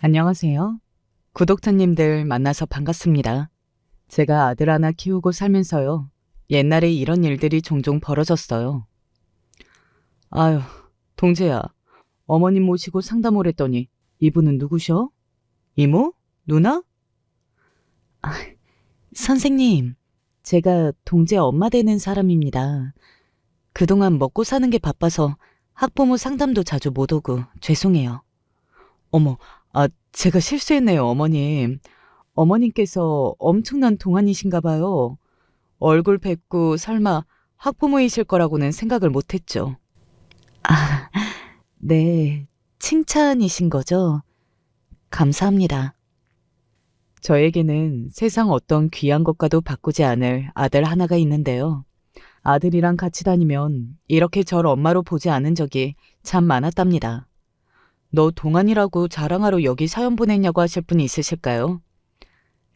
안녕하세요. 구독자님들 만나서 반갑습니다. 제가 아들 하나 키우고 살면서요. 옛날에 이런 일들이 종종 벌어졌어요. 아유, 동재야. 어머님 모시고 상담 오랬더니 이분은 누구셔? 이모? 누나? 아, 선생님, 제가 동재 엄마 되는 사람입니다. 그동안 먹고 사는 게 바빠서 학부모 상담도 자주 못 오고 죄송해요. 어머, 제가 실수했네요, 어머님. 어머님께서 엄청난 동안이신가 봐요. 얼굴 뵙고 설마 학부모이실 거라고는 생각을 못했죠. 아, 네. 칭찬이신 거죠? 감사합니다. 저에게는 세상 어떤 귀한 것과도 바꾸지 않을 아들 하나가 있는데요. 아들이랑 같이 다니면 이렇게 절 엄마로 보지 않은 적이 참 많았답니다. 너 동안이라고 자랑하러 여기 사연 보냈냐고 하실 분이 있으실까요?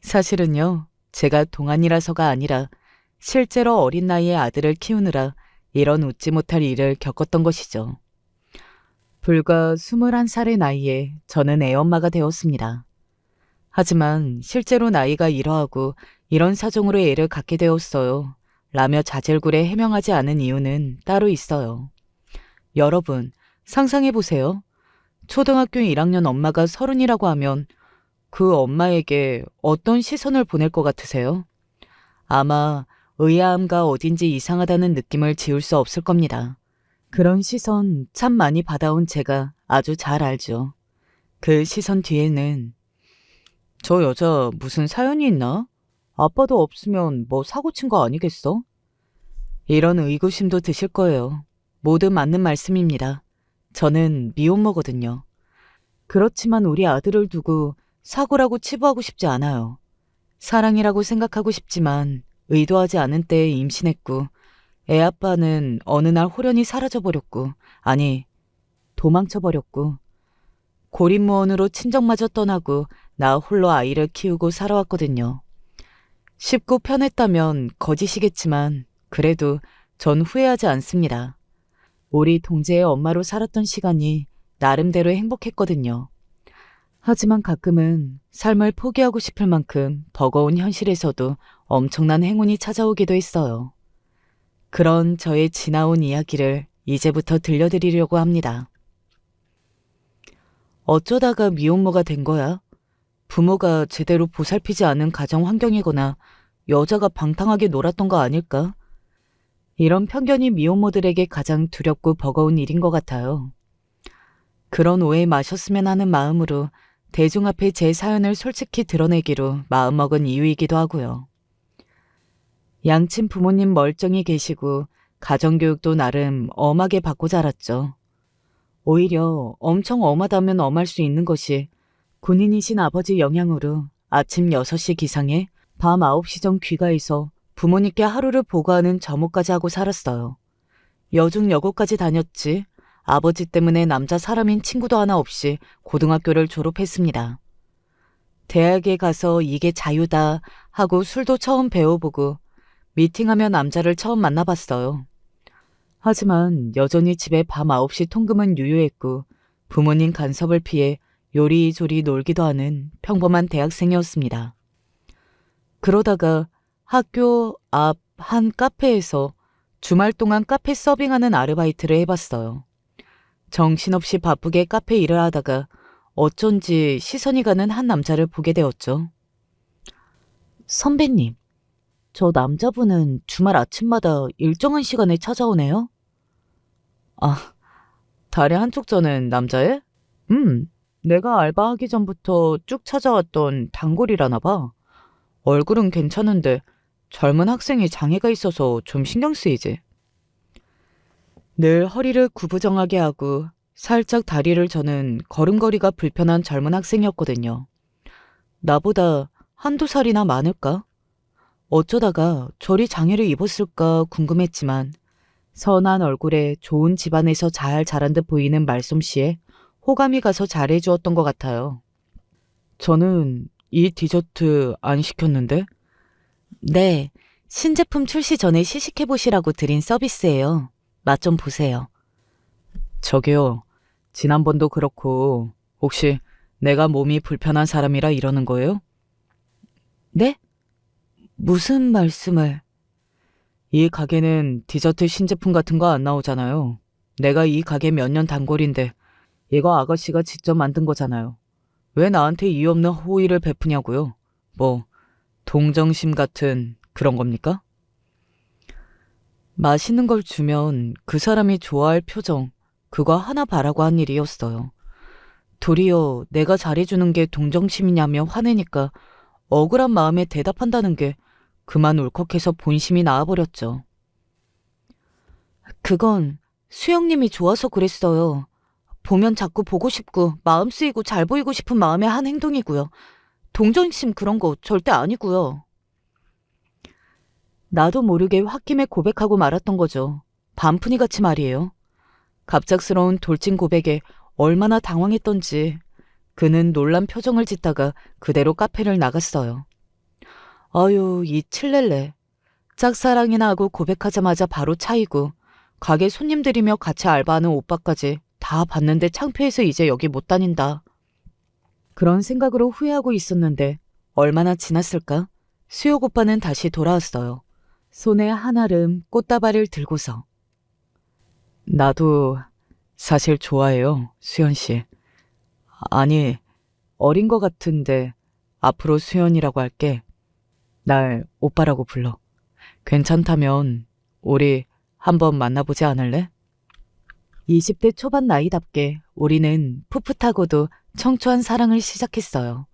사실은요, 제가 동안이라서가 아니라 실제로 어린 나이에 아들을 키우느라 이런 웃지 못할 일을 겪었던 것이죠. 불과 21살의 나이에 저는 애엄마가 되었습니다. 하지만 실제로 나이가 이러하고 이런 사정으로 애를 갖게 되었어요. 라며 자질구레 해명하지 않은 이유는 따로 있어요. 여러분, 상상해보세요. 초등학교 1학년 엄마가 30이라고 하면 그 엄마에게 어떤 시선을 보낼 것 같으세요? 아마 의아함과 어딘지 이상하다는 느낌을 지울 수 없을 겁니다. 그런 시선 참 많이 받아온 제가 아주 잘 알죠. 그 시선 뒤에는 저 여자 무슨 사연이 있나? 아빠도 없으면 뭐 사고 친 거 아니겠어? 이런 의구심도 드실 거예요. 모두 맞는 말씀입니다. 저는 미혼모거든요. 그렇지만 우리 아들을 두고 사고라고 치부하고 싶지 않아요. 사랑이라고 생각하고 싶지만 의도하지 않은 때에 임신했고 애 아빠는 어느 날 호련히 사라져버렸고 아니 도망쳐버렸고 고립무원으로 친정마저 떠나고 나 홀로 아이를 키우고 살아왔거든요. 쉽고 편했다면 거짓이겠지만 그래도 전 후회하지 않습니다. 우리 동재의 엄마로 살았던 시간이 나름대로 행복했거든요. 하지만 가끔은 삶을 포기하고 싶을 만큼 버거운 현실에서도 엄청난 행운이 찾아오기도 했어요. 그런 저의 지나온 이야기를 이제부터 들려드리려고 합니다. 어쩌다가 미혼모가 된 거야? 부모가 제대로 보살피지 않은 가정 환경이거나 여자가 방탕하게 놀았던 거 아닐까? 이런 편견이 미혼모들에게 가장 두렵고 버거운 일인 것 같아요. 그런 오해 마셨으면 하는 마음으로 대중 앞에 제 사연을 솔직히 드러내기로 마음먹은 이유이기도 하고요. 양친 부모님 멀쩡히 계시고 가정교육도 나름 엄하게 받고 자랐죠. 오히려 엄청 엄하다면 엄할 수 있는 것이 군인이신 아버지 영향으로 아침 6시 기상에 밤 9시 전 귀가해서 부모님께 하루를 보고하는 점호까지 하고 살았어요. 여중 여고까지 다녔지 아버지 때문에 남자 사람인 친구도 하나 없이 고등학교를 졸업했습니다. 대학에 가서 이게 자유다 하고 술도 처음 배워보고 미팅하며 남자를 처음 만나봤어요. 하지만 여전히 집에 밤 9시 통금은 유효했고 부모님 간섭을 피해 요리조리 놀기도 하는 평범한 대학생이었습니다. 그러다가 학교 앞 한 카페에서 주말 동안 카페 서빙하는 아르바이트를 해봤어요. 정신없이 바쁘게 카페 일을 하다가 어쩐지 시선이 가는 한 남자를 보게 되었죠. 선배님, 저 남자분은 주말 아침마다 일정한 시간에 찾아오네요? 아, 달에 한쪽 저는 남자애? 내가 알바하기 전부터 쭉 찾아왔던 단골이라나 봐. 얼굴은 괜찮은데 젊은 학생이 장애가 있어서 좀 신경 쓰이지. 늘 허리를 구부정하게 하고 살짝 다리를 저는 걸음걸이가 불편한 젊은 학생이었거든요. 나보다 한두 살이나 많을까? 어쩌다가 저리 장애를 입었을까 궁금했지만 선한 얼굴에 좋은 집안에서 잘 자란 듯 보이는 말솜씨에 호감이 가서 잘해주었던 것 같아요. 저는 이 디저트 안 시켰는데? 네, 신제품 출시 전에 시식해보시라고 드린 서비스예요. 맛 좀 보세요. 저기요, 지난번도 그렇고 혹시 내가 몸이 불편한 사람이라 이러는 거예요? 네? 무슨 말씀을? 이 가게는 디저트 신제품 같은 거 안 나오잖아요. 내가 이 가게 몇 년 단골인데 이거 아가씨가 직접 만든 거잖아요. 왜 나한테 이유 없는 호의를 베푸냐고요? 뭐 동정심 같은 그런 겁니까? 맛있는 걸 주면 그 사람이 좋아할 표정, 그거 하나 바라고 한 일이었어요. 도리어 내가 잘해주는 게 동정심이냐며 화내니까 억울한 마음에 대답한다는 게 그만 울컥해서 본심이 나와버렸죠. 그건 수영님이 좋아서 그랬어요. 보면 자꾸 보고 싶고 마음 쓰이고 잘 보이고 싶은 마음에 한 행동이고요. 동정심 그런 거 절대 아니고요. 나도 모르게 홧김에 고백하고 말았던 거죠. 반푼이같이 말이에요. 갑작스러운 돌진 고백에 얼마나 당황했던지 그는 놀란 표정을 짓다가 그대로 카페를 나갔어요. 아유, 이 칠렐레. 짝사랑이나 하고 고백하자마자 바로 차이고 가게 손님들이며 같이 알바하는 오빠까지 다 봤는데 창피해서 이제 여기 못 다닌다. 그런 생각으로 후회하고 있었는데 얼마나 지났을까? 수혁 오빠는 다시 돌아왔어요. 손에 한아름 꽃다발을 들고서. 나도 사실 좋아해요, 수연 씨. 아니, 어린 것 같은데 앞으로 수연이라고 할게. 날 오빠라고 불러. 괜찮다면 우리 한번 만나보지 않을래? 20대 초반 나이답게 우리는 풋풋하고도 청초한 사랑을 시작했어요.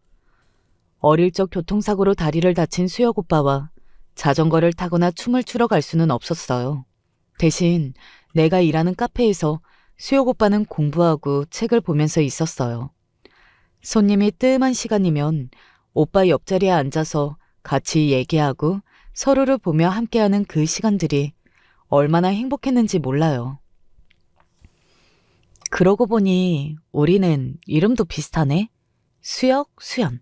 어릴 적 교통사고로 다리를 다친 수혁 오빠와 자전거를 타거나 춤을 추러 갈 수는 없었어요. 대신 내가 일하는 카페에서 수혁 오빠는 공부하고 책을 보면서 있었어요. 손님이 뜸한 시간이면 오빠 옆자리에 앉아서 같이 얘기하고 서로를 보며 함께하는 그 시간들이 얼마나 행복했는지 몰라요. 그러고 보니 우리는 이름도 비슷하네. 수혁, 수연.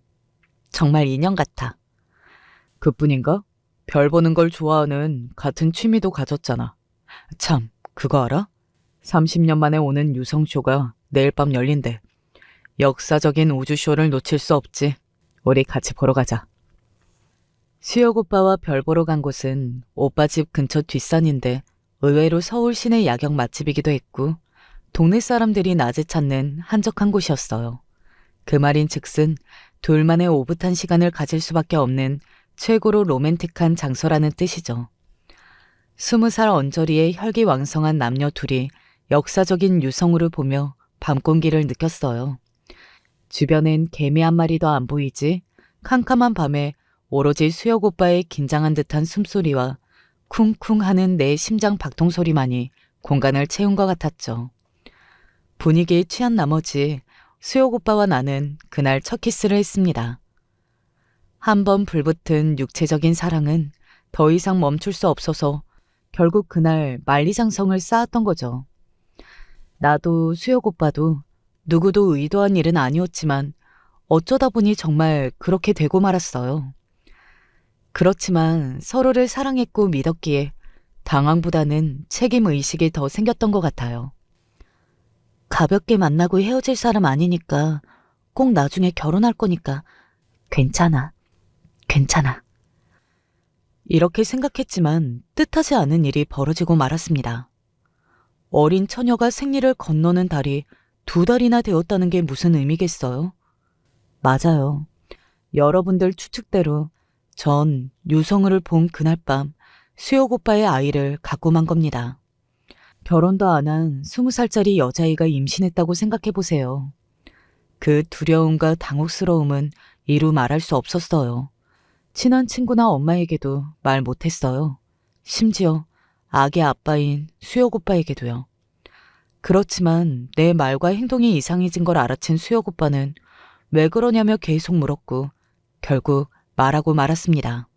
정말 인연 같아. 그뿐인가? 별 보는 걸 좋아하는 같은 취미도 가졌잖아. 참, 그거 알아? 30년 만에 오는 유성쇼가 내일 밤 열린대. 역사적인 우주쇼를 놓칠 수 없지. 우리 같이 보러 가자. 수혁 오빠와 별 보러 간 곳은 오빠 집 근처 뒷산인데 의외로 서울 시내 야경 맛집이기도 했고 동네 사람들이 낮에 찾는 한적한 곳이었어요. 그 말인 즉슨 둘만의 오붓한 시간을 가질 수밖에 없는 최고로 로맨틱한 장소라는 뜻이죠. 20살 언저리의 혈기왕성한 남녀 둘이 역사적인 유성우를 보며 밤 공기를 느꼈어요. 주변엔 개미 한 마리도 안 보이지 캄캄한 밤에 오로지 수혁 오빠의 긴장한 듯한 숨소리와 쿵쿵 하는 내 심장 박동 소리만이 공간을 채운 것 같았죠. 분위기에 취한 나머지 수혁 오빠와 나는 그날 첫 키스를 했습니다. 한번 불붙은 육체적인 사랑은 더 이상 멈출 수 없어서 결국 그날 만리장성을 쌓았던 거죠. 나도 수혁 오빠도 누구도 의도한 일은 아니었지만 어쩌다 보니 정말 그렇게 되고 말았어요. 그렇지만 서로를 사랑했고 믿었기에 당황보다는 책임의식이 더 생겼던 것 같아요. 가볍게 만나고 헤어질 사람 아니니까 꼭 나중에 결혼할 거니까 괜찮아. 괜찮아. 이렇게 생각했지만 뜻하지 않은 일이 벌어지고 말았습니다. 어린 처녀가 생리를 건너는 달이 2달이나 되었다는 게 무슨 의미겠어요? 맞아요. 여러분들 추측대로 전 유성우를 본 그날 밤 수혁 오빠의 아이를 갖고 만 겁니다. 결혼도 안 한 20살짜리 여자아이가 임신했다고 생각해보세요. 그 두려움과 당혹스러움은 이루 말할 수 없었어요. 친한 친구나 엄마에게도 말 못했어요. 심지어 아기 아빠인 수혁 오빠에게도요. 그렇지만 내 말과 행동이 이상해진 걸 알아챈 수혁 오빠는 왜 그러냐며 계속 물었고 결국 말하고 말았습니다.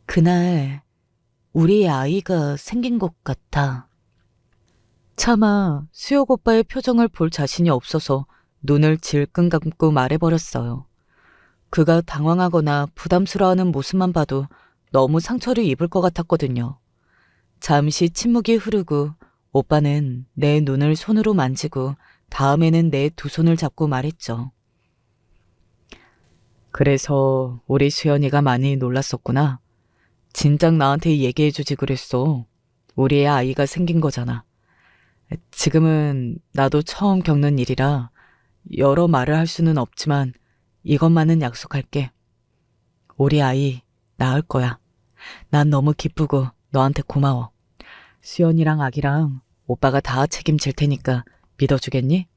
그날 우리 아이가 생긴 것 같아. 차마 수혁 오빠의 표정을 볼 자신이 없어서 눈을 질끈 감고 말해버렸어요. 그가 당황하거나 부담스러워하는 모습만 봐도 너무 상처를 입을 것 같았거든요. 잠시 침묵이 흐르고 오빠는 내 눈을 손으로 만지고 다음에는 내 두 손을 잡고 말했죠. 그래서 우리 수연이가 많이 놀랐었구나. 진작 나한테 얘기해주지 그랬어. 우리의 아이가 생긴 거잖아. 지금은 나도 처음 겪는 일이라 여러 말을 할 수는 없지만 이것만은 약속할게. 우리 아이 낳을 거야. 난 너무 기쁘고 너한테 고마워. 수연이랑 아기랑 오빠가 다 책임질 테니까 믿어주겠니?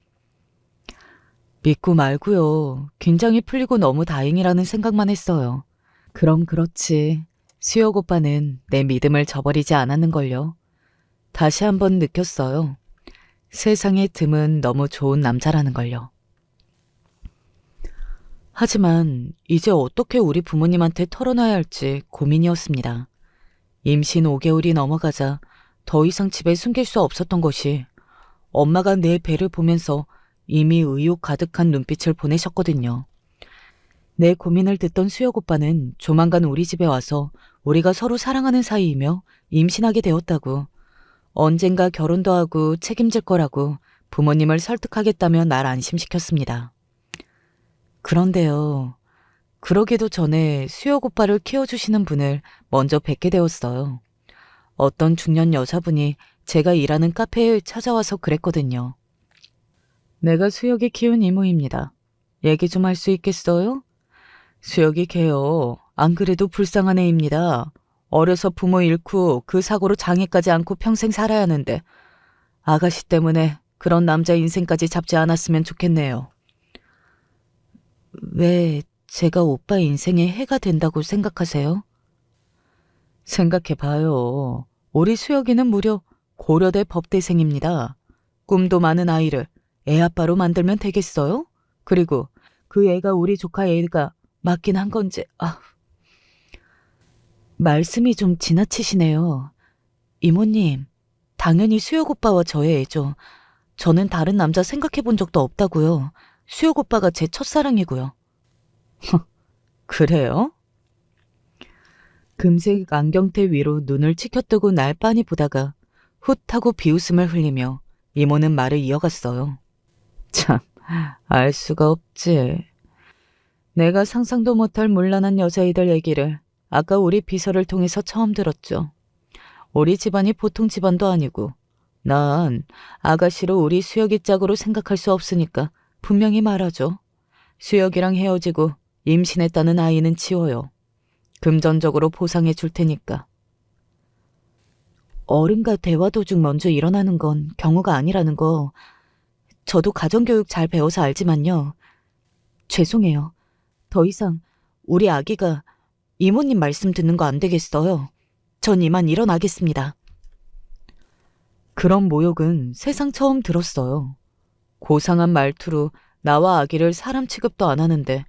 믿고 말고요. 긴장이 풀리고 너무 다행이라는 생각만 했어요. 그럼 그렇지. 수혁 오빠는 내 믿음을 저버리지 않았는걸요. 다시 한번 느꼈어요. 세상에 드문 너무 좋은 남자라는 걸요. 하지만 이제 어떻게 우리 부모님한테 털어놔야 할지 고민이었습니다. 임신 5개월이 넘어가자 더 이상 집에 숨길 수 없었던 것이 엄마가 내 배를 보면서 이미 의욕 가득한 눈빛을 보내셨거든요. 내 고민을 듣던 수혁 오빠는 조만간 우리 집에 와서 우리가 서로 사랑하는 사이이며 임신하게 되었다고, 언젠가 결혼도 하고 책임질 거라고 부모님을 설득하겠다며 날 안심시켰습니다. 그런데요, 그러기도 전에 수혁 오빠를 키워주시는 분을 먼저 뵙게 되었어요. 어떤 중년 여자분이 제가 일하는 카페에 찾아와서 그랬거든요. 내가 수혁이 키운 이모입니다. 얘기 좀 할 수 있겠어요? 수혁이 걔요. 안 그래도 불쌍한 애입니다. 어려서 부모 잃고 그 사고로 장애까지 안고 평생 살아야 하는데 아가씨 때문에 그런 남자 인생까지 잡지 않았으면 좋겠네요. 왜 제가 오빠 인생에 해가 된다고 생각하세요? 생각해봐요. 우리 수혁이는 무려 고려대 법대생입니다. 꿈도 많은 아이를 애 아빠로 만들면 되겠어요? 그리고 그 애가 우리 조카 애가 맞긴 한 건지, 말씀이 좀 지나치시네요. 이모님, 당연히 수혁 오빠와 저의 애죠. 저는 다른 남자 생각해 본 적도 없다고요. 수혁 오빠가 제 첫사랑이고요. 그래요? 금색 안경테 위로 눈을 치켜뜨고 날 빤히 보다가 훗 하고 비웃음을 흘리며 이모는 말을 이어갔어요. 참, 알 수가 없지. 내가 상상도 못할 문란한 여자애들 얘기를 아까 우리 비서를 통해서 처음 들었죠. 우리 집안이 보통 집안도 아니고 난 아가씨로 우리 수혁이 짝으로 생각할 수 없으니까 분명히 말하죠. 수혁이랑 헤어지고 임신했다는 아이는 지워요. 금전적으로 보상해 줄 테니까. 어른과 대화 도중 먼저 일어나는 건 경우가 아니라는 거 저도 가정교육 잘 배워서 알지만요. 죄송해요. 더 이상 우리 아기가 이모님 말씀 듣는 거 안 되겠어요. 전 이만 일어나겠습니다. 그런 모욕은 세상 처음 들었어요. 고상한 말투로 나와 아기를 사람 취급도 안 하는데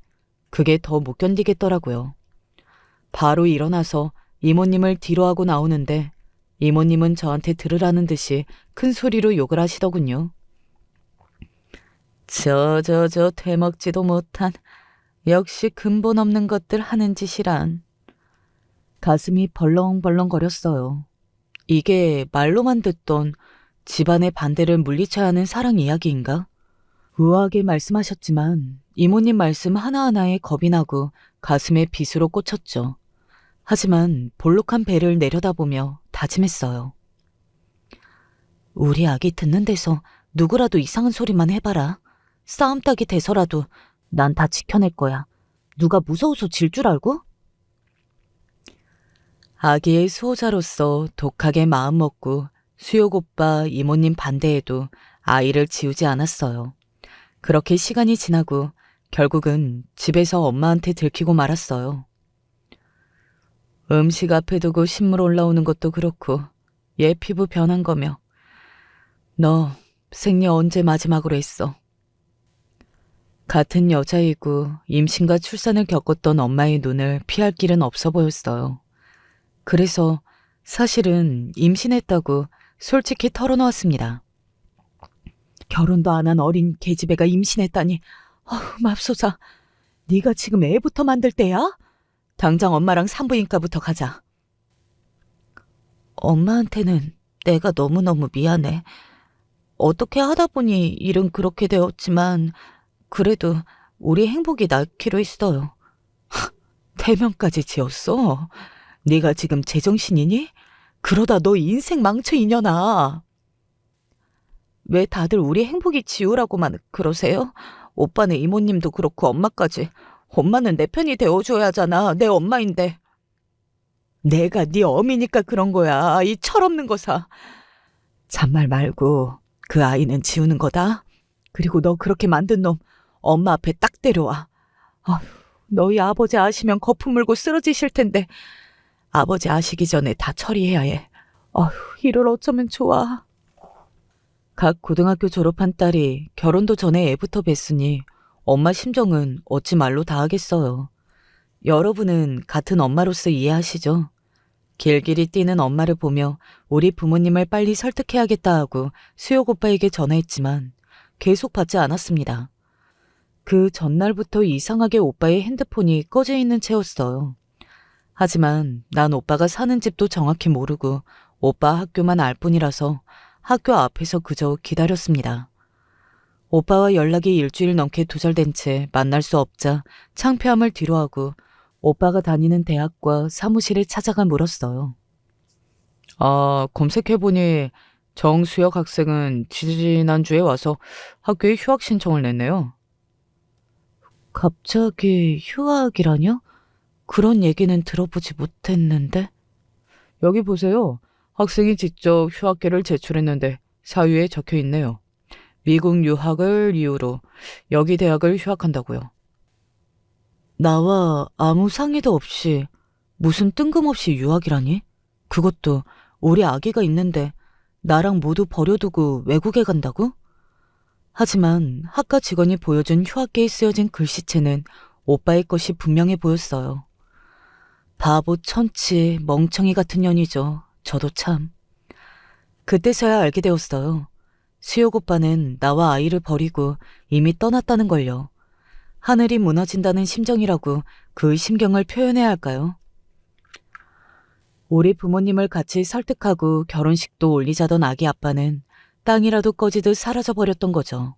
그게 더 못 견디겠더라고요. 바로 일어나서 이모님을 뒤로 하고 나오는데 이모님은 저한테 들으라는 듯이 큰 소리로 욕을 하시더군요. 저 되먹지도 못한, 역시 근본 없는 것들 하는 짓이란. 가슴이 벌렁벌렁거렸어요. 이게 말로만 듣던 집안의 반대를 물리쳐야 하는 사랑 이야기인가? 우아하게 말씀하셨지만 이모님 말씀 하나하나에 겁이 나고 가슴에 빗으로 꽂혔죠. 하지만 볼록한 배를 내려다보며 다짐했어요. 우리 아기 듣는 데서 누구라도 이상한 소리만 해봐라. 싸움 따기 돼서라도 난 다 지켜낼 거야. 누가 무서워서 질 줄 알고? 아기의 수호자로서 독하게 마음먹고 수혁 오빠 이모님 반대에도 아이를 지우지 않았어요. 그렇게 시간이 지나고 결국은 집에서 엄마한테 들키고 말았어요. 음식 앞에 두고 신물 올라오는 것도 그렇고 얘 피부 변한 거며. 너 생리 언제 마지막으로 했어? 같은 여자이고 임신과 출산을 겪었던 엄마의 눈을 피할 길은 없어 보였어요. 그래서 사실은 임신했다고 솔직히 털어놓았습니다. 결혼도 안 한 어린 계집애가 임신했다니. 맙소사. 네가 지금 애부터 만들 때야? 당장 엄마랑 산부인과부터 가자. 엄마한테는 내가 너무너무 미안해. 어떻게 하다 보니 일은 그렇게 되었지만 그래도 우리 행복이 낳기로 했어요. 대명까지 지었어? 네가 지금 제정신이니? 그러다 너 인생 망쳐 이년아. 왜 다들 우리 행복이 지우라고만 그러세요? 오빠네 이모님도 그렇고 엄마까지. 엄마는 내 편이 되어줘야 하잖아. 내 엄마인데. 내가 네 어미니까 그런 거야. 이 철없는 거사. 잔말 말고 그 아이는 지우는 거다. 그리고 너 그렇게 만든 놈 엄마 앞에 딱 데려와. 아휴, 너희 아버지 아시면 거품 물고 쓰러지실 텐데 아버지 아시기 전에 다 처리해야 해. 아휴, 이를 어쩌면 좋아. 각 고등학교 졸업한 딸이 결혼도 전에 애부터 뵀으니 엄마 심정은 어찌 말로 다 하겠어요. 여러분은 같은 엄마로서 이해하시죠? 길길이 뛰는 엄마를 보며 우리 부모님을 빨리 설득해야겠다 하고 수혁 오빠에게 전화했지만 계속 받지 않았습니다. 그 전날부터 이상하게 오빠의 핸드폰이 꺼져 있는 채였어요. 하지만 난 오빠가 사는 집도 정확히 모르고 오빠 학교만 알 뿐이라서 학교 앞에서 그저 기다렸습니다. 오빠와 연락이 일주일 넘게 두절된 채 만날 수 없자 창피함을 뒤로하고 오빠가 다니는 대학과 사무실에 찾아가 물었어요. 아, 검색해보니 정수혁 학생은 지지난주에 와서 학교에 휴학 신청을 냈네요. 갑자기 휴학이라뇨? 그런 얘기는 들어보지 못했는데. 여기 보세요. 학생이 직접 휴학계를 제출했는데 사유에 적혀 있네요. 미국 유학을 이유로 여기 대학을 휴학한다고요. 나와 아무 상의도 없이 무슨 뜬금없이 유학이라니? 그것도 우리 아기가 있는데 나랑 모두 버려두고 외국에 간다고? 하지만 학과 직원이 보여준 휴학계에 쓰여진 글씨체는 오빠의 것이 분명해 보였어요. 바보 천치 멍청이 같은 년이죠. 저도 참. 그때서야 알게 되었어요. 수혁 오빠는 나와 아이를 버리고 이미 떠났다는 걸요. 하늘이 무너진다는 심정이라고 그 심경을 표현해야 할까요? 우리 부모님을 같이 설득하고 결혼식도 올리자던 아기 아빠는 땅이라도 꺼지듯 사라져버렸던 거죠.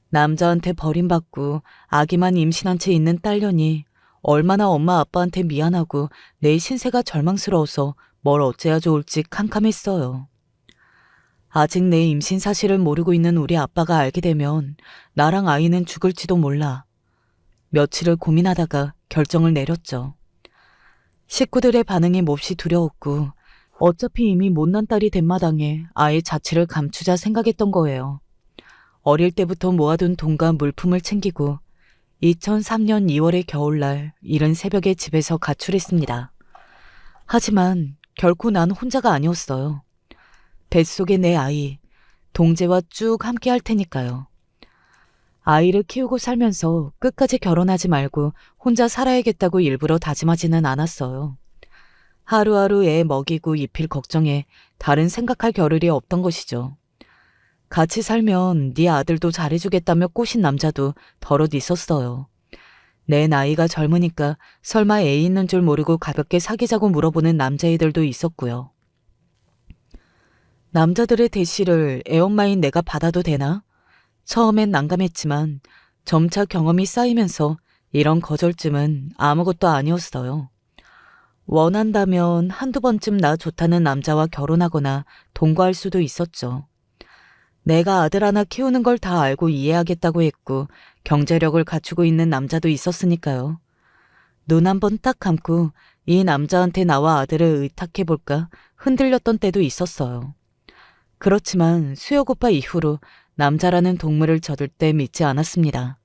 남자한테 버림받고 아기만 임신한 채 있는 딸년이 얼마나 엄마 아빠한테 미안하고 내 신세가 절망스러워서 뭘 어째야 좋을지 캄캄했어요. 아직 내 임신 사실을 모르고 있는 우리 아빠가 알게 되면 나랑 아이는 죽을지도 몰라. 며칠을 고민하다가 결정을 내렸죠. 식구들의 반응이 몹시 두려웠고 어차피 이미 못난 딸이 된 마당에 아예 자취를 감추자 생각했던 거예요. 어릴 때부터 모아둔 돈과 물품을 챙기고 2003년 2월의 겨울날 이른 새벽에 집에서 가출했습니다. 하지만 결코 난 혼자가 아니었어요. 뱃속의 내 아이, 동재와 쭉 함께 할 테니까요. 아이를 키우고 살면서 끝까지 결혼하지 말고 혼자 살아야겠다고 일부러 다짐하지는 않았어요. 하루하루 애 먹이고 입힐 걱정에 다른 생각할 겨를이 없던 것이죠. 같이 살면 네 아들도 잘해주겠다며 꼬신 남자도 덜어도 있었어요. 내 나이가 젊으니까 설마 애 있는 줄 모르고 가볍게 사귀자고 물어보는 남자애들도 있었고요. 남자들의 대시를 애엄마인 내가 받아도 되나? 처음엔 난감했지만 점차 경험이 쌓이면서 이런 거절쯤은 아무것도 아니었어요. 원한다면 한두 번쯤 나 좋다는 남자와 결혼하거나 동거할 수도 있었죠. 내가 아들 하나 키우는 걸 다 알고 이해하겠다고 했고 경제력을 갖추고 있는 남자도 있었으니까요. 눈 한 번 딱 감고 이 남자한테 나와 아들을 의탁해볼까 흔들렸던 때도 있었어요. 그렇지만 수혁 오빠 이후로 남자라는 동물을 절대 믿지 않았습니다.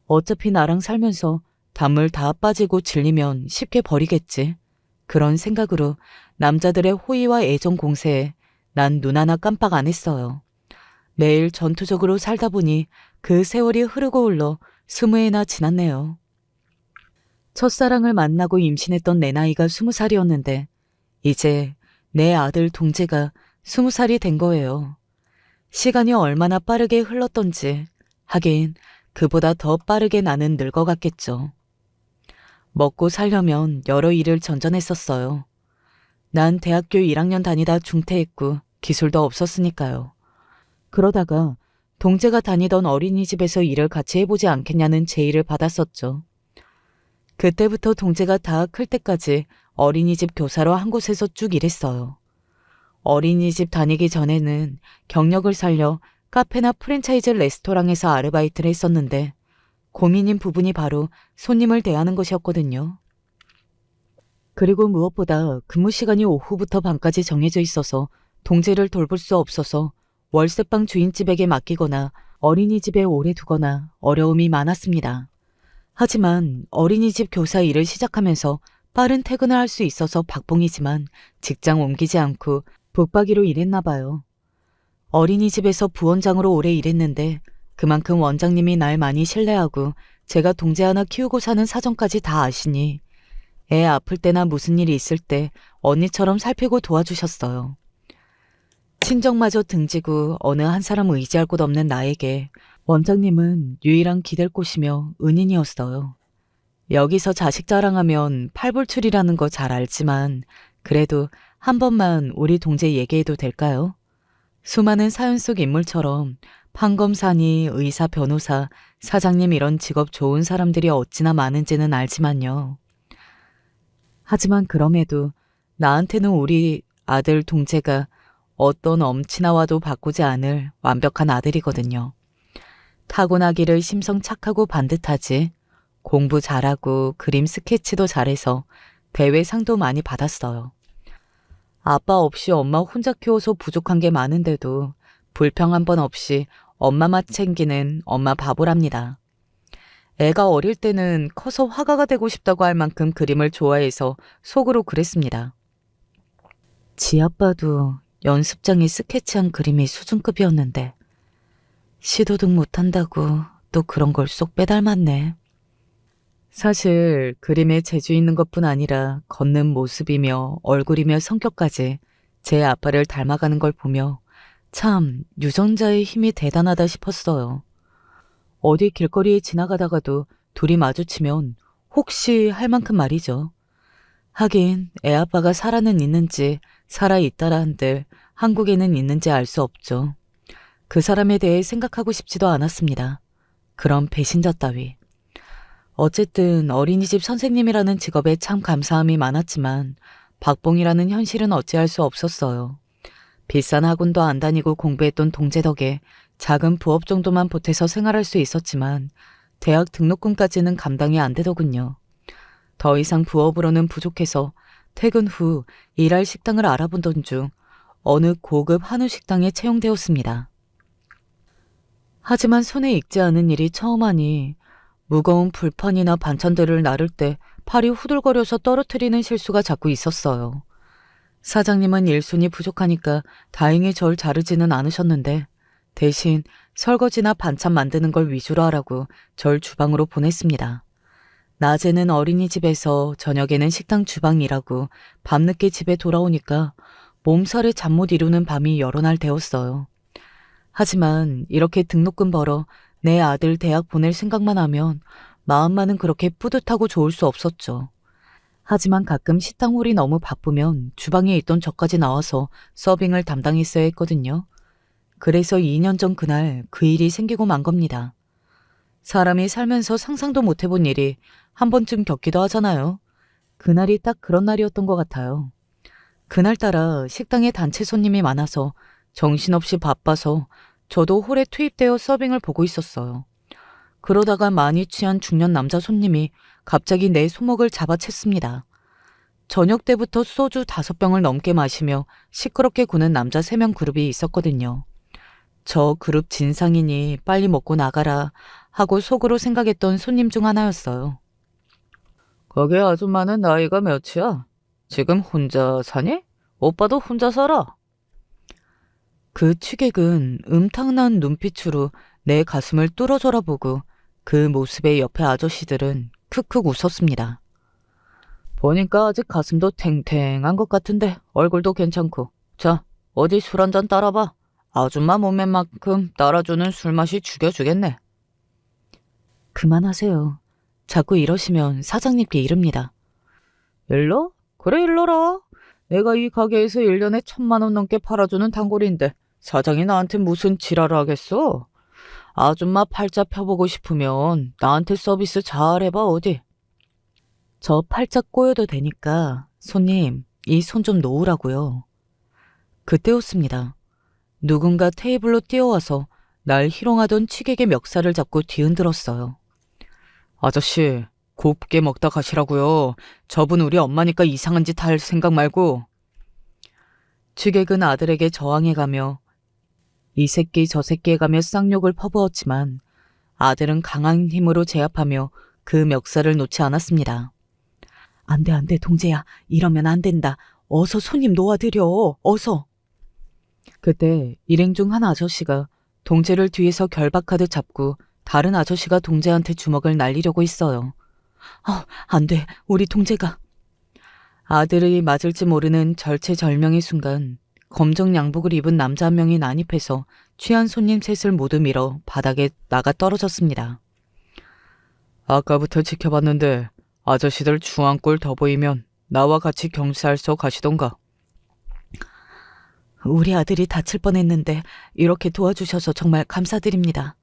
어차피 나랑 살면서 단물 다 빠지고 질리면 쉽게 버리겠지. 그런 생각으로 남자들의 호의와 애정 공세에 난 눈 하나 깜빡 안 했어요. 매일 전투적으로 살다 보니 그 세월이 흐르고 흘러 20해나 지났네요. 첫사랑을 만나고 임신했던 내 나이가 20살이었는데 이제 내 아들 동재가 20살이 된 거예요. 시간이 얼마나 빠르게 흘렀던지 하긴 그보다 더 빠르게 나는 늙어갔겠죠. 먹고 살려면 여러 일을 전전했었어요. 난 대학교 1학년 다니다 중퇴했고 기술도 없었으니까요. 그러다가 동재가 다니던 어린이집에서 일을 같이 해보지 않겠냐는 제의를 받았었죠. 그때부터 동재가 다 클 때까지 어린이집 교사로 한 곳에서 쭉 일했어요. 어린이집 다니기 전에는 경력을 살려 카페나 프랜차이즈 레스토랑에서 아르바이트를 했었는데 고민인 부분이 바로 손님을 대하는 것이었거든요. 그리고 무엇보다 근무 시간이 오후부터 밤까지 정해져 있어서 동재를 돌볼 수 없어서 월세방 주인집에게 맡기거나 어린이집에 오래 두거나 어려움이 많았습니다. 하지만 어린이집 교사 일을 시작하면서 빠른 퇴근을 할 수 있어서 박봉이지만 직장 옮기지 않고 붙박이로 일했나 봐요. 어린이집에서 부원장으로 오래 일했는데 그만큼 원장님이 날 많이 신뢰하고 제가 동재 하나 키우고 사는 사정까지 다 아시니 애 아플 때나 무슨 일이 있을 때 언니처럼 살피고 도와주셨어요. 친정마저 등지고 어느 한 사람 의지할 곳 없는 나에게 원장님은 유일한 기댈 곳이며 은인이었어요. 여기서 자식 자랑하면 팔불출이라는 거 잘 알지만 그래도 한 번만 우리 동재 얘기해도 될까요? 수많은 사연 속 인물처럼 판검사니 의사, 변호사, 사장님 이런 직업 좋은 사람들이 어찌나 많은지는 알지만요. 하지만 그럼에도 나한테는 우리 아들 동재가 어떤 엄친아와도 바꾸지 않을 완벽한 아들이거든요. 타고나기를 심성 착하고 반듯하지, 공부 잘하고 그림 스케치도 잘해서 대회상도 많이 받았어요. 아빠 없이 엄마 혼자 키워서 부족한 게 많은데도 불평 한 번 없이 엄마만 챙기는 엄마 바보랍니다. 애가 어릴 때는 커서 화가가 되고 싶다고 할 만큼 그림을 좋아해서 속으로 그랬습니다. 지 아빠도 연습장에 스케치한 그림이 수준급이었는데 시도도 못한다고 또 그런 걸 쏙 빼닮았네. 사실 그림에 재주 있는 것뿐 아니라 걷는 모습이며 얼굴이며 성격까지 제 아빠를 닮아가는 걸 보며 참 유전자의 힘이 대단하다 싶었어요. 어디 길거리에 지나가다가도 둘이 마주치면 혹시 할 만큼 말이죠. 하긴 애 아빠가 살아는 있는지 살아있다라 한들 한국에는 있는지 알 수 없죠. 그 사람에 대해 생각하고 싶지도 않았습니다. 그런 배신자 따위. 어쨌든 어린이집 선생님이라는 직업에 참 감사함이 많았지만 박봉이라는 현실은 어찌할 수 없었어요. 비싼 학원도 안 다니고 공부했던 동재 덕에 작은 부업 정도만 보태서 생활할 수 있었지만 대학 등록금까지는 감당이 안 되더군요. 더 이상 부업으로는 부족해서 퇴근 후 일할 식당을 알아보던 중 어느 고급 한우 식당에 채용되었습니다. 하지만 손에 익지 않은 일이 처음 하니 무거운 불판이나 반찬들을 나를 때 팔이 후들거려서 떨어뜨리는 실수가 자꾸 있었어요. 사장님은 일손이 부족하니까 다행히 절 자르지는 않으셨는데 대신 설거지나 반찬 만드는 걸 위주로 하라고 절 주방으로 보냈습니다. 낮에는 어린이집에서 저녁에는 식당 주방 일하고 밤늦게 집에 돌아오니까 몸살에 잠 못 이루는 밤이 여러 날 되었어요. 하지만 이렇게 등록금 벌어 내 아들 대학 보낼 생각만 하면 마음만은 그렇게 뿌듯하고 좋을 수 없었죠. 하지만 가끔 식당 홀이 너무 바쁘면 주방에 있던 저까지 나와서 서빙을 담당했어야 했거든요. 그래서 2년 전 그날 그 일이 생기고 만 겁니다. 사람이 살면서 상상도 못 해본 일이 한 번쯤 겪기도 하잖아요. 그날이 딱 그런 날이었던 것 같아요. 그날따라 식당에 단체 손님이 많아서 정신없이 바빠서 저도 홀에 투입되어 서빙을 보고 있었어요. 그러다가 많이 취한 중년 남자 손님이 갑자기 내 손목을 잡아챘습니다. 저녁 때부터 소주 5병을 넘게 마시며 시끄럽게 구는 남자 3명 그룹이 있었거든요. 저 그룹 진상이니 빨리 먹고 나가라 하고 속으로 생각했던 손님 중 하나였어요. 거기 아줌마는 나이가 몇이야? 지금 혼자 사니? 오빠도 혼자 살아? 그 취객은 음탕난 눈빛으로 내 가슴을 뚫어져라 보고 그 모습에 옆에 아저씨들은 크크 웃었습니다. 보니까 아직 가슴도 탱탱한 것 같은데 얼굴도 괜찮고. 자, 어디 술 한잔 따라봐. 아줌마 몸매만큼 따라주는 술맛이 죽여주겠네. 그만하세요. 자꾸 이러시면 사장님께 이릅니다. 일러? 그래 일러라. 내가 이 가게에서 1년에 1,000만 원 넘게 팔아주는 단골인데 사장이 나한테 무슨 지랄을 하겠어? 아줌마 팔자 펴보고 싶으면 나한테 서비스 잘 해봐 어디. 저 팔자 꼬여도 되니까 손님 이 손 좀 놓으라고요. 그때였습니다. 누군가 테이블로 뛰어와서 날 희롱하던 취객의 멱살을 잡고 뒤흔들었어요. 아저씨, 곱게 먹다 가시라고요. 저분 우리 엄마니까 이상한 짓 할 생각 말고. 취객은 아들에게 저항해가며 이 새끼 저 새끼 해가며 쌍욕을 퍼부었지만 아들은 강한 힘으로 제압하며 그 멱살을 놓지 않았습니다. 안 돼, 동재야. 이러면 안 된다. 어서 손님 놓아드려. 어서. 그때 일행 중 한 아저씨가 동재를 뒤에서 결박하듯 잡고 다른 아저씨가 동재한테 주먹을 날리려고 했어요. 안 돼. 우리 동재가. 아들이 맞을지 모르는 절체절명의 순간 검정 양복을 입은 남자 한 명이 난입해서 취한 손님 셋을 모두 밀어 바닥에 나가 떨어졌습니다. 아까부터 지켜봤는데 아저씨들 중앙골 더 보이면 나와 같이 경찰서 가시던가. 우리 아들이 다칠 뻔했는데 이렇게 도와주셔서 정말 감사드립니다.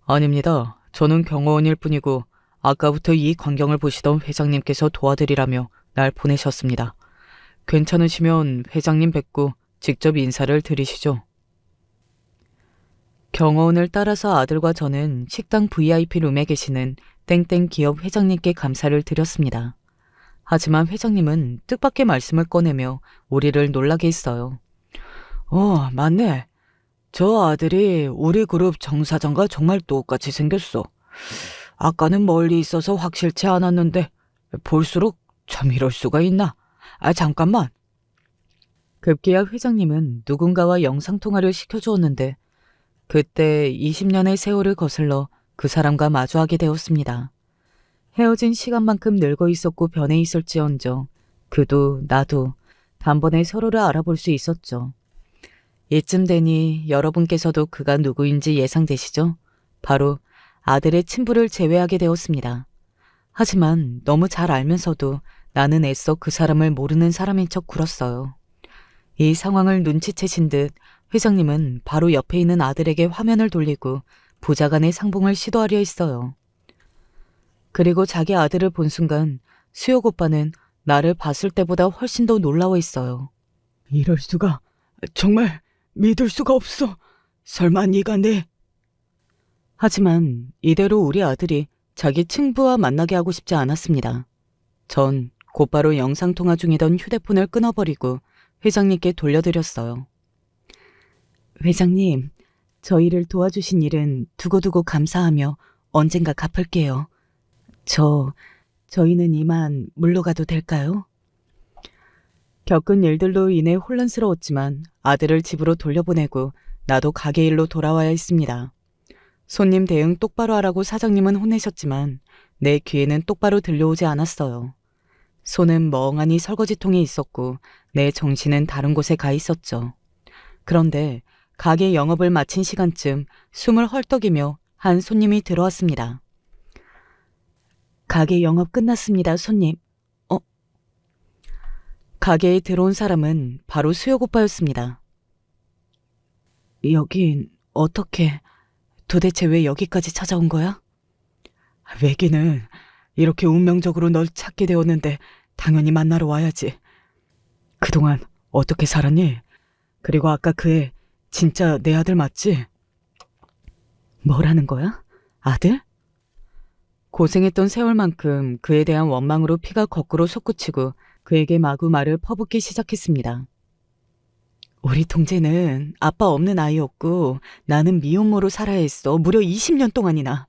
아닙니다. 저는 경호원일 뿐이고 아까부터 이 광경을 보시던 회장님께서 도와드리라며 날 보내셨습니다. 괜찮으시면 회장님 뵙고 직접 인사를 드리시죠. 경호원을 따라서 아들과 저는 식당 VIP 룸에 계시는 땡땡 기업 회장님께 감사를 드렸습니다. 하지만 회장님은 뜻밖의 말씀을 꺼내며 우리를 놀라게 했어요. 맞네. 저 아들이 우리 그룹 정 사장과 정말 똑같이 생겼어. 아까는 멀리 있어서 확실치 않았는데 볼수록 참 이럴 수가 있나. 잠깐만. 급기야 회장님은 누군가와 영상통화를 시켜주었는데 그때 20년의 세월을 거슬러 그 사람과 마주하게 되었습니다. 헤어진 시간만큼 늙어 있었고 변해 있을지언정 그도 나도 단번에 서로를 알아볼 수 있었죠. 이쯤 되니 여러분께서도 그가 누구인지 예상되시죠? 바로 아들의 친부를 제외하게 되었습니다. 하지만 너무 잘 알면서도 나는 애써 그 사람을 모르는 사람인 척 굴었어요. 이 상황을 눈치채신 듯 회장님은 바로 옆에 있는 아들에게 화면을 돌리고 부자간의 상봉을 시도하려 했어요. 그리고 자기 아들을 본 순간 수혁 오빠는 나를 봤을 때보다 훨씬 더 놀라워했어요. 이럴 수가. 정말 믿을 수가 없어. 설마 네가 하지만 이대로 우리 아들이 자기 친부와 만나게 하고 싶지 않았습니다. 전 곧바로 영상통화 중이던 휴대폰을 끊어버리고 회장님께 돌려드렸어요. 회장님, 저희를 도와주신 일은 두고두고 감사하며 언젠가 갚을게요. 저희는 이만 물러가도 될까요? 겪은 일들로 인해 혼란스러웠지만 아들을 집으로 돌려보내고 나도 가게 일로 돌아와야 했습니다. 손님 대응 똑바로 하라고 사장님은 혼내셨지만 내 귀에는 똑바로 들려오지 않았어요. 손은 멍하니 설거지통에 있었고 내 정신은 다른 곳에 가 있었죠. 그런데 가게 영업을 마친 시간쯤 숨을 헐떡이며 한 손님이 들어왔습니다. 가게 영업 끝났습니다, 손님. 가게에 들어온 사람은 바로 수혁 오빠였습니다. 여긴 어떻게, 도대체 왜 여기까지 찾아온 거야? 외기는 이렇게 운명적으로 널 찾게 되었는데 당연히 만나러 와야지. 그동안 어떻게 살았니? 그리고 아까 그 애 진짜 내 아들 맞지? 뭐라는 거야? 아들? 고생했던 세월만큼 그에 대한 원망으로 피가 거꾸로 솟구치고 그에게 마구 말을 퍼붓기 시작했습니다. 우리 동재는 아빠 없는 아이였고 나는 미혼모로 살아야 했어. 무려 20년 동안이나.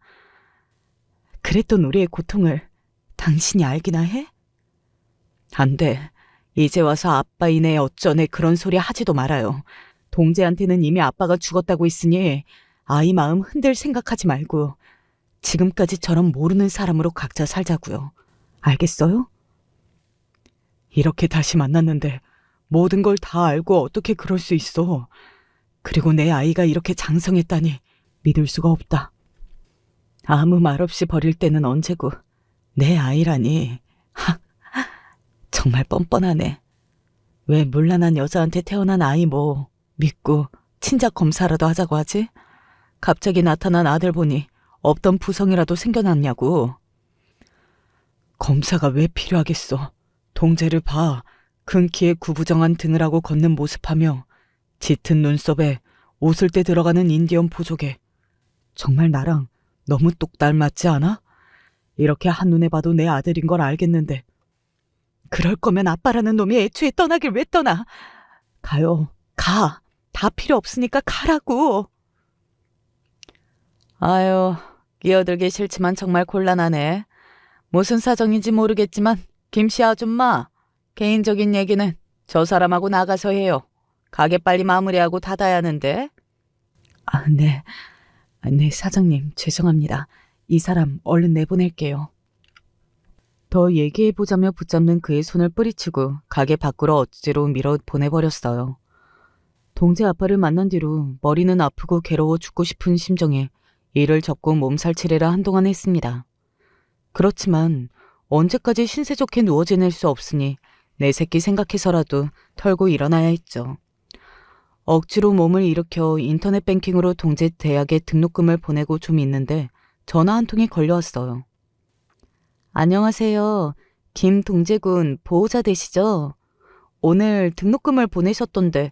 그랬던 우리의 고통을 당신이 알기나 해? 안 돼. 이제 와서 아빠이네 어쩌네 그런 소리 하지도 말아요. 동재한테는 이미 아빠가 죽었다고 했으니 아이 마음 흔들 생각하지 말고 지금까지처럼 모르는 사람으로 각자 살자고요. 알겠어요? 이렇게 다시 만났는데 모든 걸 다 알고 어떻게 그럴 수 있어. 그리고 내 아이가 이렇게 장성했다니 믿을 수가 없다. 아무 말 없이 버릴 때는 언제고 내 아이라니. 정말 뻔뻔하네. 왜 물란한 여자한테 태어난 아이 뭐 믿고 친자 검사라도 하자고 하지? 갑자기 나타난 아들 보니 없던 부성이라도 생겨났냐고. 검사가 왜 필요하겠어. 동재를 봐. 큰 키에 구부정한 등을 하고 걷는 모습하며 짙은 눈썹에 옷을 때 들어가는 인디언 보조개. 정말 나랑 너무 똑 닮았지 않아? 이렇게 한눈에 봐도 내 아들인 걸 알겠는데. 그럴 거면 아빠라는 놈이 애초에 떠나길 왜 떠나? 가요. 가. 다 필요 없으니까 가라고. 아유, 끼어들기 싫지만 정말 곤란하네. 무슨 사정인지 모르겠지만 김씨 아줌마, 개인적인 얘기는 저 사람하고 나가서 해요. 가게 빨리 마무리하고 닫아야 하는데. 네. 네, 사장님, 죄송합니다. 이 사람 얼른 내보낼게요. 더 얘기해보자며 붙잡는 그의 손을 뿌리치고 가게 밖으로 억지로 밀어 보내버렸어요. 동재 아빠를 만난 뒤로 머리는 아프고 괴로워 죽고 싶은 심정에 일을 접고 몸살치레를 한동안 했습니다. 그렇지만 언제까지 신세 좋게 누워 지낼 수 없으니 내 새끼 생각해서라도 털고 일어나야 했죠. 억지로 몸을 일으켜 인터넷 뱅킹으로 동재 대학에 등록금을 보내고 좀 있는데 전화 한 통이 걸려왔어요. 안녕하세요. 김동재군 보호자 되시죠? 오늘 등록금을 보내셨던데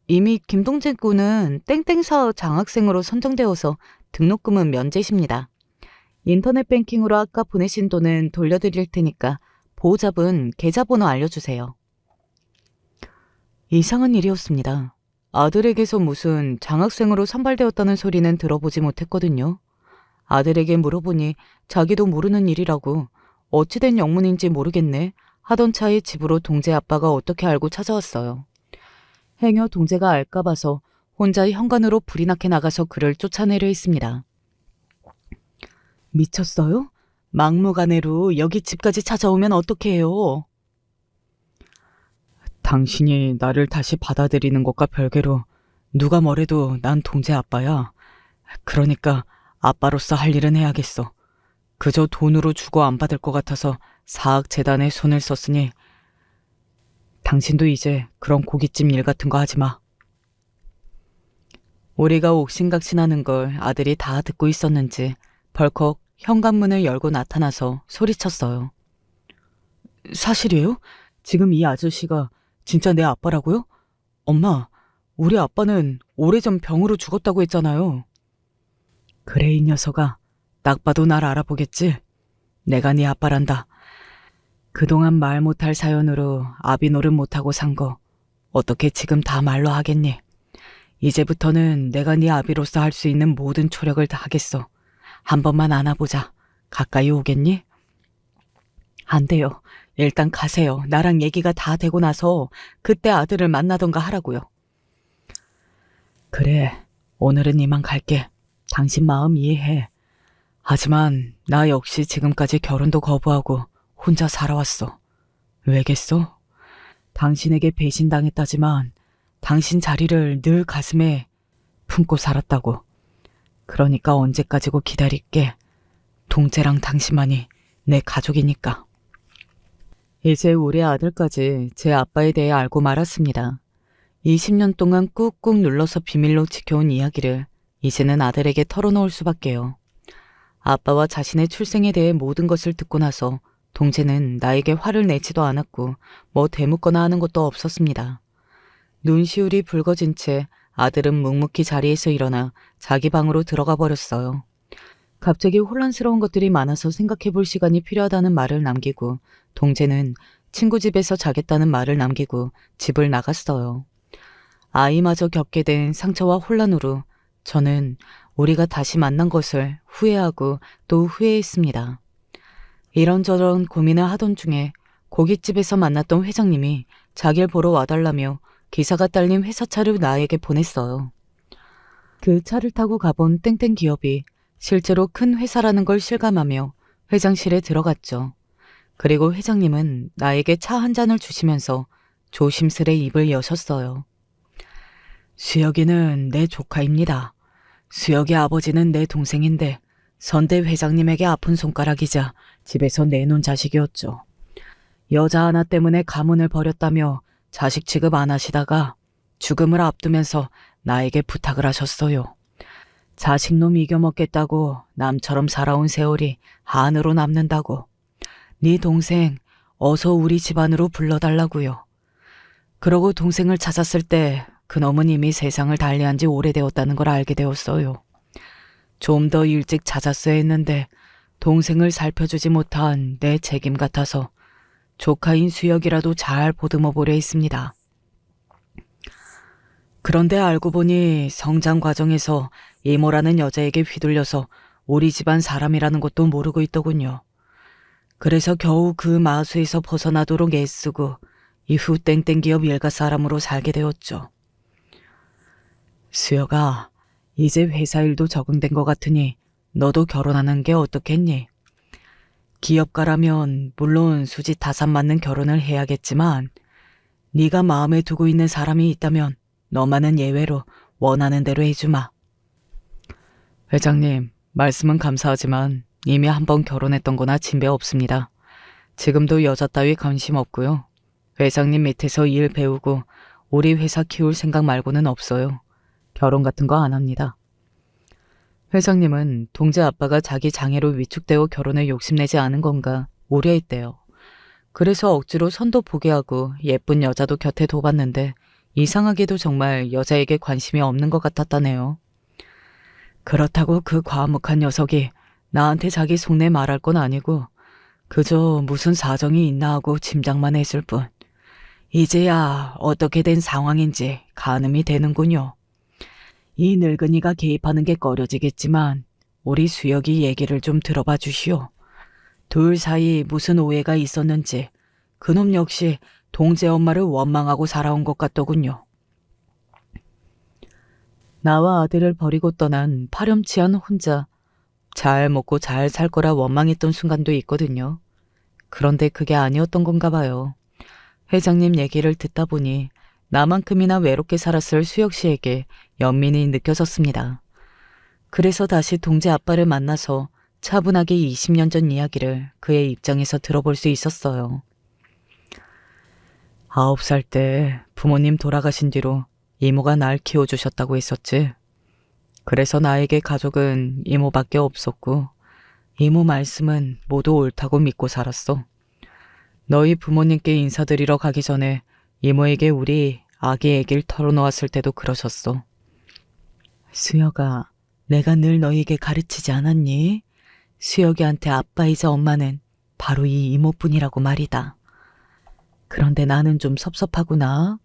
이미 김동재군은 땡땡사 장학생으로 선정되어서 등록금은 면제십니다. 인터넷 뱅킹으로 아까 보내신 돈은 돌려드릴 테니까 보호자분 계좌번호 알려주세요. 이상한 일이었습니다. 아들에게서 무슨 장학생으로 선발되었다는 소리는 들어보지 못했거든요. 아들에게 물어보니 자기도 모르는 일이라고 어찌된 영문인지 모르겠네 하던 차에 집으로 동재 아빠가 어떻게 알고 찾아왔어요. 행여 동재가 알까 봐서 혼자 현관으로 불이 나게 나가서 그를 쫓아내려 했습니다. 미쳤어요? 막무가내로 여기 집까지 찾아오면 어떻게 해요? 당신이 나를 다시 받아들이는 것과 별개로 누가 뭐래도 난 동재 아빠야. 그러니까 아빠로서 할 일은 해야겠어. 그저 돈으로 주고 안 받을 것 같아서 사학재단에 손을 썼으니 당신도 이제 그런 고깃집 일 같은 거 하지 마. 우리가 옥신각신하는 걸 아들이 다 듣고 있었는지 벌컥 현관문을 열고 나타나서 소리쳤어요. 사실이에요? 지금 이 아저씨가 진짜 내 아빠라고요? 엄마, 우리 아빠는 오래전 병으로 죽었다고 했잖아요. 그래, 이 녀석아. 딱 봐도 날 알아보겠지? 내가 네 아빠란다. 그동안 말 못할 사연으로 아비 노릇 못하고 산 거 어떻게 지금 다 말로 하겠니? 이제부터는 내가 네 아비로서 할 수 있는 모든 초력을 다 하겠어. 한 번만 안아보자. 가까이 오겠니? 안 돼요. 일단 가세요. 나랑 얘기가 다 되고 나서 그때 아들을 만나던가 하라고요. 그래, 오늘은 이만 갈게. 당신 마음 이해해. 하지만 나 역시 지금까지 결혼도 거부하고 혼자 살아왔어. 왜겠어? 당신에게 배신당했다지만 당신 자리를 늘 가슴에 품고 살았다고. 그러니까 언제까지고 기다릴게. 동재랑 당신만이 내 가족이니까. 이제 우리 아들까지 제 아빠에 대해 알고 말았습니다. 20년 동안 꾹꾹 눌러서 비밀로 지켜온 이야기를 이제는 아들에게 털어놓을 수밖에요. 아빠와 자신의 출생에 대해 모든 것을 듣고 나서 동재는 나에게 화를 내지도 않았고 뭐 대묻거나 하는 것도 없었습니다. 눈시울이 붉어진 채 아들은 묵묵히 자리에서 일어나 자기 방으로 들어가 버렸어요. 갑자기 혼란스러운 것들이 많아서 생각해 볼 시간이 필요하다는 말을 남기고 동재는 친구 집에서 자겠다는 말을 남기고 집을 나갔어요. 아이마저 겪게 된 상처와 혼란으로 저는 우리가 다시 만난 것을 후회하고 또 후회했습니다. 이런저런 고민을 하던 중에 고깃집에서 만났던 회장님이 자기를 보러 와달라며 기사가 딸린 회사차를 나에게 보냈어요. 그 차를 타고 가본 땡땡 기업이 실제로 큰 회사라는 걸 실감하며 회장실에 들어갔죠. 그리고 회장님은 나에게 차 한 잔을 주시면서 조심스레 입을 여셨어요. 수혁이는 내 조카입니다. 수혁이 아버지는 내 동생인데 선대 회장님에게 아픈 손가락이자 집에서 내놓은 자식이었죠. 여자 하나 때문에 가문을 버렸다며 자식 취급 안 하시다가 죽음을 앞두면서 나에게 부탁을 하셨어요. 자식놈 이겨먹겠다고 남처럼 살아온 세월이 한으로 남는다고. 네 동생 어서 우리 집안으로 불러달라고요. 그러고 동생을 찾았을 때 그놈은 이미 세상을 달리한 지 오래되었다는 걸 알게 되었어요. 좀 더 일찍 찾았어야 했는데 동생을 살펴주지 못한 내 책임 같아서 조카인 수혁이라도 잘 보듬어 보려 했습니다. 그런데 알고 보니 성장 과정에서 이모라는 여자에게 휘둘려서 우리 집안 사람이라는 것도 모르고 있더군요. 그래서 겨우 그 마수에서 벗어나도록 애쓰고 이후 땡땡기업 일가 사람으로 살게 되었죠. 수혁아, 이제 회사 일도 적응된 것 같으니 너도 결혼하는 게 어떻겠니? 기업가라면 물론 수지 타산 맞는 결혼을 해야겠지만 네가 마음에 두고 있는 사람이 있다면 너만은 예외로 원하는 대로 해주마. 회장님, 말씀은 감사하지만 이미 한 번 결혼했던 거나 진배 없습니다. 지금도 여자 따위 관심 없고요. 회장님 밑에서 일 배우고 우리 회사 키울 생각 말고는 없어요. 결혼 같은 거 안 합니다. 회장님은 동재 아빠가 자기 장애로 위축되어 결혼에 욕심내지 않은 건가 우려했대요. 그래서 억지로 선도 보게 하고 예쁜 여자도 곁에 둬봤는데 이상하게도 정말 여자에게 관심이 없는 것 같았다네요. 그렇다고 그 과묵한 녀석이 나한테 자기 속내 말할 건 아니고 그저 무슨 사정이 있나 하고 짐작만 했을 뿐. 이제야 어떻게 된 상황인지 가늠이 되는군요. 이 늙은이가 개입하는 게 꺼려지겠지만 우리 수혁이 얘기를 좀 들어봐 주시오. 둘 사이 무슨 오해가 있었는지 그놈 역시 동재 엄마를 원망하고 살아온 것 같더군요. 나와 아들을 버리고 떠난 파렴치한 혼자 잘 먹고 잘 살 거라 원망했던 순간도 있거든요. 그런데 그게 아니었던 건가 봐요. 회장님 얘기를 듣다 보니 나만큼이나 외롭게 살았을 수혁 씨에게 연민이 느껴졌습니다. 그래서 다시 동재 아빠를 만나서 차분하게 20년 전 이야기를 그의 입장에서 들어볼 수 있었어요. 9살 때 부모님 돌아가신 뒤로 이모가 날 키워주셨다고 했었지. 그래서 나에게 가족은 이모밖에 없었고 이모 말씀은 모두 옳다고 믿고 살았어. 너희 부모님께 인사드리러 가기 전에 이모에게 우리 아기 얘기를 털어놓았을 때도 그러셨어. 수혁아, 내가 늘 너에게 가르치지 않았니? 수혁이한테 아빠이자 엄마는 바로 이 이모뿐이라고 말이다. 그런데 나는 좀 섭섭하구나.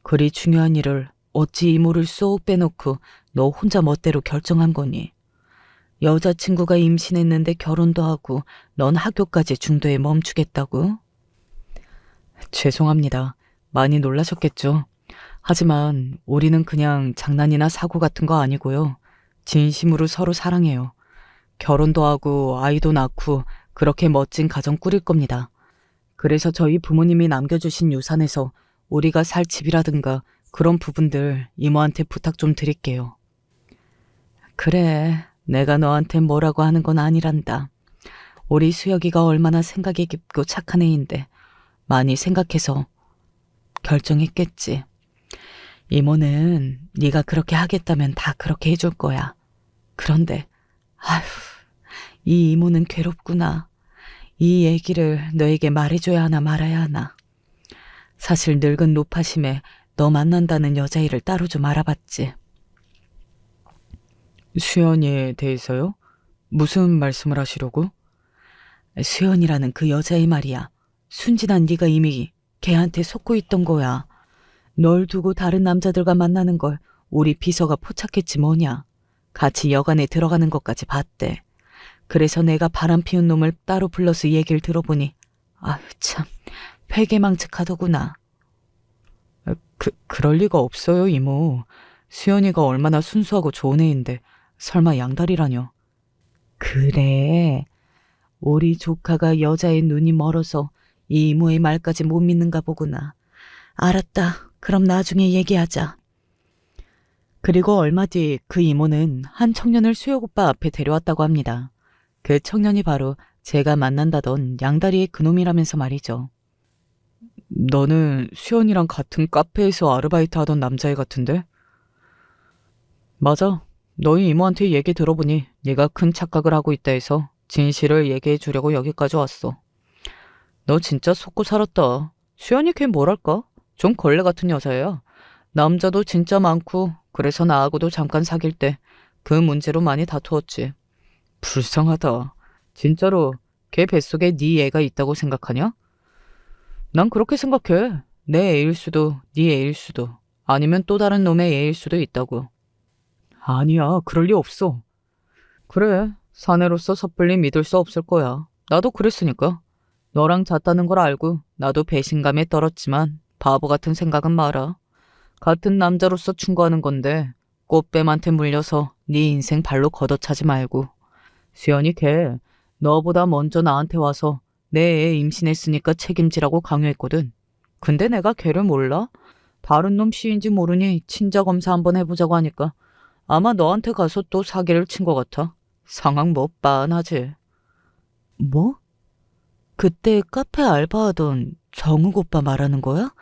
그리 중요한 일을 어찌 이모를 쏙 빼놓고 너 혼자 멋대로 결정한 거니? 여자친구가 임신했는데 결혼도 하고 넌 학교까지 중도에 멈추겠다고? 죄송합니다. 많이 놀라셨겠죠. 하지만 우리는 그냥 장난이나 사고 같은 거 아니고요. 진심으로 서로 사랑해요. 결혼도 하고 아이도 낳고 그렇게 멋진 가정 꾸릴 겁니다. 그래서 저희 부모님이 남겨주신 유산에서 우리가 살 집이라든가 그런 부분들 이모한테 부탁 좀 드릴게요. 그래, 내가 너한테 뭐라고 하는 건 아니란다. 우리 수혁이가 얼마나 생각이 깊고 착한 애인데 많이 생각해서 결정했겠지. 이모는 네가 그렇게 하겠다면 다 그렇게 해줄 거야. 그런데 아휴, 이 이모는 괴롭구나. 이 얘기를 너에게 말해줘야 하나 말아야 하나. 사실 늙은 노파심에 너 만난다는 여자애를 따로 좀 알아봤지. 수연이에 대해서요? 무슨 말씀을 하시려고? 수연이라는 그 여자애 말이야. 순진한 네가 이미 걔한테 속고 있던 거야. 널 두고 다른 남자들과 만나는 걸 우리 비서가 포착했지 뭐냐. 같이 여관에 들어가는 것까지 봤대. 그래서 내가 바람 피운 놈을 따로 불러서 얘기를 들어보니 아휴 참 회개망측하더구나. 그럴 리가 없어요 이모. 수연이가 얼마나 순수하고 좋은 애인데 설마 양다리라뇨. 그래. 우리 조카가 여자의 눈이 멀어서 이 이모의 말까지 못 믿는가 보구나. 알았다. 그럼 나중에 얘기하자. 그리고 얼마 뒤 그 이모는 한 청년을 수혁 오빠 앞에 데려왔다고 합니다. 그 청년이 바로 제가 만난다던 양다리의 그놈이라면서 말이죠. 너는 수연이랑 같은 카페에서 아르바이트 하던 남자애 같은데? 맞아. 너희 이모한테 얘기 들어보니 네가 큰 착각을 하고 있다 해서 진실을 얘기해 주려고 여기까지 왔어. 너 진짜 속고 살았다. 수연이 걔 뭐랄까? 좀 걸레 같은 여자야. 남자도 진짜 많고 그래서 나하고도 잠깐 사귈 때 그 문제로 많이 다투었지. 불쌍하다. 진짜로 걔 뱃속에 네 애가 있다고 생각하냐? 난 그렇게 생각해. 내 애일 수도 네 애일 수도 아니면 또 다른 놈의 애일 수도 있다고. 아니야, 그럴 리 없어. 그래, 사내로서 섣불리 믿을 수 없을 거야. 나도 그랬으니까. 너랑 잤다는 걸 알고 나도 배신감에 떨었지만 바보 같은 생각은 마라. 같은 남자로서 충고하는 건데 꽃뱀한테 물려서 네 인생 발로 걷어차지 말고. 수연이 걔 너보다 먼저 나한테 와서 내 애 임신했으니까 책임지라고 강요했거든. 근데 내가 걔를 몰라? 다른 놈 씨인지 모르니 친자 검사 한번 해보자고 하니까 아마 너한테 가서 또 사기를 친 것 같아. 상황 뭐 빤하지. 뭐? 그때 카페 알바하던 정욱 오빠 말하는 거야?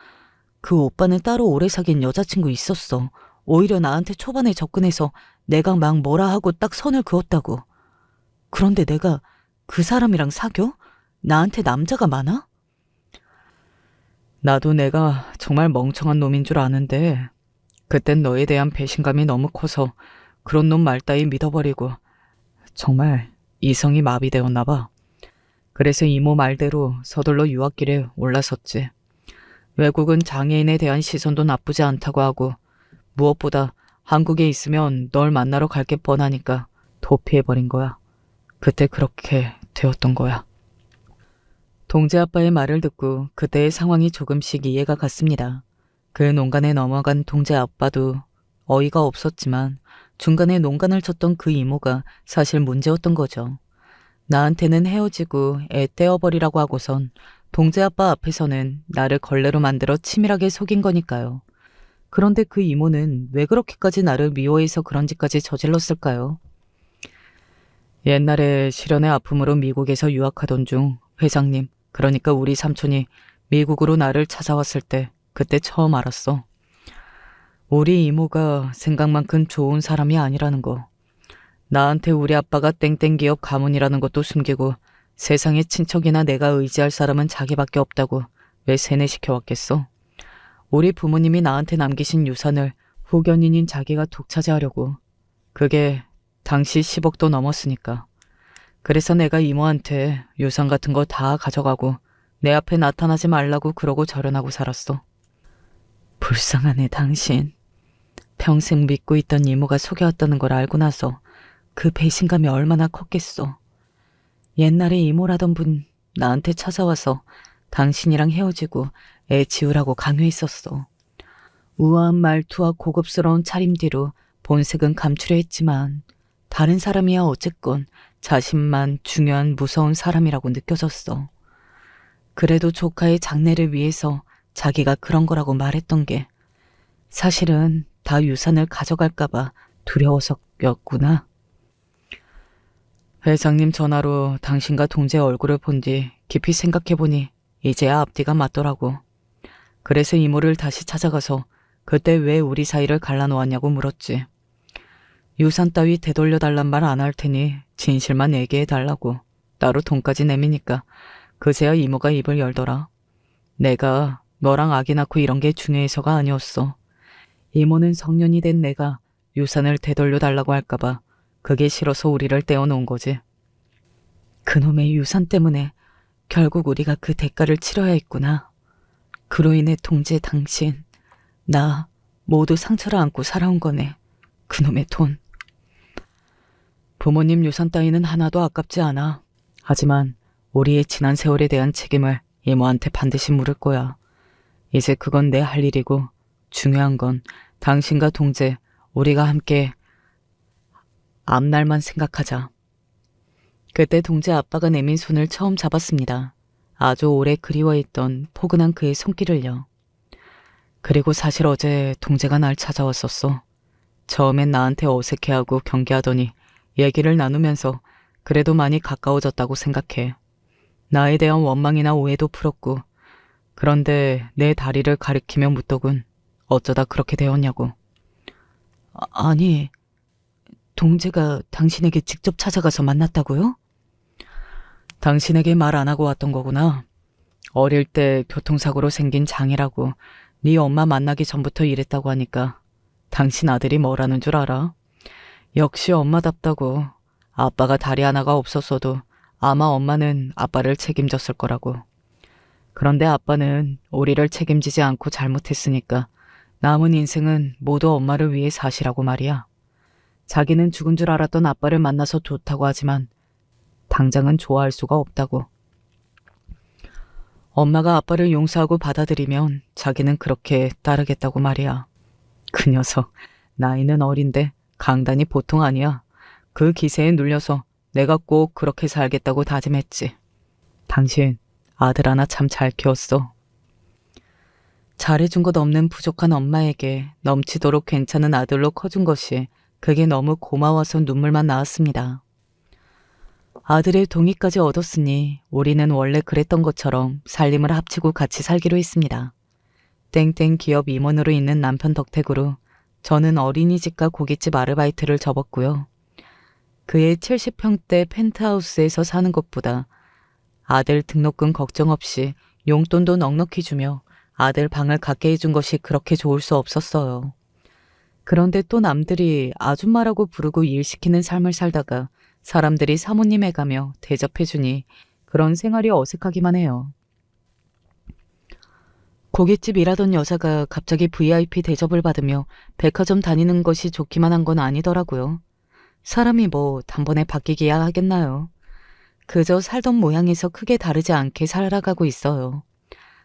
그 오빠는 따로 오래 사귄 여자친구 있었어. 오히려 나한테 초반에 접근해서 내가 막 뭐라 하고 딱 선을 그었다고. 그런데 내가 그 사람이랑 사겨? 나한테 남자가 많아? 나도 내가 정말 멍청한 놈인 줄 아는데 그땐 너에 대한 배신감이 너무 커서 그런 놈 말 따위 믿어버리고 정말 이성이 마비되었나 봐. 그래서 이모 말대로 서둘러 유학길에 올라섰지. 외국은 장애인에 대한 시선도 나쁘지 않다고 하고 무엇보다 한국에 있으면 널 만나러 갈 게 뻔하니까 도피해버린 거야. 그때 그렇게 되었던 거야. 동재 아빠의 말을 듣고 그때의 상황이 조금씩 이해가 갔습니다. 그 농간에 넘어간 동재 아빠도 어이가 없었지만 중간에 농간을 쳤던 그 이모가 사실 문제였던 거죠. 나한테는 헤어지고 애 떼어버리라고 하고선 동재 아빠 앞에서는 나를 걸레로 만들어 치밀하게 속인 거니까요. 그런데 그 이모는 왜 그렇게까지 나를 미워해서 그런 짓까지 저질렀을까요? 옛날에 실연의 아픔으로 미국에서 유학하던 중 회장님, 그러니까 우리 삼촌이 미국으로 나를 찾아왔을 때 그때 처음 알았어. 우리 이모가 생각만큼 좋은 사람이 아니라는 거. 나한테 우리 아빠가 땡땡 기업 가문이라는 것도 숨기고 세상에 친척이나 내가 의지할 사람은 자기밖에 없다고 왜 세뇌시켜왔겠어? 우리 부모님이 나한테 남기신 유산을 후견인인 자기가 독차지하려고. 그게 당시 10억도 넘었으니까. 그래서 내가 이모한테 유산 같은 거 다 가져가고 내 앞에 나타나지 말라고 그러고 절연하고 살았어. 불쌍하네 당신. 평생 믿고 있던 이모가 속여왔다는 걸 알고 나서 그 배신감이 얼마나 컸겠어. 옛날에 이모라던 분 나한테 찾아와서 당신이랑 헤어지고 애 지우라고 강요했었어. 우아한 말투와 고급스러운 차림 뒤로 본색은 감추려 했지만 다른 사람이야 어쨌건 자신만 중요한 무서운 사람이라고 느껴졌어. 그래도 조카의 장래를 위해서 자기가 그런 거라고 말했던 게 사실은 다 유산을 가져갈까봐 두려워서였구나. 회장님 전화로 당신과 동재 얼굴을 본 뒤 깊이 생각해보니 이제야 앞뒤가 맞더라고. 그래서 이모를 다시 찾아가서 그때 왜 우리 사이를 갈라놓았냐고 물었지. 유산 따위 되돌려달란 말 안 할 테니 진실만 얘기해달라고 따로 돈까지 내미니까 그제야 이모가 입을 열더라. 내가 너랑 아기 낳고 이런 게 중요해서가 아니었어. 이모는 성년이 된 내가 유산을 되돌려달라고 할까봐 그게 싫어서 우리를 떼어놓은 거지. 그놈의 유산 때문에 결국 우리가 그 대가를 치러야 했구나. 그로 인해 동재 당신, 나 모두 상처를 안고 살아온 거네. 그놈의 돈. 부모님 유산 따위는 하나도 아깝지 않아. 하지만 우리의 지난 세월에 대한 책임을 이모한테 반드시 물을 거야. 이제 그건 내 할 일이고 중요한 건 당신과 동재, 우리가 함께 앞날만 생각하자. 그때 동재 아빠가 내민 손을 처음 잡았습니다. 아주 오래 그리워했던 포근한 그의 손길을요. 그리고 사실 어제 동재가 날 찾아왔었어. 처음엔 나한테 어색해하고 경계하더니 얘기를 나누면서 그래도 많이 가까워졌다고 생각해. 나에 대한 원망이나 오해도 풀었고. 그런데 내 다리를 가리키며 묻더군. 어쩌다 그렇게 되었냐고. 아니, 동재가 당신에게 직접 찾아가서 만났다고요? 당신에게 말 안 하고 왔던 거구나. 어릴 때 교통사고로 생긴 장이라고 네 엄마 만나기 전부터 이랬다고 하니까 당신 아들이 뭐라는 줄 알아? 역시 엄마답다고. 아빠가 다리 하나가 없었어도 아마 엄마는 아빠를 책임졌을 거라고. 그런데 아빠는 우리를 책임지지 않고 잘못했으니까 남은 인생은 모두 엄마를 위해 사시라고 말이야. 자기는 죽은 줄 알았던 아빠를 만나서 좋다고 하지만 당장은 좋아할 수가 없다고. 엄마가 아빠를 용서하고 받아들이면 자기는 그렇게 따르겠다고 말이야. 그 녀석, 나이는 어린데 강단이 보통 아니야. 그 기세에 눌려서 내가 꼭 그렇게 살겠다고 다짐했지. 당신 아들 하나 참 잘 키웠어. 잘해준 것 없는 부족한 엄마에게 넘치도록 괜찮은 아들로 커준 것이 그게 너무 고마워서 눈물만 나왔습니다. 아들의 동의까지 얻었으니 우리는 원래 그랬던 것처럼 살림을 합치고 같이 살기로 했습니다. 땡땡 기업 임원으로 있는 남편 덕택으로 저는 어린이집과 고깃집 아르바이트를 접었고요. 그의 70평대 펜트하우스에서 사는 것보다 아들 등록금 걱정 없이 용돈도 넉넉히 주며 아들 방을 갖게 해준 것이 그렇게 좋을 수 없었어요. 그런데 또 남들이 아줌마라고 부르고 일 시키는 삶을 살다가 사람들이 사모님 해가며 대접해주니 그런 생활이 어색하기만 해요. 고깃집 일하던 여자가 갑자기 VIP 대접을 받으며 백화점 다니는 것이 좋기만 한 건 아니더라고요. 사람이 뭐 단번에 바뀌기야 하겠나요. 그저 살던 모양에서 크게 다르지 않게 살아가고 있어요.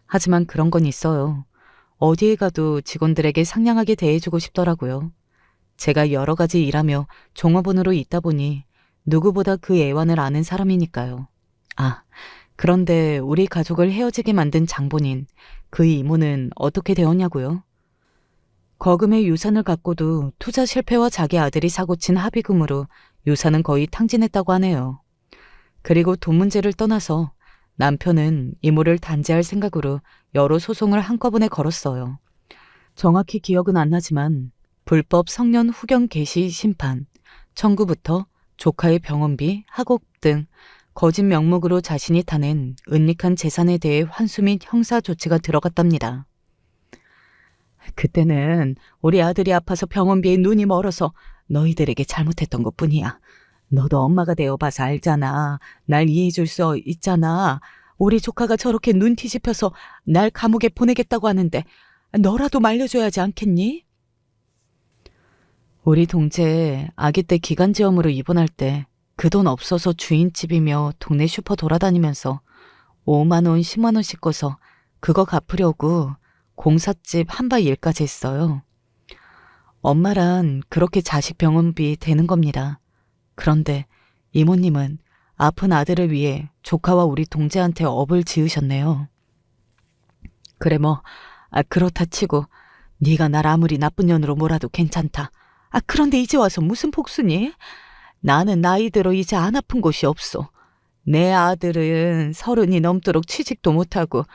하지만 그런 건 있어요. 어디에 가도 직원들에게 상냥하게 대해주고 싶더라고요. 제가 여러 가지 일하며 종업원으로 있다 보니 누구보다 그 애환을 아는 사람이니까요. 아, 그런데 우리 가족을 헤어지게 만든 장본인, 그 이모는 어떻게 되었냐고요? 거금의 유산을 갖고도 투자 실패와 자기 아들이 사고친 합의금으로 유산은 거의 탕진했다고 하네요. 그리고 돈 문제를 떠나서 남편은 이모를 단죄할 생각으로 여러 소송을 한꺼번에 걸었어요. 정확히 기억은 안 나지만 불법 성년 후견 개시 심판, 청구부터 조카의 병원비, 학업 등 거짓 명목으로 자신이 타낸 은닉한 재산에 대해 환수 및 형사 조치가 들어갔답니다. 그때는 우리 아들이 아파서 병원비에 눈이 멀어서 너희들에게 잘못했던 것뿐이야. 너도 엄마가 되어봐서 알잖아. 날 이해해줄 수 있잖아. 우리 조카가 저렇게 눈 뒤집혀서 날 감옥에 보내겠다고 하는데 너라도 말려줘야지 않겠니? 우리 동재 아기 때 기관지염으로 입원할 때 그 돈 없어서 주인집이며 동네 슈퍼 돌아다니면서 5만 원, 10만 원씩 꺼서 그거 갚으려고 공사집 한바 일까지 했어요. 엄마란 그렇게 자식 병원비 되는 겁니다. 그런데 이모님은 아픈 아들을 위해 조카와 우리 동재한테 업을 지으셨네요. 그래 뭐 그렇다 치고 네가 날 아무리 나쁜 년으로 몰아도 괜찮다. 그런데 이제 와서 무슨 복수니? 나는 나이대로 이제 안 아픈 곳이 없어. 내 아들은 30이 넘도록 취직도 못하고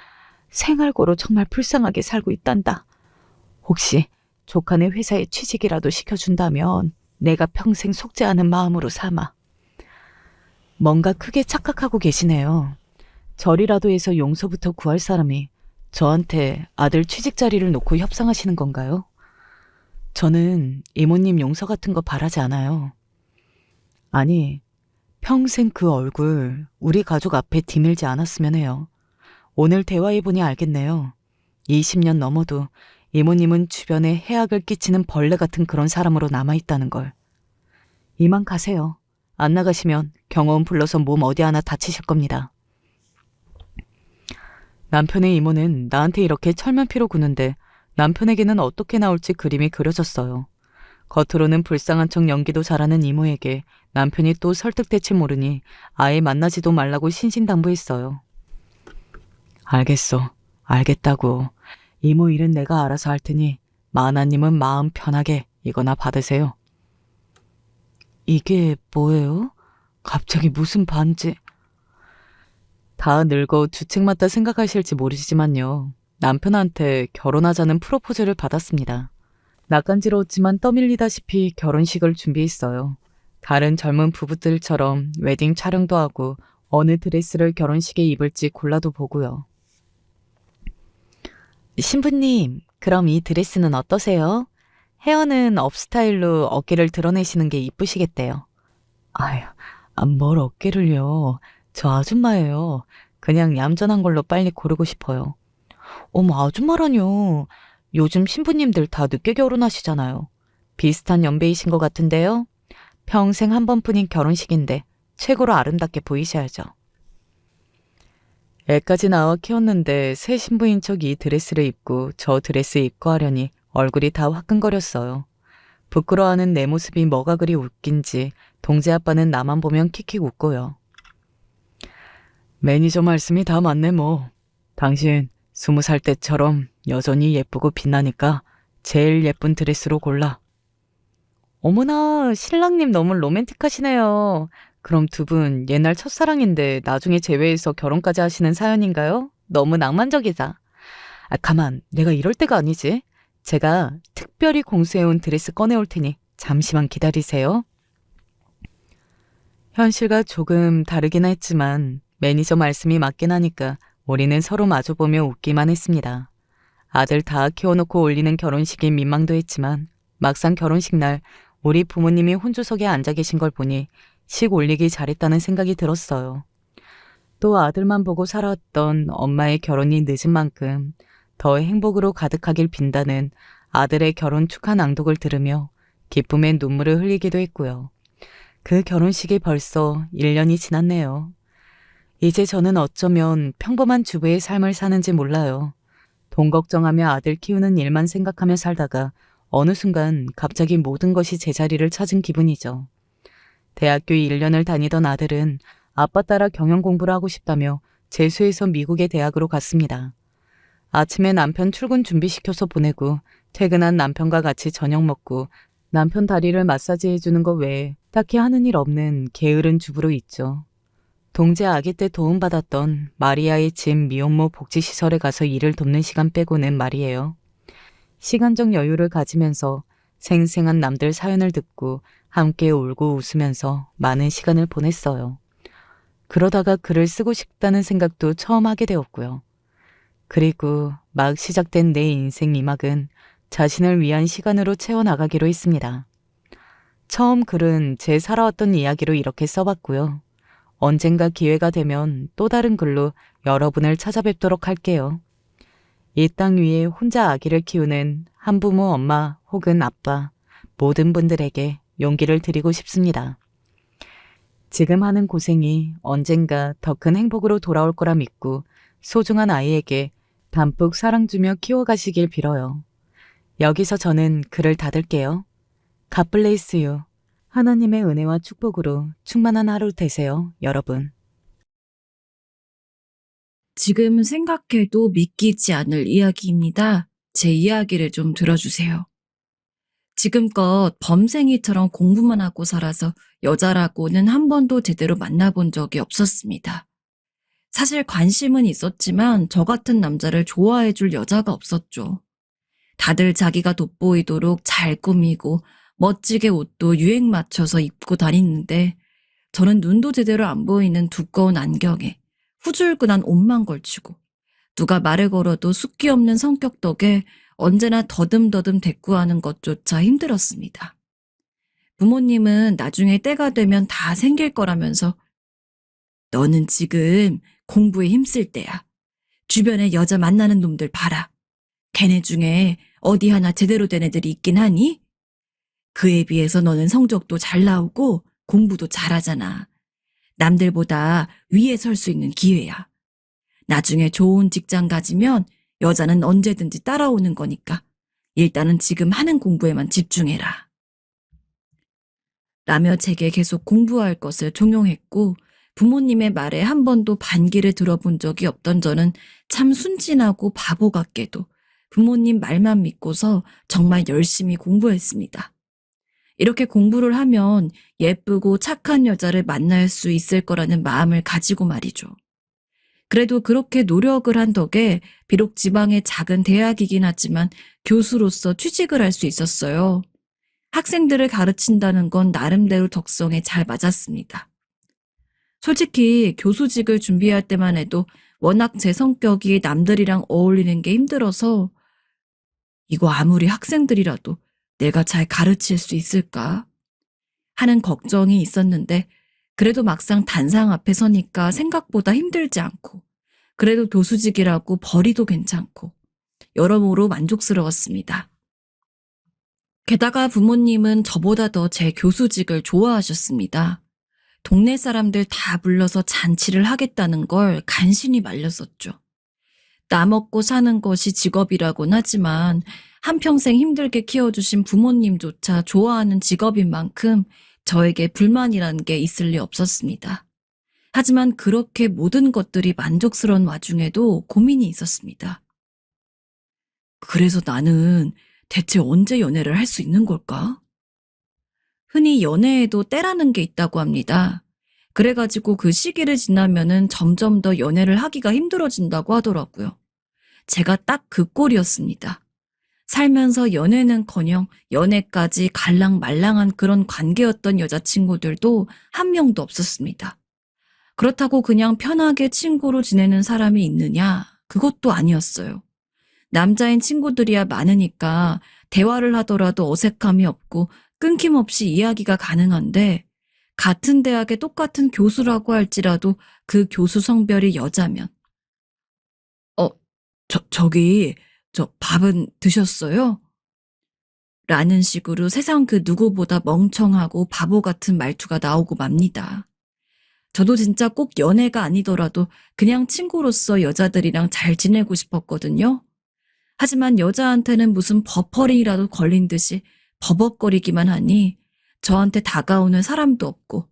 생활고로 정말 불쌍하게 살고 있단다. 혹시 조카네 회사에 취직이라도 시켜준다면 내가 평생 속지 않은 마음으로 삼아. 뭔가 크게 착각하고 계시네요. 절이라도 해서 용서부터 구할 사람이 저한테 아들 취직 자리를 놓고 협상하시는 건가요? 저는 이모님 용서 같은 거 바라지 않아요. 아니, 평생 그 얼굴 우리 가족 앞에 디밀지 않았으면 해요. 오늘 대화해보니 알겠네요. 20년 넘어도 이모님은 주변에 해악을 끼치는 벌레 같은 그런 사람으로 남아있다는 걸. 이만 가세요. 안 나가시면 경호원 불러서 몸 어디 하나 다치실 겁니다. 남편의 이모는 나한테 이렇게 철면피로 구는데 남편에게는 어떻게 나올지 그림이 그려졌어요. 겉으로는 불쌍한 척 연기도 잘하는 이모에게 남편이 또 설득될지 모르니 아예 만나지도 말라고 신신당부했어요. 알겠어. 알겠다고. 이모 일은 내가 알아서 할 테니 마하나님은 마음 편하게 이거나 받으세요. 이게 뭐예요? 갑자기 무슨 반지? 다 늙어 주책맞다 생각하실지 모르시지만요. 남편한테 결혼하자는 프로포즈를 받았습니다. 낯간지러웠지만 떠밀리다시피 결혼식을 준비했어요. 다른 젊은 부부들처럼 웨딩 촬영도 하고 어느 드레스를 결혼식에 입을지 골라도 보고요. 신부님, 그럼 이 드레스는 어떠세요? 헤어는 업스타일로 어깨를 드러내시는 게 이쁘시겠대요. 아휴, 뭘 어깨를요. 저 아줌마예요. 그냥 얌전한 걸로 빨리 고르고 싶어요. 어머, 아줌마라뇨. 요즘 신부님들 다 늦게 결혼하시잖아요. 비슷한 연배이신 것 같은데요. 평생 한 번뿐인 결혼식인데 최고로 아름답게 보이셔야죠. 애까지 낳아 키웠는데 새 신부인 척 이 드레스를 입고 저 드레스 입고 하려니 얼굴이 다 화끈거렸어요. 부끄러워하는 내 모습이 뭐가 그리 웃긴지 동재 아빠는 나만 보면 킥킥 웃고요. 매니저 말씀이 다 맞네 뭐. 당신 20살 때처럼 여전히 예쁘고 빛나니까 제일 예쁜 드레스로 골라. 어머나, 신랑님 너무 로맨틱하시네요. 그럼 두 분 옛날 첫사랑인데 나중에 재회해서 결혼까지 하시는 사연인가요? 너무 낭만적이다. 가만, 내가 이럴 때가 아니지. 제가 특별히 공수해온 드레스 꺼내올 테니 잠시만 기다리세요. 현실과 조금 다르긴 했지만 매니저 말씀이 맞긴 하니까 우리는 서로 마주보며 웃기만 했습니다. 아들 다 키워놓고 올리는 결혼식이 민망도 했지만 막상 결혼식 날 우리 부모님이 혼주석에 앉아 계신 걸 보니 식 올리기 잘했다는 생각이 들었어요. 또 아들만 보고 살아왔던 엄마의 결혼이 늦은 만큼 더 행복으로 가득하길 빈다는 아들의 결혼 축하 낭독을 들으며 기쁨의 눈물을 흘리기도 했고요. 그 결혼식이 벌써 1년이 지났네요. 이제 저는 어쩌면 평범한 주부의 삶을 사는지 몰라요. 돈 걱정하며 아들 키우는 일만 생각하며 살다가 어느 순간 갑자기 모든 것이 제자리를 찾은 기분이죠. 대학교 1년을 다니던 아들은 아빠 따라 경영 공부를 하고 싶다며 재수해서 미국의 대학으로 갔습니다. 아침에 남편 출근 준비시켜서 보내고 퇴근한 남편과 같이 저녁 먹고 남편 다리를 마사지해주는 것 외에 딱히 하는 일 없는 게으른 주부로 있죠. 동재 아기 때 도움받았던 마리아의 집 미혼모 복지시설에 가서 일을 돕는 시간 빼고는 말이에요. 시간적 여유를 가지면서 생생한 남들 사연을 듣고 함께 울고 웃으면서 많은 시간을 보냈어요. 그러다가 글을 쓰고 싶다는 생각도 처음 하게 되었고요. 그리고 막 시작된 내 인생 2막은 자신을 위한 시간으로 채워나가기로 했습니다. 처음 글은 제 살아왔던 이야기로 이렇게 써봤고요. 언젠가 기회가 되면 또 다른 글로 여러분을 찾아뵙도록 할게요. 이 땅 위에 혼자 아기를 키우는 한부모 엄마 혹은 아빠 모든 분들에게 용기를 드리고 싶습니다. 지금 하는 고생이 언젠가 더 큰 행복으로 돌아올 거라 믿고 소중한 아이에게 담뿍 사랑 주며 키워가시길 빌어요. 여기서 저는 글을 닫을게요. God bless you. 하나님의 은혜와 축복으로 충만한 하루 되세요, 여러분. 지금 생각해도 믿기지 않을 이야기입니다. 제 이야기를 좀 들어주세요. 지금껏 범생이처럼 공부만 하고 살아서 여자라고는 한 번도 제대로 만나본 적이 없었습니다. 사실 관심은 있었지만 저 같은 남자를 좋아해줄 여자가 없었죠. 다들 자기가 돋보이도록 잘 꾸미고 멋지게 옷도 유행 맞춰서 입고 다니는데 저는 눈도 제대로 안 보이는 두꺼운 안경에 후줄근한 옷만 걸치고 누가 말을 걸어도 숫기 없는 성격 덕에 언제나 더듬더듬 대꾸하는 것조차 힘들었습니다. 부모님은 나중에 때가 되면 다 생길 거라면서 너는 지금 공부에 힘쓸 때야. 주변에 여자 만나는 놈들 봐라. 걔네 중에 어디 하나 제대로 된 애들이 있긴 하니? 그에 비해서 너는 성적도 잘 나오고 공부도 잘하잖아. 남들보다 위에 설 수 있는 기회야. 나중에 좋은 직장 가지면 여자는 언제든지 따라오는 거니까 일단은 지금 하는 공부에만 집중해라. 라며 제게 계속 공부할 것을 종용했고 부모님의 말에 한 번도 반기를 들어본 적이 없던 저는 참 순진하고 바보 같게도 부모님 말만 믿고서 정말 열심히 공부했습니다. 이렇게 공부를 하면 예쁘고 착한 여자를 만날 수 있을 거라는 마음을 가지고 말이죠. 그래도 그렇게 노력을 한 덕에 비록 지방의 작은 대학이긴 하지만 교수로서 취직을 할 수 있었어요. 학생들을 가르친다는 건 나름대로 적성에 잘 맞았습니다. 솔직히 교수직을 준비할 때만 해도 워낙 제 성격이 남들이랑 어울리는 게 힘들어서 이거 아무리 학생들이라도 내가 잘 가르칠 수 있을까 하는 걱정이 있었는데 그래도 막상 단상 앞에 서니까 생각보다 힘들지 않고 그래도 교수직이라고 벌이도 괜찮고 여러모로 만족스러웠습니다. 게다가 부모님은 저보다 더 제 교수직을 좋아하셨습니다. 동네 사람들 다 불러서 잔치를 하겠다는 걸 간신히 말렸었죠. 나 먹고 사는 것이 직업이라곤 하지만 한평생 힘들게 키워주신 부모님조차 좋아하는 직업인 만큼 저에게 불만이란 게 있을 리 없었습니다. 하지만 그렇게 모든 것들이 만족스러운 와중에도 고민이 있었습니다. 그래서 나는 대체 언제 연애를 할 수 있는 걸까? 흔히 연애에도 때라는 게 있다고 합니다. 그래가지고 그 시기를 지나면은 점점 더 연애를 하기가 힘들어진다고 하더라고요. 제가 딱 그 꼴이었습니다. 살면서 연애는커녕 연애까지 갈랑말랑한 그런 관계였던 여자친구들도 한 명도 없었습니다. 그렇다고 그냥 편하게 친구로 지내는 사람이 있느냐? 그것도 아니었어요. 남자인 친구들이야 많으니까 대화를 하더라도 어색함이 없고 끊김없이 이야기가 가능한데 같은 대학의 똑같은 교수라고 할지라도 그 교수 성별이 여자면 어, 저기 밥은 드셨어요? 라는 식으로 세상 그 누구보다 멍청하고 바보 같은 말투가 나오고 맙니다. 저도 진짜 꼭 연애가 아니더라도 그냥 친구로서 여자들이랑 잘 지내고 싶었거든요. 하지만 여자한테는 무슨 버퍼링이라도 걸린 듯이 버벅거리기만 하니 저한테 다가오는 사람도 없고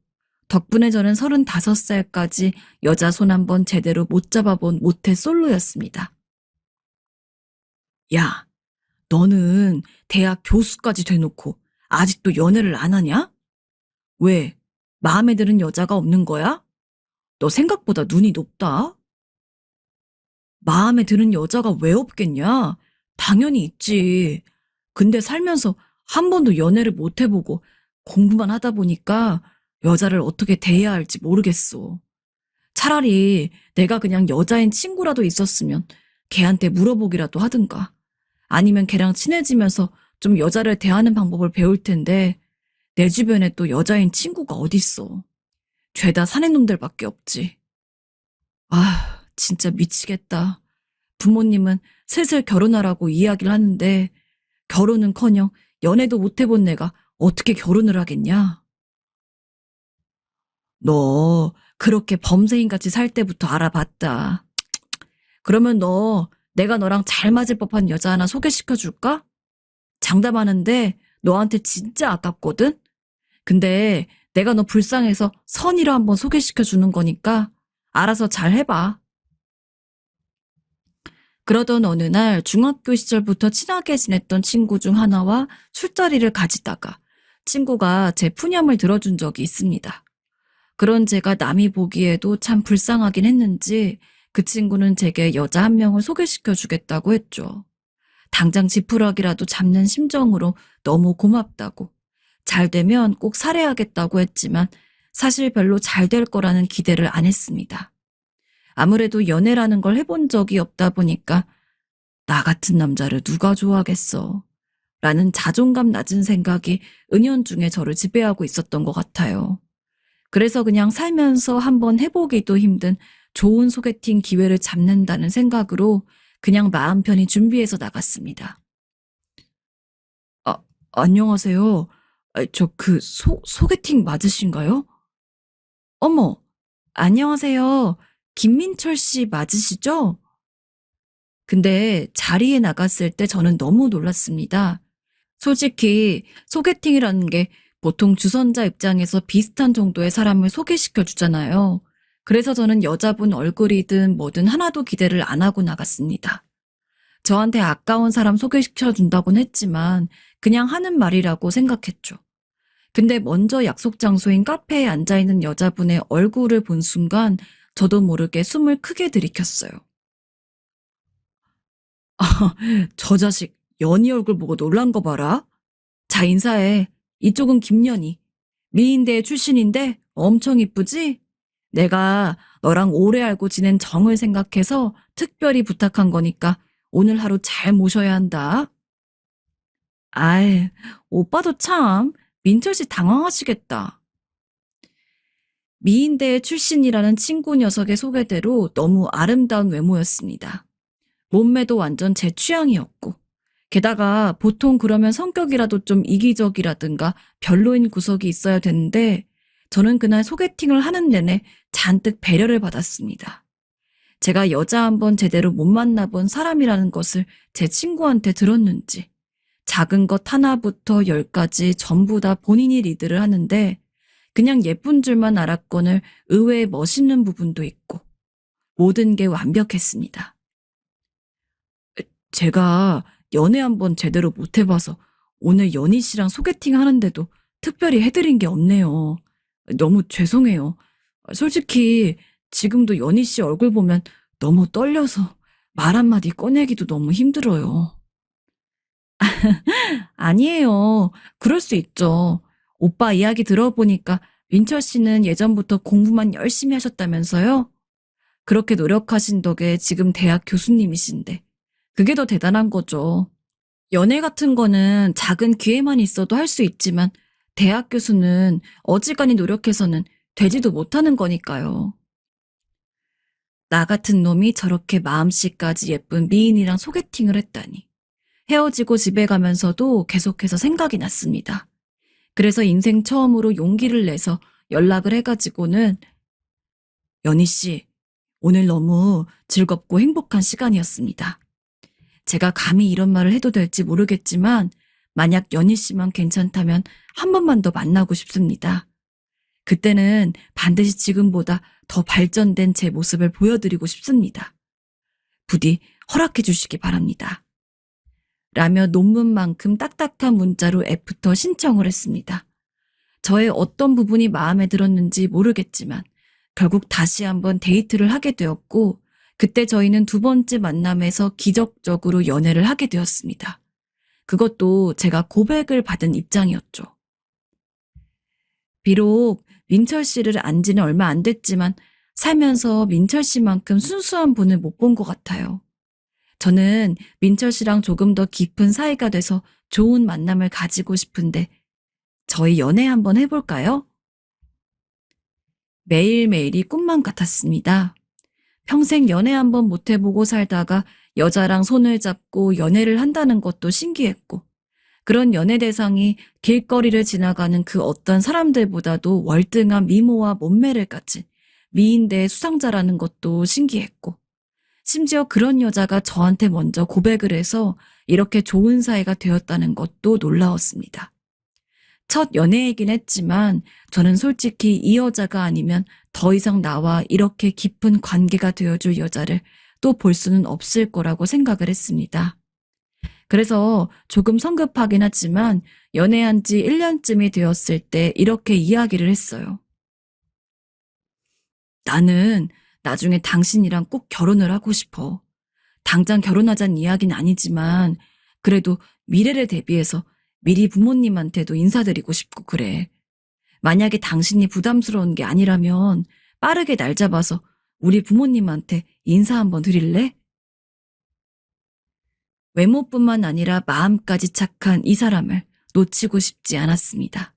덕분에 저는 35살까지 여자 손 한번 제대로 못 잡아본 모태 솔로였습니다. 야, 너는 대학 교수까지 돼놓고 아직도 연애를 안 하냐? 왜? 마음에 드는 여자가 없는 거야? 너 생각보다 눈이 높다. 마음에 드는 여자가 왜 없겠냐? 당연히 있지. 근데 살면서 한 번도 연애를 못 해보고 공부만 하다 보니까 여자를 어떻게 대해야 할지 모르겠어. 차라리 내가 그냥 여자인 친구라도 있었으면 걔한테 물어보기라도 하든가. 아니면 걔랑 친해지면서 좀 여자를 대하는 방법을 배울 텐데 내 주변에 또 여자인 친구가 어딨어. 죄다 사내 놈들밖에 없지. 아, 진짜 미치겠다. 부모님은 슬슬 결혼하라고 이야기를 하는데 결혼은커녕 연애도 못 해본 내가 어떻게 결혼을 하겠냐? 너 그렇게 범죄인같이 살 때부터 알아봤다. 그러면 내가 너랑 잘 맞을 법한 여자 하나 소개시켜 줄까? 장담하는데 너한테 진짜 아깝거든? 근데 내가 너 불쌍해서 선의로 한번 소개시켜 주는 거니까 알아서 잘 해봐. 그러던 어느 날 중학교 시절부터 친하게 지냈던 친구 중 하나와 술자리를 가지다가 친구가 제 푸념을 들어준 적이 있습니다. 그런 제가 남이 보기에도 참 불쌍하긴 했는지 그 친구는 제게 여자 한 명을 소개시켜 주겠다고 했죠. 당장 지푸라기라도 잡는 심정으로 너무 고맙다고. 잘 되면 꼭 살해하겠다고 했지만 사실 별로 잘 될 거라는 기대를 안 했습니다. 아무래도 연애라는 걸 해본 적이 없다 보니까 나 같은 남자를 누가 좋아하겠어. 라는 자존감 낮은 생각이 은연중에 저를 지배하고 있었던 것 같아요. 그래서 그냥 살면서 한번 해보기도 힘든 좋은 소개팅 기회를 잡는다는 생각으로 그냥 마음 편히 준비해서 나갔습니다. 아, 안녕하세요. 소개팅 맞으신가요? 어머, 안녕하세요. 김민철 씨 맞으시죠? 근데 자리에 나갔을 때 저는 너무 놀랐습니다. 솔직히 소개팅이라는 게 보통 주선자 입장에서 비슷한 정도의 사람을 소개시켜 주잖아요. 그래서 저는 여자분 얼굴이든 뭐든 하나도 기대를 안 하고 나갔습니다. 저한테 아까운 사람 소개시켜 준다곤 했지만 그냥 하는 말이라고 생각했죠. 근데 먼저 약속 장소인 카페에 앉아있는 여자분의 얼굴을 본 순간 저도 모르게 숨을 크게 들이켰어요. 저 자식 연희 얼굴 보고 놀란 거 봐라. 자, 인사해. 이쪽은 김연희. 미인대 출신인데 엄청 이쁘지? 내가 너랑 오래 알고 지낸 정을 생각해서 특별히 부탁한 거니까 오늘 하루 잘 모셔야 한다. 아이, 오빠도 참, 민철 씨 당황하시겠다. 미인대 출신이라는 친구 녀석의 소개대로 너무 아름다운 외모였습니다. 몸매도 완전 제 취향이었고, 게다가 보통 그러면 성격이라도 좀 이기적이라든가 별로인 구석이 있어야 되는데, 저는 그날 소개팅을 하는 내내 잔뜩 배려를 받았습니다. 제가 여자 한번 제대로 못 만나본 사람이라는 것을 제 친구한테 들었는지, 작은 것 하나부터 열까지 전부 다 본인이 리드를 하는데, 그냥 예쁜 줄만 알았거늘 의외의 멋있는 부분도 있고, 모든 게 완벽했습니다. 제가 연애 한번 제대로 못 해봐서 오늘 연희 씨랑 소개팅 하는데도 특별히 해드린 게 없네요. 너무 죄송해요. 솔직히 지금도 연희 씨 얼굴 보면 너무 떨려서 말 한마디 꺼내기도 너무 힘들어요. 아니에요. 그럴 수 있죠. 오빠 이야기 들어보니까 민철 씨는 예전부터 공부만 열심히 하셨다면서요? 그렇게 노력하신 덕에 지금 대학 교수님이신데 그게 더 대단한 거죠. 연애 같은 거는 작은 기회만 있어도 할 수 있지만 대학 교수는 어지간히 노력해서는 되지도 못하는 거니까요. 나 같은 놈이 저렇게 마음씨까지 예쁜 미인이랑 소개팅을 했다니. 헤어지고 집에 가면서도 계속해서 생각이 났습니다. 그래서 인생 처음으로 용기를 내서 연락을 해가지고는 연희 씨, 오늘 너무 즐겁고 행복한 시간이었습니다. 제가 감히 이런 말을 해도 될지 모르겠지만 만약 연희 씨만 괜찮다면 한 번만 더 만나고 싶습니다. 그때는 반드시 지금보다 더 발전된 제 모습을 보여드리고 싶습니다. 부디 허락해 주시기 바랍니다. 라며 논문만큼 딱딱한 문자로 애프터 신청을 했습니다. 저의 어떤 부분이 마음에 들었는지 모르겠지만 결국 다시 한번 데이트를 하게 되었고 그때 저희는 두 번째 만남에서 기적적으로 연애를 하게 되었습니다. 그것도 제가 고백을 받은 입장이었죠. 비록 민철 씨를 안 지는 얼마 안 됐지만 살면서 민철 씨만큼 순수한 분을 못 본 것 같아요. 저는 민철 씨랑 조금 더 깊은 사이가 돼서 좋은 만남을 가지고 싶은데 저희 연애 한번 해볼까요? 매일매일이 꿈만 같았습니다. 평생 연애 한번 못 해보고 살다가 여자랑 손을 잡고 연애를 한다는 것도 신기했고 그런 연애 대상이 길거리를 지나가는 그 어떤 사람들보다도 월등한 미모와 몸매를 가진 미인대의 수상자라는 것도 신기했고 심지어 그런 여자가 저한테 먼저 고백을 해서 이렇게 좋은 사이가 되었다는 것도 놀라웠습니다. 첫 연애이긴 했지만 저는 솔직히 이 여자가 아니면 더 이상 나와 이렇게 깊은 관계가 되어줄 여자를 또 볼 수는 없을 거라고 생각을 했습니다. 그래서 조금 성급하긴 하지만 연애한 지 1년쯤이 되었을 때 이렇게 이야기를 했어요. 나는 나중에 당신이랑 꼭 결혼을 하고 싶어. 당장 결혼하자는 이야기는 아니지만 그래도 미래를 대비해서 미리 부모님한테도 인사드리고 싶고 그래. 만약에 당신이 부담스러운 게 아니라면 빠르게 날 잡아서 우리 부모님한테 인사 한번 드릴래? 외모뿐만 아니라 마음까지 착한 이 사람을 놓치고 싶지 않았습니다.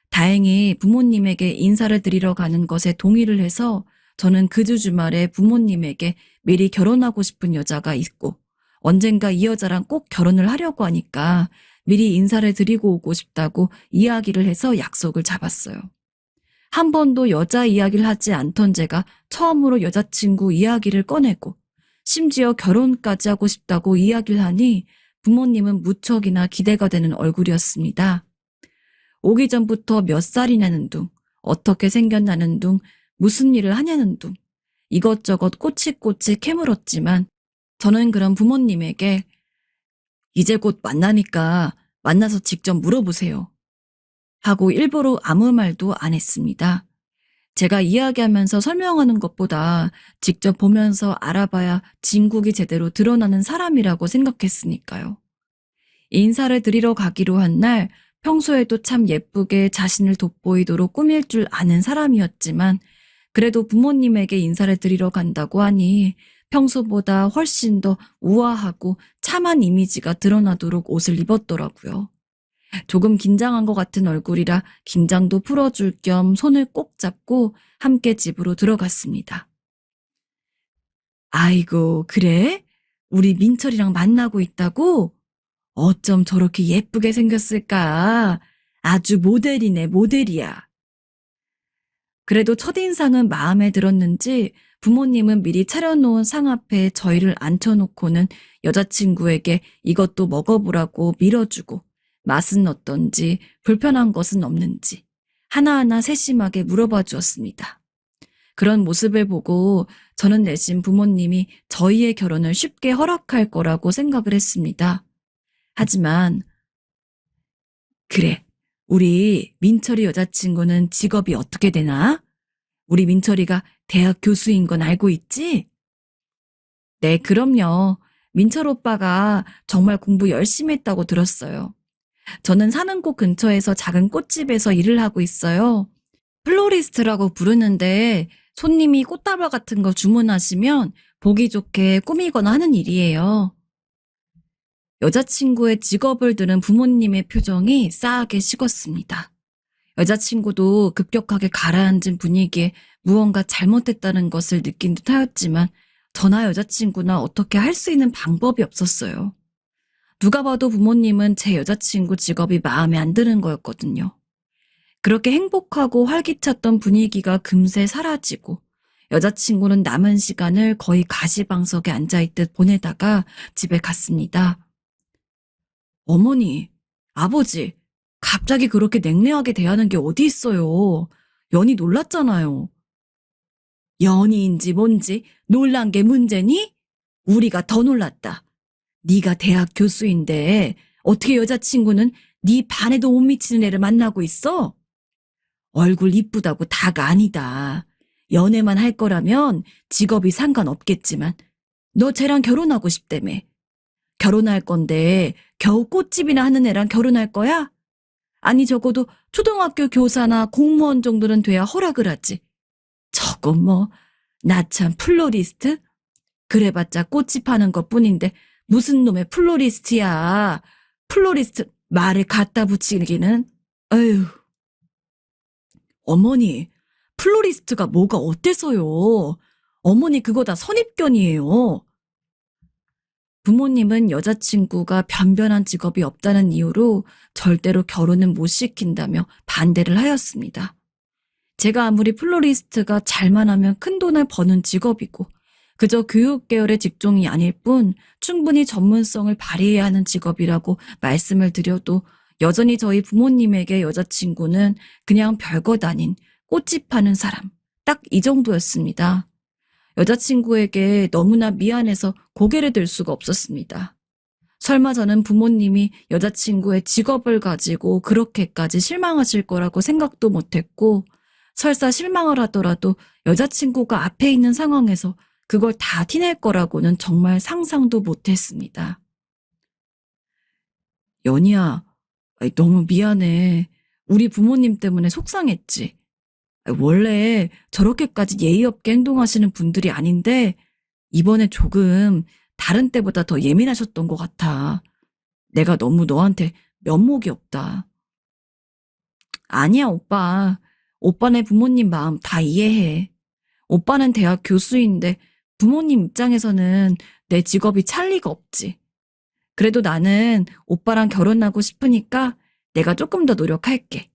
다행히 부모님에게 인사를 드리러 가는 것에 동의를 해서 저는 그 주 주말에 부모님에게 미리 결혼하고 싶은 여자가 있고 언젠가 이 여자랑 꼭 결혼을 하려고 하니까 미리 인사를 드리고 오고 싶다고 이야기를 해서 약속을 잡았어요. 한 번도 여자 이야기를 하지 않던 제가 처음으로 여자친구 이야기를 꺼내고 심지어 결혼까지 하고 싶다고 이야기를 하니 부모님은 무척이나 기대가 되는 얼굴이었습니다. 오기 전부터 몇 살이냐는 둥, 어떻게 생겼나는 둥, 무슨 일을 하냐는 둥, 이것저것 꼬치꼬치 캐물었지만 저는 그런 부모님에게 이제 곧 만나니까 만나서 직접 물어보세요. 하고 일부러 아무 말도 안 했습니다. 제가 이야기하면서 설명하는 것보다 직접 보면서 알아봐야 진국이 제대로 드러나는 사람이라고 생각했으니까요. 인사를 드리러 가기로 한 날 평소에도 참 예쁘게 자신을 돋보이도록 꾸밀 줄 아는 사람이었지만 그래도 부모님에게 인사를 드리러 간다고 하니 평소보다 훨씬 더 우아하고 참한 이미지가 드러나도록 옷을 입었더라고요. 조금 긴장한 것 같은 얼굴이라 긴장도 풀어줄 겸 손을 꼭 잡고 함께 집으로 들어갔습니다. 아이고, 그래? 우리 민철이랑 만나고 있다고? 어쩜 저렇게 예쁘게 생겼을까? 아주 모델이네, 모델이야. 그래도 첫인상은 마음에 들었는지 부모님은 미리 차려놓은 상 앞에 저희를 앉혀놓고는 여자친구에게 이것도 먹어보라고 밀어주고 맛은 어떤지 불편한 것은 없는지 하나하나 세심하게 물어봐 주었습니다. 그런 모습을 보고 저는 내심 부모님이 저희의 결혼을 쉽게 허락할 거라고 생각을 했습니다. 하지만 그래, 우리 민철이 여자친구는 직업이 어떻게 되나? 우리 민철이가 대학 교수인 건 알고 있지? 네, 그럼요. 민철 오빠가 정말 공부 열심히 했다고 들었어요. 저는 사는 곳 근처에서 작은 꽃집에서 일을 하고 있어요. 플로리스트라고 부르는데 손님이 꽃다발 같은 거 주문하시면 보기 좋게 꾸미거나 하는 일이에요. 여자친구의 직업을 들은 부모님의 표정이 싸하게 식었습니다. 여자친구도 급격하게 가라앉은 분위기에 무언가 잘못됐다는 것을 느낀 듯 하였지만 저나 여자친구나 어떻게 할 수 있는 방법이 없었어요. 누가 봐도 부모님은 제 여자친구 직업이 마음에 안 드는 거였거든요. 그렇게 행복하고 활기찼던 분위기가 금세 사라지고 여자친구는 남은 시간을 거의 가시방석에 앉아있듯 보내다가 집에 갔습니다. 어머니, 아버지, 갑자기 그렇게 냉랭하게 대하는 게 어디 있어요. 연희 놀랐잖아요. 연희인지 뭔지 놀란 게 문제니? 우리가 더 놀랐다. 네가 대학 교수인데 어떻게 여자친구는 네 반에도 못 미치는 애를 만나고 있어? 얼굴 이쁘다고 다가 아니다. 연애만 할 거라면 직업이 상관없겠지만 너 쟤랑 결혼하고 싶다며. 결혼할 건데 겨우 꽃집이나 하는 애랑 결혼할 거야? 아니 적어도 초등학교 교사나 공무원 정도는 돼야 허락을 하지. 저거 뭐 나 참 플로리스트? 그래봤자 꽃집 하는 것뿐인데 무슨 놈의 플로리스트야. 플로리스트 말을 갖다 붙이기는. 에휴. 어머니, 플로리스트가 뭐가 어때서요? 어머니 그거 다 선입견이에요. 부모님은 여자친구가 변변한 직업이 없다는 이유로 절대로 결혼은 못 시킨다며 반대를 하였습니다. 제가 아무리 플로리스트가 잘만 하면 큰 돈을 버는 직업이고 그저 교육 계열의 직종이 아닐 뿐 충분히 전문성을 발휘해야 하는 직업이라고 말씀을 드려도 여전히 저희 부모님에게 여자친구는 그냥 별것 아닌 꽃집 파는 사람, 딱 이 정도였습니다. 여자친구에게 너무나 미안해서 고개를 들 수가 없었습니다. 설마 저는 부모님이 여자친구의 직업을 가지고 그렇게까지 실망하실 거라고 생각도 못했고 설사 실망을 하더라도 여자친구가 앞에 있는 상황에서 그걸 다 티낼 거라고는 정말 상상도 못했습니다. 연희야, 너무 미안해. 우리 부모님 때문에 속상했지. 원래 저렇게까지 예의 없게 행동하시는 분들이 아닌데 이번에 조금 다른 때보다 더 예민하셨던 것 같아. 내가 너무 너한테 면목이 없다. 아니야, 오빠. 오빠네 부모님 마음 다 이해해. 오빠는 대학 교수인데 부모님 입장에서는 내 직업이 찰 리가 없지. 그래도 나는 오빠랑 결혼하고 싶으니까 내가 조금 더 노력할게.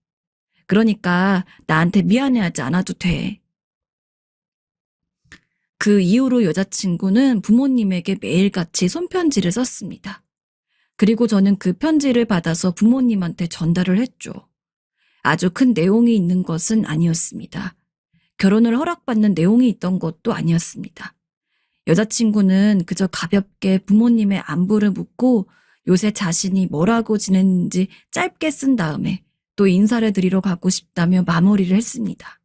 그러니까 나한테 미안해하지 않아도 돼. 그 이후로 여자친구는 부모님에게 매일같이 손편지를 썼습니다. 그리고 저는 그 편지를 받아서 부모님한테 전달을 했죠. 아주 큰 내용이 있는 것은 아니었습니다. 결혼을 허락받는 내용이 있던 것도 아니었습니다. 여자친구는 그저 가볍게 부모님의 안부를 묻고 요새 자신이 뭐라고 지냈는지 짧게 쓴 다음에 또 인사를 드리러 가고 싶다며 마무리를 했습니다.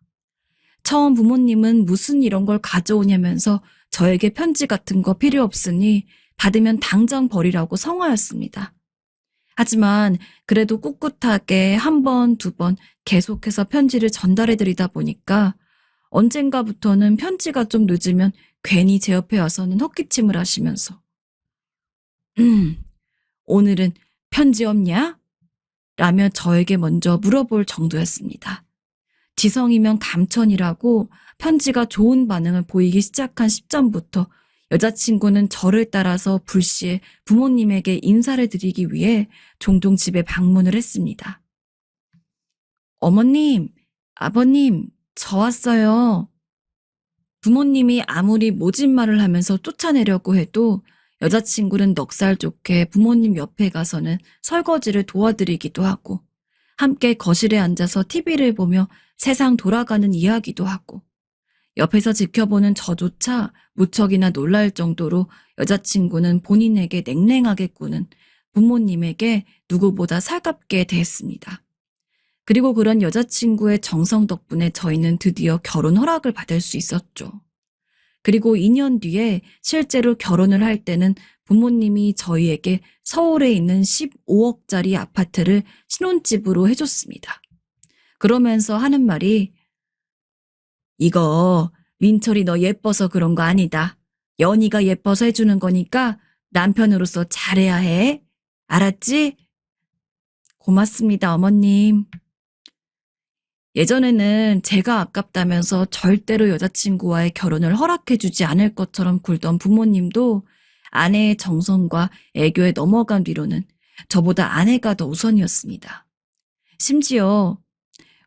처음 부모님은 무슨 이런 걸 가져오냐면서 저에게 편지 같은 거 필요 없으니 받으면 당장 버리라고 성화였습니다. 하지만 그래도 꿋꿋하게 한 번, 두 번 계속해서 편지를 전달해 드리다 보니까 언젠가부터는 편지가 좀 늦으면 괜히 제 옆에 와서는 헛기침을 하시면서 오늘은 편지 없냐? 라며 저에게 먼저 물어볼 정도였습니다. 지성이면 감천이라고 편지가 좋은 반응을 보이기 시작한 시점부터 여자친구는 저를 따라서 불시에 부모님에게 인사를 드리기 위해 종종 집에 방문을 했습니다. 어머님, 아버님, 저 왔어요. 부모님이 아무리 모진 말을 하면서 쫓아내려고 해도 여자친구는 넉살 좋게 부모님 옆에 가서는 설거지를 도와드리기도 하고 함께 거실에 앉아서 TV를 보며 세상 돌아가는 이야기도 하고 옆에서 지켜보는 저조차 무척이나 놀랄 정도로 여자친구는 본인에게 냉랭하게 구는 부모님에게 누구보다 살갑게 대했습니다. 그리고 그런 여자친구의 정성 덕분에 저희는 드디어 결혼 허락을 받을 수 있었죠. 그리고 2년 뒤에 실제로 결혼을 할 때는 부모님이 저희에게 서울에 있는 15억짜리 아파트를 신혼집으로 해줬습니다. 그러면서 하는 말이 이거 민철이 너 예뻐서 그런 거 아니다. 연희가 예뻐서 해주는 거니까 남편으로서 잘해야 해. 알았지? 고맙습니다, 어머님. 예전에는 제가 아깝다면서 절대로 여자친구와의 결혼을 허락해주지 않을 것처럼 굴던 부모님도 아내의 정성과 애교에 넘어간 뒤로는 저보다 아내가 더 우선이었습니다. 심지어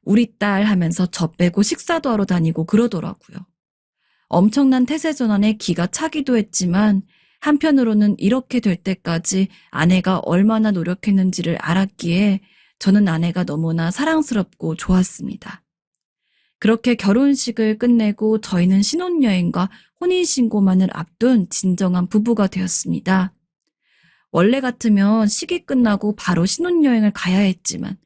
우리 딸 하면서 저 빼고 식사도 하러 다니고 그러더라고요. 엄청난 태세전환에 기가 차기도 했지만 한편으로는 이렇게 될 때까지 아내가 얼마나 노력했는지를 알았기에 저는 아내가 너무나 사랑스럽고 좋았습니다. 그렇게 결혼식을 끝내고 저희는 신혼여행과 혼인신고만을 앞둔 진정한 부부가 되었습니다. 원래 같으면 시기 끝나고 바로 신혼여행을 가야 했지만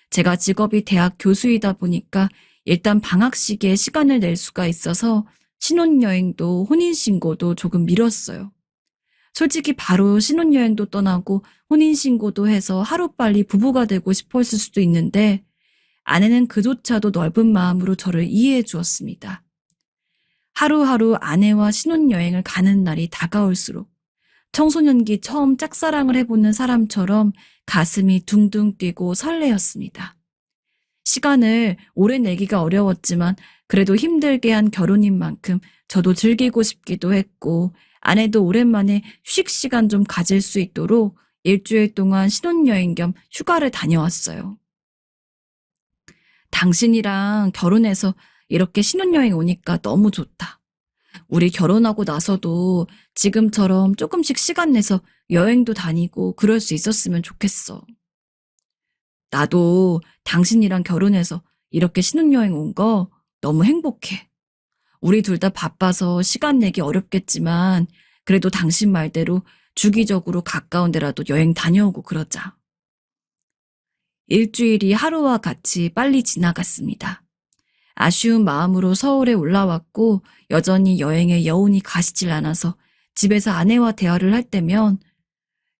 제가 직업이 대학 교수이다 보니까 일단 방학 시기에 시간을 낼 수가 있어서 신혼여행도 혼인신고도 조금 미뤘어요. 솔직히 바로 신혼여행도 떠나고 혼인신고도 해서 하루빨리 부부가 되고 싶었을 수도 있는데 아내는 그조차도 넓은 마음으로 저를 이해해 주었습니다. 하루하루 아내와 신혼여행을 가는 날이 다가올수록 청소년기 처음 짝사랑을 해보는 사람처럼 가슴이 둥둥 뛰고 설레었습니다. 시간을 오래 내기가 어려웠지만 그래도 힘들게 한 결혼인 만큼 저도 즐기고 싶기도 했고 아내도 오랜만에 휴식 시간 좀 가질 수 있도록 일주일 동안 신혼여행 겸 휴가를 다녀왔어요. 당신이랑 결혼해서 이렇게 신혼여행 오니까 너무 좋다. 우리 결혼하고 나서도 지금처럼 조금씩 시간 내서 여행도 다니고 그럴 수 있었으면 좋겠어. 나도 당신이랑 결혼해서 이렇게 신혼여행 온 거 너무 행복해. 우리 둘 다 바빠서 시간 내기 어렵겠지만 그래도 당신 말대로 주기적으로 가까운 데라도 여행 다녀오고 그러자. 일주일이 하루와 같이 빨리 지나갔습니다. 아쉬운 마음으로 서울에 올라왔고 여전히 여행에 여운이 가시질 않아서 집에서 아내와 대화를 할 때면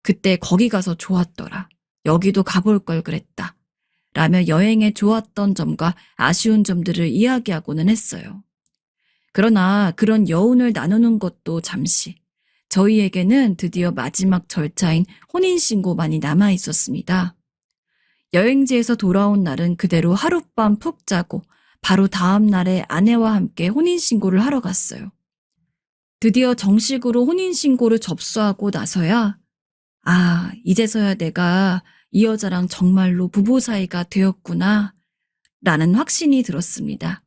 그때 거기 가서 좋았더라. 여기도 가볼 걸 그랬다. 라며 여행에 좋았던 점과 아쉬운 점들을 이야기하고는 했어요. 그러나 그런 여운을 나누는 것도 잠시. 저희에게는 드디어 마지막 절차인 혼인신고만이 남아 있었습니다. 여행지에서 돌아온 날은 그대로 하룻밤 푹 자고 바로 다음 날에 아내와 함께 혼인신고를 하러 갔어요. 드디어 정식으로 혼인신고를 접수하고 나서야 이제서야 내가 이 여자랑 정말로 부부 사이가 되었구나 라는 확신이 들었습니다.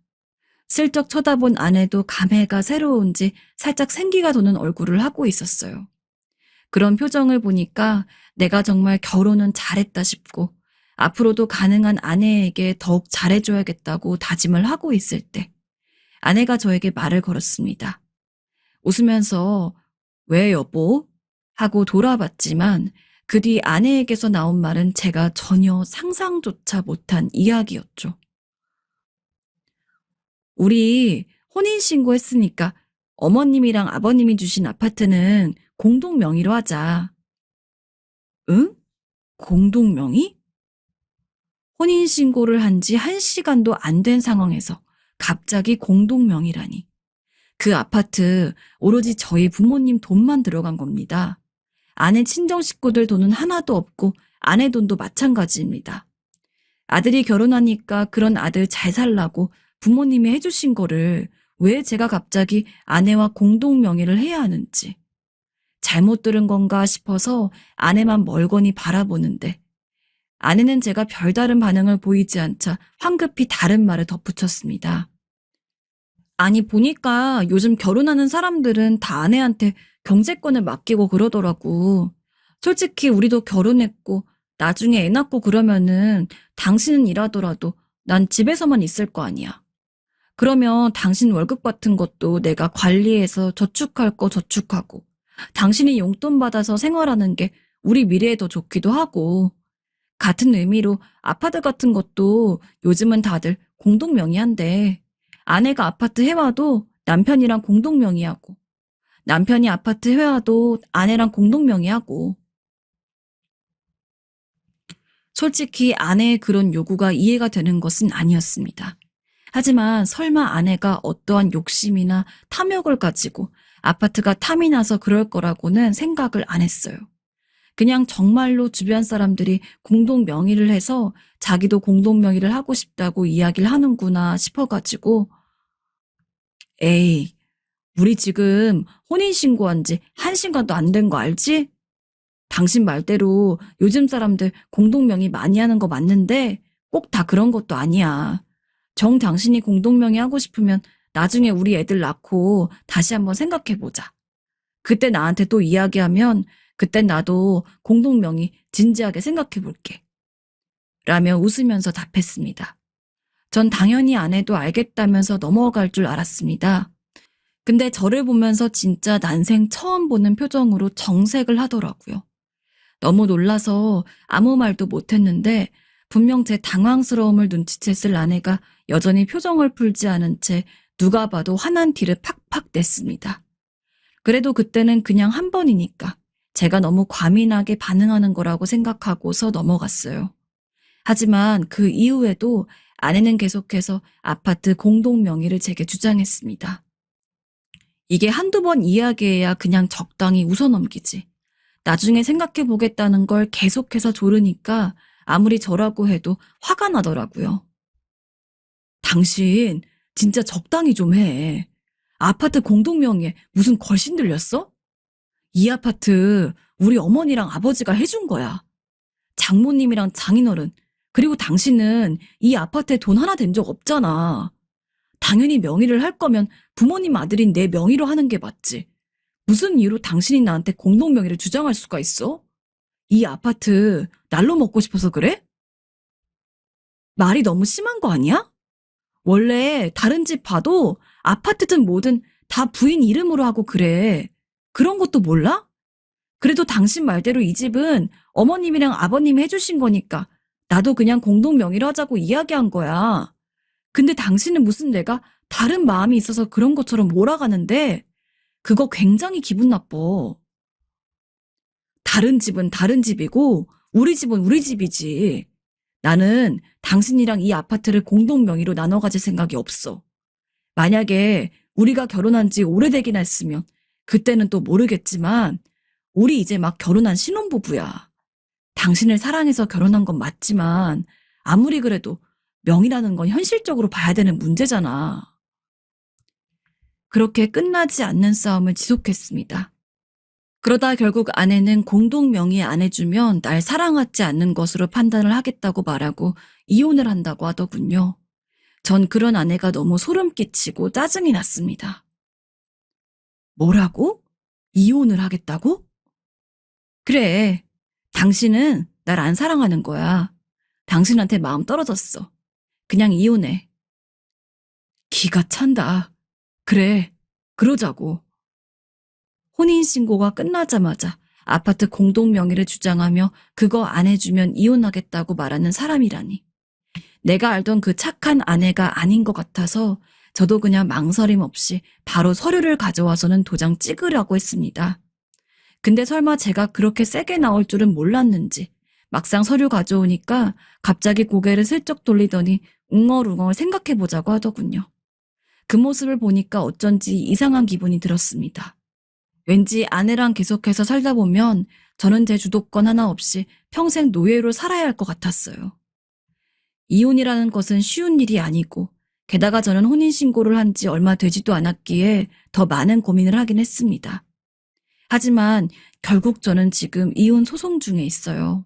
슬쩍 쳐다본 아내도 감회가 새로운지 살짝 생기가 도는 얼굴을 하고 있었어요. 그런 표정을 보니까 내가 정말 결혼은 잘했다 싶고 앞으로도 가능한 아내에게 더욱 잘해줘야겠다고 다짐을 하고 있을 때 아내가 저에게 말을 걸었습니다. 웃으면서 왜 여보? 하고 돌아봤지만 그 뒤 아내에게서 나온 말은 제가 전혀 상상조차 못한 이야기였죠. 우리 혼인신고 했으니까 어머님이랑 아버님이 주신 아파트는 공동 명의로 하자. 응? 공동명의? 혼인신고를 한 지 1시간도 안 된 상황에서 갑자기 공동명의라니. 그 아파트 오로지 저희 부모님 돈만 들어간 겁니다. 아내 친정 식구들 돈은 하나도 없고 아내 돈도 마찬가지입니다. 아들이 결혼하니까 그런 아들 잘 살라고 부모님이 해주신 거를 왜 제가 갑자기 아내와 공동명의를 해야 하는지. 잘못 들은 건가 싶어서 아내만 멀거니 바라보는데 아내는 제가 별다른 반응을 보이지 않자 황급히 다른 말을 덧붙였습니다. 아니 보니까 요즘 결혼하는 사람들은 다 아내한테 경제권을 맡기고 그러더라고. 솔직히 우리도 결혼했고 나중에 애 낳고 그러면은 당신은 일하더라도 난 집에서만 있을 거 아니야. 그러면 당신 월급 같은 것도 내가 관리해서 저축할 거 저축하고 당신이 용돈 받아서 생활하는 게 우리 미래에 더 좋기도 하고 같은 의미로 아파트 같은 것도 요즘은 다들 공동명의한데 아내가 아파트 해와도 남편이랑 공동명의하고 남편이 아파트 해와도 아내랑 공동명의하고 솔직히 아내의 그런 요구가 이해가 되는 것은 아니었습니다. 하지만 설마 아내가 어떠한 욕심이나 탐욕을 가지고 아파트가 탐이 나서 그럴 거라고는 생각을 안 했어요. 그냥 정말로 주변 사람들이 공동 명의를 해서 자기도 공동 명의를 하고 싶다고 이야기를 하는구나 싶어가지고 에이, 우리 지금 혼인신고한 지 1시간도 안 된 거 알지? 당신 말대로 요즘 사람들 공동 명의 많이 하는 거 맞는데 꼭 다 그런 것도 아니야. 정 당신이 공동 명의 하고 싶으면 나중에 우리 애들 낳고 다시 한번 생각해보자. 그때 나한테 또 이야기하면 그땐 나도 공동명의 진지하게 생각해 볼게. 라며 웃으면서 답했습니다. 전 당연히 아내도 알겠다면서 넘어갈 줄 알았습니다. 근데 저를 보면서 진짜 난생 처음 보는 표정으로 정색을 하더라고요. 너무 놀라서 아무 말도 못했는데 분명 제 당황스러움을 눈치챘을 아내가 여전히 표정을 풀지 않은 채 누가 봐도 화난 티를 팍팍 냈습니다. 그래도 그때는 그냥 한 번이니까 제가 너무 과민하게 반응하는 거라고 생각하고서 넘어갔어요. 하지만 그 이후에도 아내는 계속해서 아파트 공동 명의를 제게 주장했습니다. 이게 한두 번 이야기해야 그냥 적당히 웃어넘기지. 나중에 생각해 보겠다는 걸 계속해서 조르니까 아무리 저라고 해도 화가 나더라고요. 당신 진짜 적당히 좀 해. 아파트 공동 명의에 무슨 걸신 들렸어? 이 아파트 우리 어머니랑 아버지가 해준 거야. 장모님이랑 장인어른, 그리고 당신은 이 아파트에 돈 하나 댄 적 없잖아. 당연히 명의를 할 거면 부모님 아들인 내 명의로 하는 게 맞지. 무슨 이유로 당신이 나한테 공동 명의를 주장할 수가 있어? 이 아파트 날로 먹고 싶어서 그래? 말이 너무 심한 거 아니야? 원래 다른 집 봐도 아파트든 뭐든 다 부인 이름으로 하고 그래. 그런 것도 몰라? 그래도 당신 말대로 이 집은 어머님이랑 아버님이 해주신 거니까 나도 그냥 공동 명의로 하자고 이야기한 거야. 근데 당신은 무슨 내가 다른 마음이 있어서 그런 것처럼 몰아가는데 그거 굉장히 기분 나빠. 다른 집은 다른 집이고 우리 집은 우리 집이지. 나는 당신이랑 이 아파트를 공동 명의로 나눠 가질 생각이 없어. 만약에 우리가 결혼한 지 오래되긴 했으면 그때는 또 모르겠지만 우리 이제 막 결혼한 신혼부부야. 당신을 사랑해서 결혼한 건 맞지만 아무리 그래도 명의라는 건 현실적으로 봐야 되는 문제잖아. 그렇게 끝나지 않는 싸움을 지속했습니다. 그러다 결국 아내는 공동 명의에 안 해주면 날 사랑하지 않는 것으로 판단을 하겠다고 말하고 이혼을 한다고 하더군요. 전 그런 아내가 너무 소름 끼치고 짜증이 났습니다. 뭐라고? 이혼을 하겠다고? 그래, 당신은 날 안 사랑하는 거야. 당신한테 마음 떨어졌어. 그냥 이혼해. 기가 찬다. 그래, 그러자고. 혼인신고가 끝나자마자 아파트 공동 명의를 주장하며 그거 안 해주면 이혼하겠다고 말하는 사람이라니. 내가 알던 그 착한 아내가 아닌 것 같아서 저도 그냥 망설임 없이 바로 서류를 가져와서는 도장 찍으려고 했습니다. 근데 설마 제가 그렇게 세게 나올 줄은 몰랐는지 막상 서류 가져오니까 갑자기 고개를 슬쩍 돌리더니 웅얼웅얼 생각해보자고 하더군요. 그 모습을 보니까 어쩐지 이상한 기분이 들었습니다. 왠지 아내랑 계속해서 살다 보면 저는 제 주도권 하나 없이 평생 노예로 살아야 할 것 같았어요. 이혼이라는 것은 쉬운 일이 아니고 게다가 저는 혼인신고를 한 지 얼마 되지도 않았기에 더 많은 고민을 하긴 했습니다. 하지만 결국 저는 지금 이혼 소송 중에 있어요.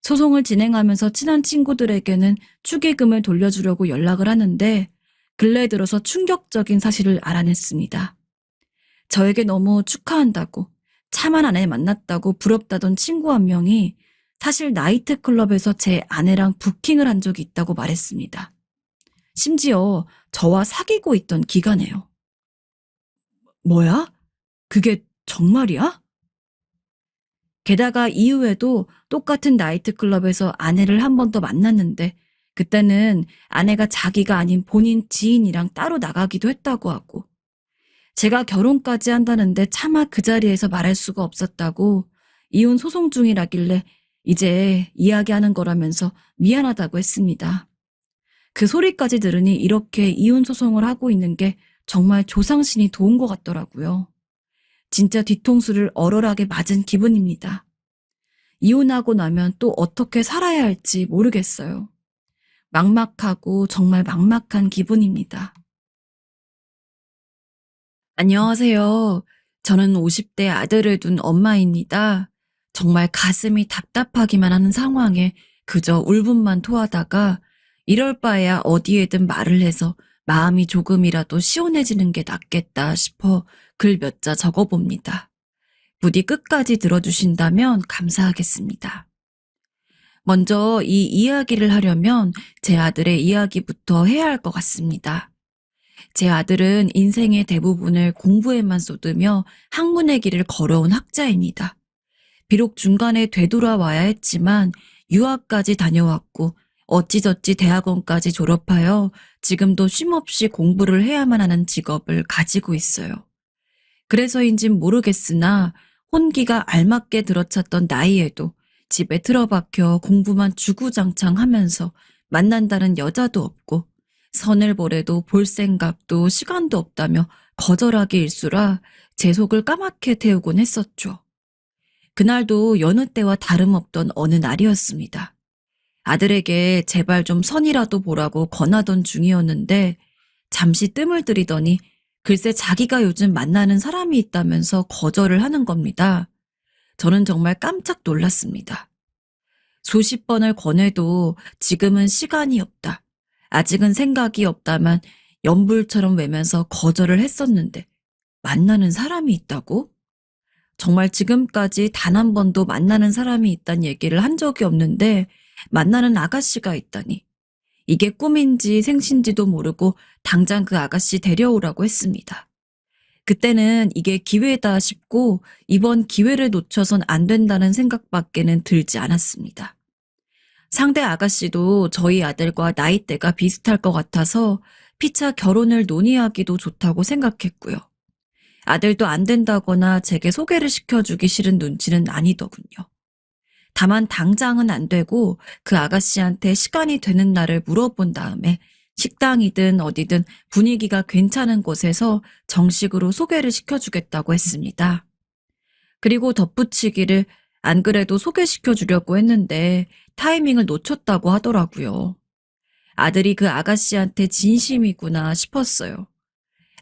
소송을 진행하면서 친한 친구들에게는 축의금을 돌려주려고 연락을 하는데 근래 들어서 충격적인 사실을 알아냈습니다. 저에게 너무 축하한다고, 참한 아내 만났다고 부럽다던 친구 한 명이 사실 나이트클럽에서 제 아내랑 부킹을 한 적이 있다고 말했습니다. 심지어 저와 사귀고 있던 기간에요. 뭐야? 그게 정말이야? 게다가 이후에도 똑같은 나이트클럽에서 아내를 한 번 더 만났는데 그때는 아내가 자기가 아닌 본인 지인이랑 따로 나가기도 했다고 하고 제가 결혼까지 한다는데 차마 그 자리에서 말할 수가 없었다고 이혼 소송 중이라길래 이제 이야기하는 거라면서 미안하다고 했습니다. 그 소리까지 들으니 이렇게 이혼 소송을 하고 있는 게 정말 조상신이 도운 것 같더라고요. 진짜 뒤통수를 얼얼하게 맞은 기분입니다. 이혼하고 나면 또 어떻게 살아야 할지 모르겠어요. 막막하고 정말 막막한 기분입니다. 안녕하세요. 저는 50대 아들을 둔 엄마입니다. 정말 가슴이 답답하기만 하는 상황에 그저 울분만 토하다가 이럴 바에야 어디에든 말을 해서 마음이 조금이라도 시원해지는 게 낫겠다 싶어 글 몇 자 적어봅니다. 부디 끝까지 들어주신다면 감사하겠습니다. 먼저 이 이야기를 하려면 제 아들의 이야기부터 해야 할 것 같습니다. 제 아들은 인생의 대부분을 공부에만 쏟으며 학문의 길을 걸어온 학자입니다. 비록 중간에 되돌아와야 했지만 유학까지 다녀왔고 어찌저찌 대학원까지 졸업하여 지금도 쉼없이 공부를 해야만 하는 직업을 가지고 있어요. 그래서인진 모르겠으나 혼기가 알맞게 들어찼던 나이에도 집에 틀어박혀 공부만 주구장창 하면서 만난다는 여자도 없고 선을 보래도 볼 생각도 시간도 없다며 거절하기 일쑤라 제 속을 까맣게 태우곤 했었죠. 그날도 여느 때와 다름없던 어느 날이었습니다. 아들에게 제발 좀 선이라도 보라고 권하던 중이었는데 잠시 뜸을 들이더니 글쎄 자기가 요즘 만나는 사람이 있다면서 거절을 하는 겁니다. 저는 정말 깜짝 놀랐습니다. 수십 번을 권해도 지금은 시간이 없다. 아직은 생각이 없다만 연불처럼 외면서 거절을 했었는데 만나는 사람이 있다고? 정말 지금까지 단 한 번도 만나는 사람이 있다는 얘기를 한 적이 없는데 만나는 아가씨가 있다니. 이게 꿈인지 생신지도 모르고 당장 그 아가씨 데려오라고 했습니다. 그때는 이게 기회다 싶고 이번 기회를 놓쳐선 안 된다는 생각밖에는 들지 않았습니다. 상대 아가씨도 저희 아들과 나이대가 비슷할 것 같아서 피차 결혼을 논의하기도 좋다고 생각했고요. 아들도 안 된다거나 제게 소개를 시켜주기 싫은 눈치는 아니더군요. 다만 당장은 안 되고 그 아가씨한테 시간이 되는 날을 물어본 다음에 식당이든 어디든 분위기가 괜찮은 곳에서 정식으로 소개를 시켜주겠다고 했습니다. 그리고 덧붙이기를 안 그래도 소개시켜주려고 했는데 타이밍을 놓쳤다고 하더라고요. 아들이 그 아가씨한테 진심이구나 싶었어요.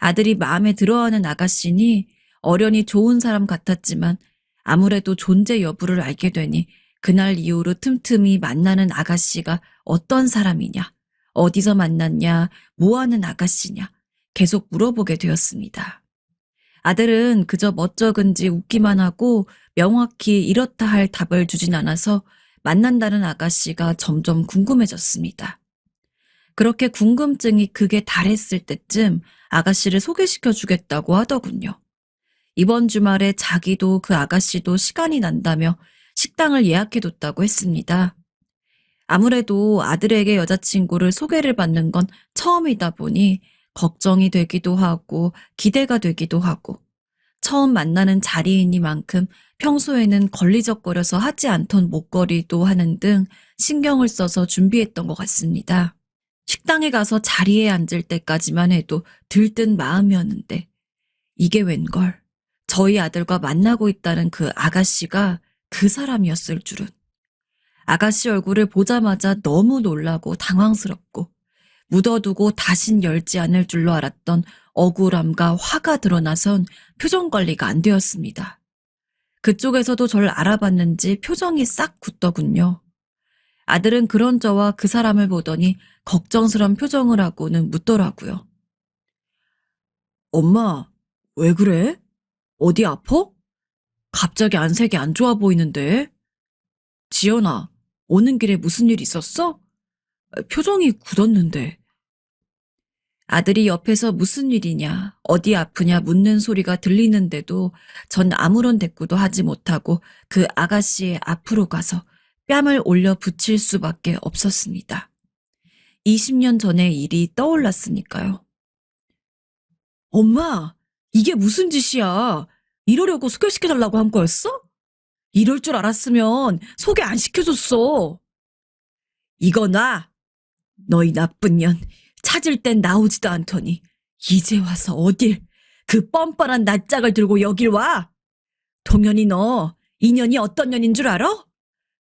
아들이 마음에 들어하는 아가씨니 어련히 좋은 사람 같았지만 아무래도 존재 여부를 알게 되니 그날 이후로 틈틈이 만나는 아가씨가 어떤 사람이냐, 어디서 만났냐, 뭐하는 아가씨냐 계속 물어보게 되었습니다. 아들은 그저 멋쩍은지 웃기만 하고 명확히 이렇다 할 답을 주진 않아서 만난다는 아가씨가 점점 궁금해졌습니다. 그렇게 궁금증이 극에 달했을 때쯤 아가씨를 소개시켜 주겠다고 하더군요. 이번 주말에 자기도 그 아가씨도 시간이 난다며 식당을 예약해뒀다고 했습니다. 아무래도 아들에게 여자친구를 소개를 받는 건 처음이다 보니 걱정이 되기도 하고 기대가 되기도 하고 처음 만나는 자리이니만큼 평소에는 걸리적거려서 하지 않던 목걸이도 하는 등 신경을 써서 준비했던 것 같습니다. 식당에 가서 자리에 앉을 때까지만 해도 들뜬 마음이었는데 이게 웬걸. 저희 아들과 만나고 있다는 그 아가씨가 그 사람이었을 줄은. 아가씨 얼굴을 보자마자 너무 놀라고 당황스럽고 묻어두고 다신 열지 않을 줄로 알았던 억울함과 화가 드러나선 표정 관리가 안 되었습니다. 그쪽에서도 절 알아봤는지 표정이 싹 굳더군요. 아들은 그런 저와 그 사람을 보더니 걱정스런 표정을 하고는 묻더라고요. 엄마, 왜 그래? 어디 아파? 갑자기 안색이 안 좋아 보이는데? 지연아, 오는 길에 무슨 일 있었어? 표정이 굳었는데. 아들이 옆에서 무슨 일이냐, 어디 아프냐 묻는 소리가 들리는데도 전 아무런 대꾸도 하지 못하고 그 아가씨의 앞으로 가서 뺨을 올려 붙일 수밖에 없었습니다. 20년 전의 일이 떠올랐으니까요. 엄마, 이게 무슨 짓이야? 이러려고 소개시켜달라고 한 거였어? 이럴 줄 알았으면 소개 안 시켜줬어. 이거 놔. 너희 나쁜 년. 찾을 땐 나오지도 않더니 이제 와서 어딜 그 뻔뻔한 낯짝을 들고 여길 와. 동현이 너 인연이 어떤 년인 줄 알아?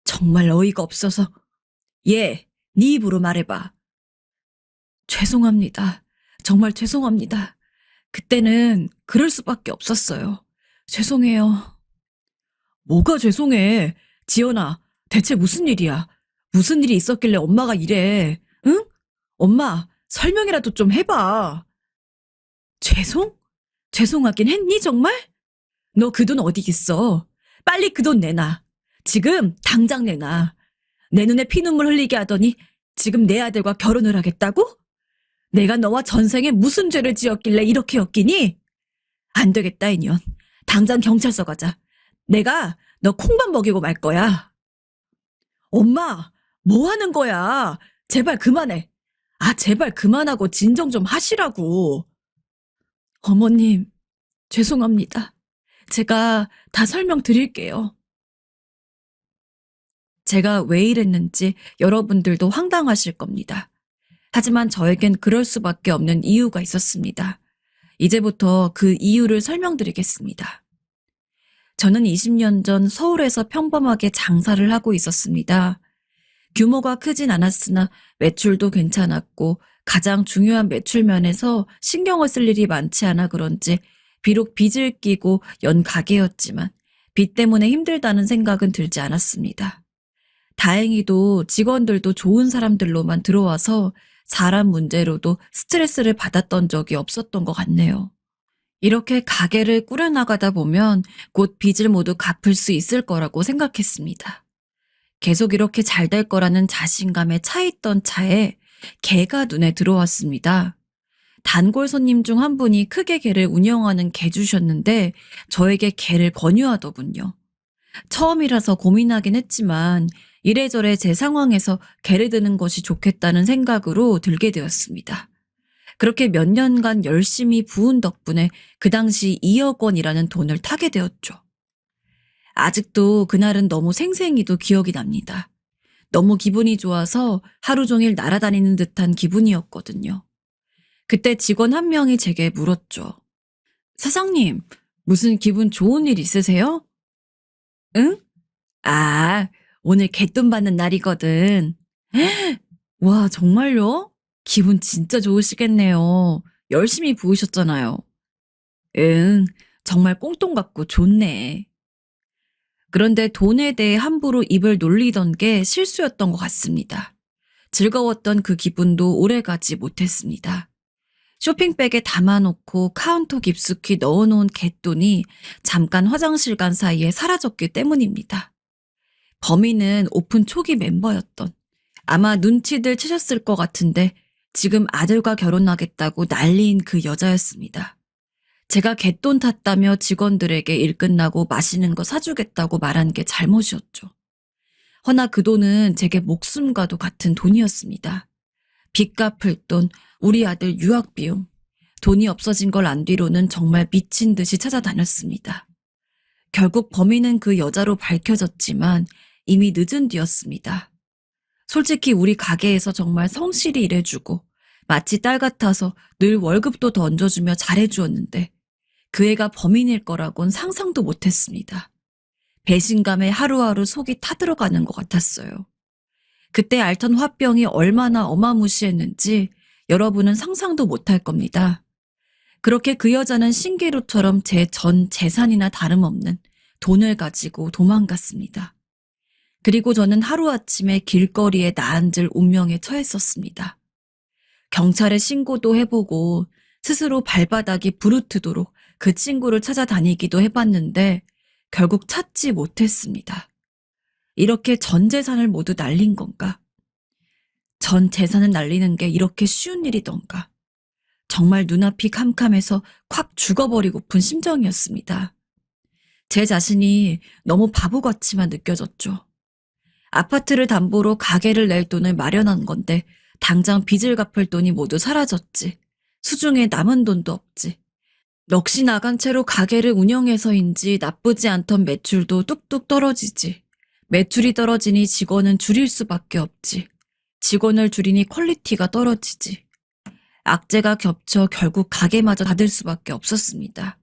정말 어이가 없어서. 네 입으로 말해봐. 죄송합니다. 정말 죄송합니다. 그때는 그럴 수밖에 없었어요. 죄송해요. 뭐가 죄송해. 지연아, 대체 무슨 일이야? 무슨 일이 있었길래 엄마가 이래? 응? 엄마, 설명이라도 좀 해봐. 죄송? 죄송하긴 했니, 정말? 너 그 돈 어디 있어? 빨리 그 돈 내놔. 지금 당장 내놔. 내 눈에 피눈물 흘리게 하더니 지금 내 아들과 결혼을 하겠다고? 내가 너와 전생에 무슨 죄를 지었길래 이렇게 엮이니? 안 되겠다, 인연. 당장 경찰서 가자. 내가 너 콩밥 먹이고 말 거야. 엄마, 뭐 하는 거야? 제발 그만해. 아, 제발 그만하고 진정 좀 하시라고. 어머님, 죄송합니다. 제가 다 설명드릴게요. 제가 왜 이랬는지 여러분들도 황당하실 겁니다. 하지만 저에겐 그럴 수밖에 없는 이유가 있었습니다. 이제부터 그 이유를 설명드리겠습니다. 저는 20년 전 서울에서 평범하게 장사를 하고 있었습니다. 규모가 크진 않았으나 매출도 괜찮았고 가장 중요한 매출 면에서 신경을 쓸 일이 많지 않아 그런지 비록 빚을 끼고 연 가게였지만 빚 때문에 힘들다는 생각은 들지 않았습니다. 다행히도 직원들도 좋은 사람들로만 들어와서 사람 문제로도 스트레스를 받았던 적이 없었던 것 같네요. 이렇게 가게를 꾸려나가다 보면 곧 빚을 모두 갚을 수 있을 거라고 생각했습니다. 계속 이렇게 잘 될 거라는 자신감에 차 있던 차에 개가 눈에 들어왔습니다. 단골 손님 중 한 분이 크게 개를 운영하는 개주셨는데 저에게 개를 권유하더군요. 처음이라서 고민하긴 했지만 이래저래 제 상황에서 개를 드는 것이 좋겠다는 생각으로 들게 되었습니다. 그렇게 몇 년간 열심히 부은 덕분에 그 당시 2억 원이라는 돈을 타게 되었죠. 아직도 그날은 너무 생생히도 기억이 납니다. 너무 기분이 좋아서 하루 종일 날아다니는 듯한 기분이었거든요. 그때 직원 한 명이 제게 물었죠. 사장님, 무슨 기분 좋은 일 있으세요? 응? 아, 오늘 개돈 받는 날이거든. 와, 정말요? 기분 진짜 좋으시겠네요. 열심히 부으셨잖아요. 응, 정말 꽁돈 같고 좋네. 그런데 돈에 대해 함부로 입을 놀리던 게 실수였던 것 같습니다. 즐거웠던 그 기분도 오래가지 못했습니다. 쇼핑백에 담아놓고 카운터 깊숙이 넣어놓은 갯돈이 잠깐 화장실 간 사이에 사라졌기 때문입니다. 범인은 오픈 초기 멤버였던, 아마 눈치들 채셨을 것 같은데 지금 아들과 결혼하겠다고 난리인 그 여자였습니다. 제가 갯돈 탔다며 직원들에게 일 끝나고 맛있는 거 사주겠다고 말한 게 잘못이었죠. 허나 그 돈은 제게 목숨과도 같은 돈이었습니다. 빚 갚을 돈, 우리 아들 유학 비용, 돈이 없어진 걸 안 뒤로는 정말 미친 듯이 찾아다녔습니다. 결국 범인은 그 여자로 밝혀졌지만 이미 늦은 뒤였습니다. 솔직히 우리 가게에서 정말 성실히 일해주고 마치 딸 같아서 늘 월급도 더 얹어주며 잘해주었는데 그 애가 범인일 거라곤 상상도 못했습니다. 배신감에 하루하루 속이 타들어가는 것 같았어요. 그때 앓던 화병이 얼마나 어마무시했는지 여러분은 상상도 못할 겁니다. 그렇게 그 여자는 신기루처럼 제 전 재산이나 다름없는 돈을 가지고 도망갔습니다. 그리고 저는 하루아침에 길거리에 나앉을 운명에 처했었습니다. 경찰에 신고도 해보고 스스로 발바닥이 부르트도록 그 친구를 찾아다니기도 해봤는데 결국 찾지 못했습니다. 이렇게 전 재산을 모두 날린 건가? 전 재산을 날리는 게 이렇게 쉬운 일이던가? 정말 눈앞이 캄캄해서 콱 죽어버리고픈 심정이었습니다. 제 자신이 너무 바보같이만 느껴졌죠. 아파트를 담보로 가게를 낼 돈을 마련한 건데 당장 빚을 갚을 돈이 모두 사라졌지. 수중에 남은 돈도 없지. 넋이 나간 채로 가게를 운영해서인지 나쁘지 않던 매출도 뚝뚝 떨어지지. 매출이 떨어지니 직원은 줄일 수밖에 없지. 직원을 줄이니 퀄리티가 떨어지지. 악재가 겹쳐 결국 가게마저 닫을 수밖에 없었습니다.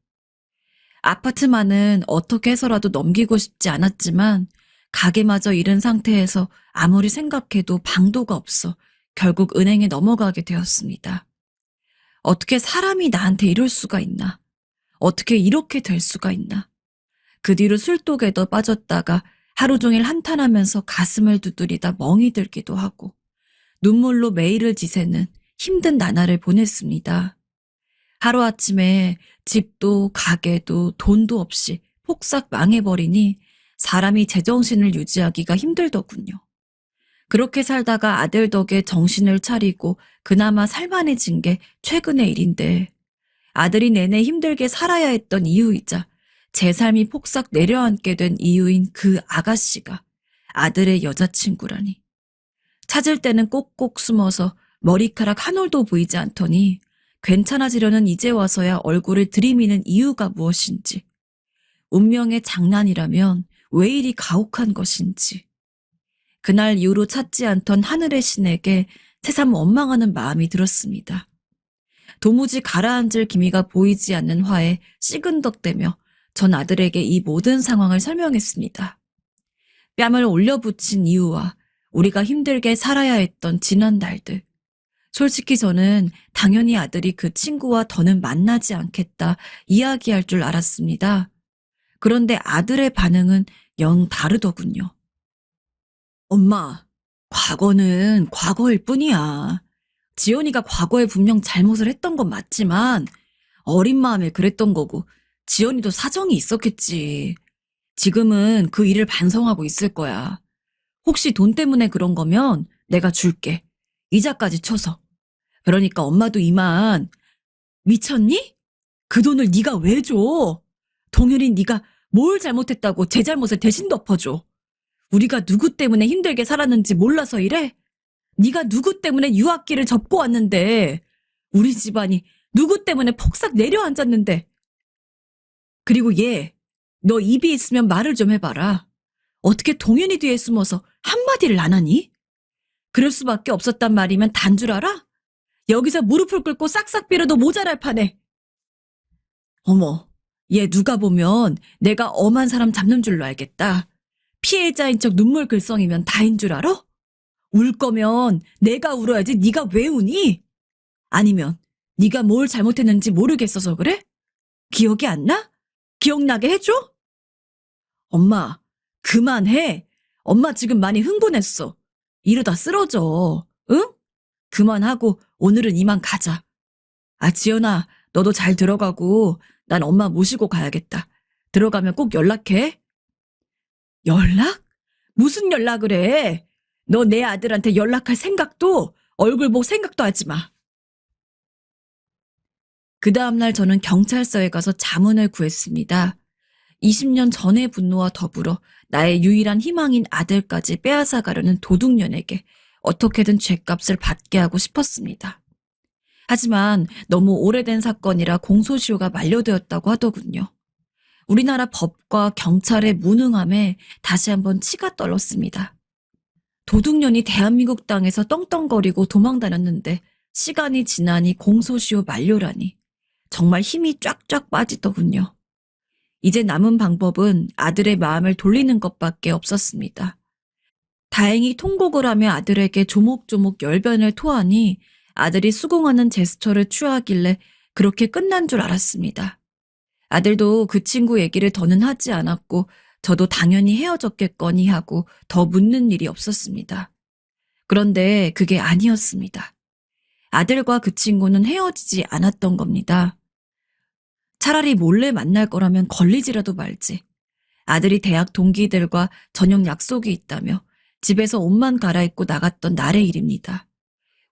아파트만은 어떻게 해서라도 넘기고 싶지 않았지만 가게마저 잃은 상태에서 아무리 생각해도 방도가 없어 결국 은행에 넘어가게 되었습니다. 어떻게 사람이 나한테 이럴 수가 있나? 어떻게 이렇게 될 수가 있나? 그 뒤로 술독에도 빠졌다가 하루 종일 한탄하면서 가슴을 두드리다 멍이 들기도 하고 눈물로 매일을 지새는 힘든 나날을 보냈습니다. 하루아침에 집도 가게도 돈도 없이 폭삭 망해버리니 사람이 제정신을 유지하기가 힘들더군요. 그렇게 살다가 아들 덕에 정신을 차리고 그나마 살만해진 게 최근의 일인데 아들이 내내 힘들게 살아야 했던 이유이자 제 삶이 폭삭 내려앉게 된 이유인 그 아가씨가 아들의 여자친구라니. 찾을 때는 꼭꼭 숨어서 머리카락 한 올도 보이지 않더니 괜찮아지려는 이제 와서야 얼굴을 들이미는 이유가 무엇인지, 운명의 장난이라면 왜 이리 가혹한 것인지. 그날 이후로 찾지 않던 하늘의 신에게 새삼 원망하는 마음이 들었습니다. 도무지 가라앉을 기미가 보이지 않는 화에 시근덕대며 전 아들에게 이 모든 상황을 설명했습니다. 뺨을 올려붙인 이유와 우리가 힘들게 살아야 했던 지난 날들. 솔직히 저는 당연히 아들이 그 친구와 더는 만나지 않겠다 이야기할 줄 알았습니다. 그런데 아들의 반응은 영 다르더군요. 엄마, 과거는 과거일 뿐이야. 지연이가 과거에 분명 잘못을 했던 건 맞지만 어린 마음에 그랬던 거고 지연이도 사정이 있었겠지. 지금은 그 일을 반성하고 있을 거야. 혹시 돈 때문에 그런 거면 내가 줄게. 이자까지 쳐서. 그러니까 엄마도 이만. 미쳤니? 그 돈을 네가 왜 줘? 동현이 네가 뭘 잘못했다고 제 잘못을 대신 덮어줘. 우리가 누구 때문에 힘들게 살았는지 몰라서 이래? 네가 누구 때문에 유학기를 접고 왔는데, 우리 집안이 누구 때문에 폭삭 내려앉았는데. 그리고 얘, 너 입이 있으면 말을 좀 해봐라. 어떻게 동현이 뒤에 숨어서 한마디를 안 하니? 그럴 수밖에 없었단 말이면 단 줄 알아? 여기서 무릎을 꿇고 싹싹 빌어도 모자랄 판에. 어머, 얘 누가 보면 내가 엄한 사람 잡는 줄로 알겠다. 피해자인 척 눈물 글썽이면 다인 줄 알아? 울 거면 내가 울어야지 네가 왜 우니? 아니면 네가 뭘 잘못했는지 모르겠어서 그래? 기억이 안 나? 기억나게 해줘? 엄마, 그만해. 엄마 지금 많이 흥분했어. 이러다 쓰러져. 응? 그만하고 오늘은 이만 가자. 아, 지연아, 너도 잘 들어가고 난 엄마 모시고 가야겠다. 들어가면 꼭 연락해. 연락? 무슨 연락을 해? 너 내 아들한테 연락할 생각도 얼굴 볼 생각도 하지 마. 그 다음날 저는 경찰서에 가서 자문을 구했습니다. 20년 전의 분노와 더불어 나의 유일한 희망인 아들까지 빼앗아가려는 도둑년에게 어떻게든 죗값을 받게 하고 싶었습니다. 하지만 너무 오래된 사건이라 공소시효가 만료되었다고 하더군요. 우리나라 법과 경찰의 무능함에 다시 한번 치가 떨렸습니다. 도둑년이 대한민국 땅에서 떵떵거리고 도망다녔는데 시간이 지나니 공소시효 만료라니 정말 힘이 쫙쫙 빠지더군요. 이제 남은 방법은 아들의 마음을 돌리는 것밖에 없었습니다. 다행히 통곡을 하며 아들에게 조목조목 열변을 토하니 아들이 수긍하는 제스처를 취하길래 그렇게 끝난 줄 알았습니다. 아들도 그 친구 얘기를 더는 하지 않았고 저도 당연히 헤어졌겠거니 하고 더 묻는 일이 없었습니다. 그런데 그게 아니었습니다. 아들과 그 친구는 헤어지지 않았던 겁니다. 차라리 몰래 만날 거라면 걸리지라도 말지. 아들이 대학 동기들과 저녁 약속이 있다며 집에서 옷만 갈아입고 나갔던 날의 일입니다.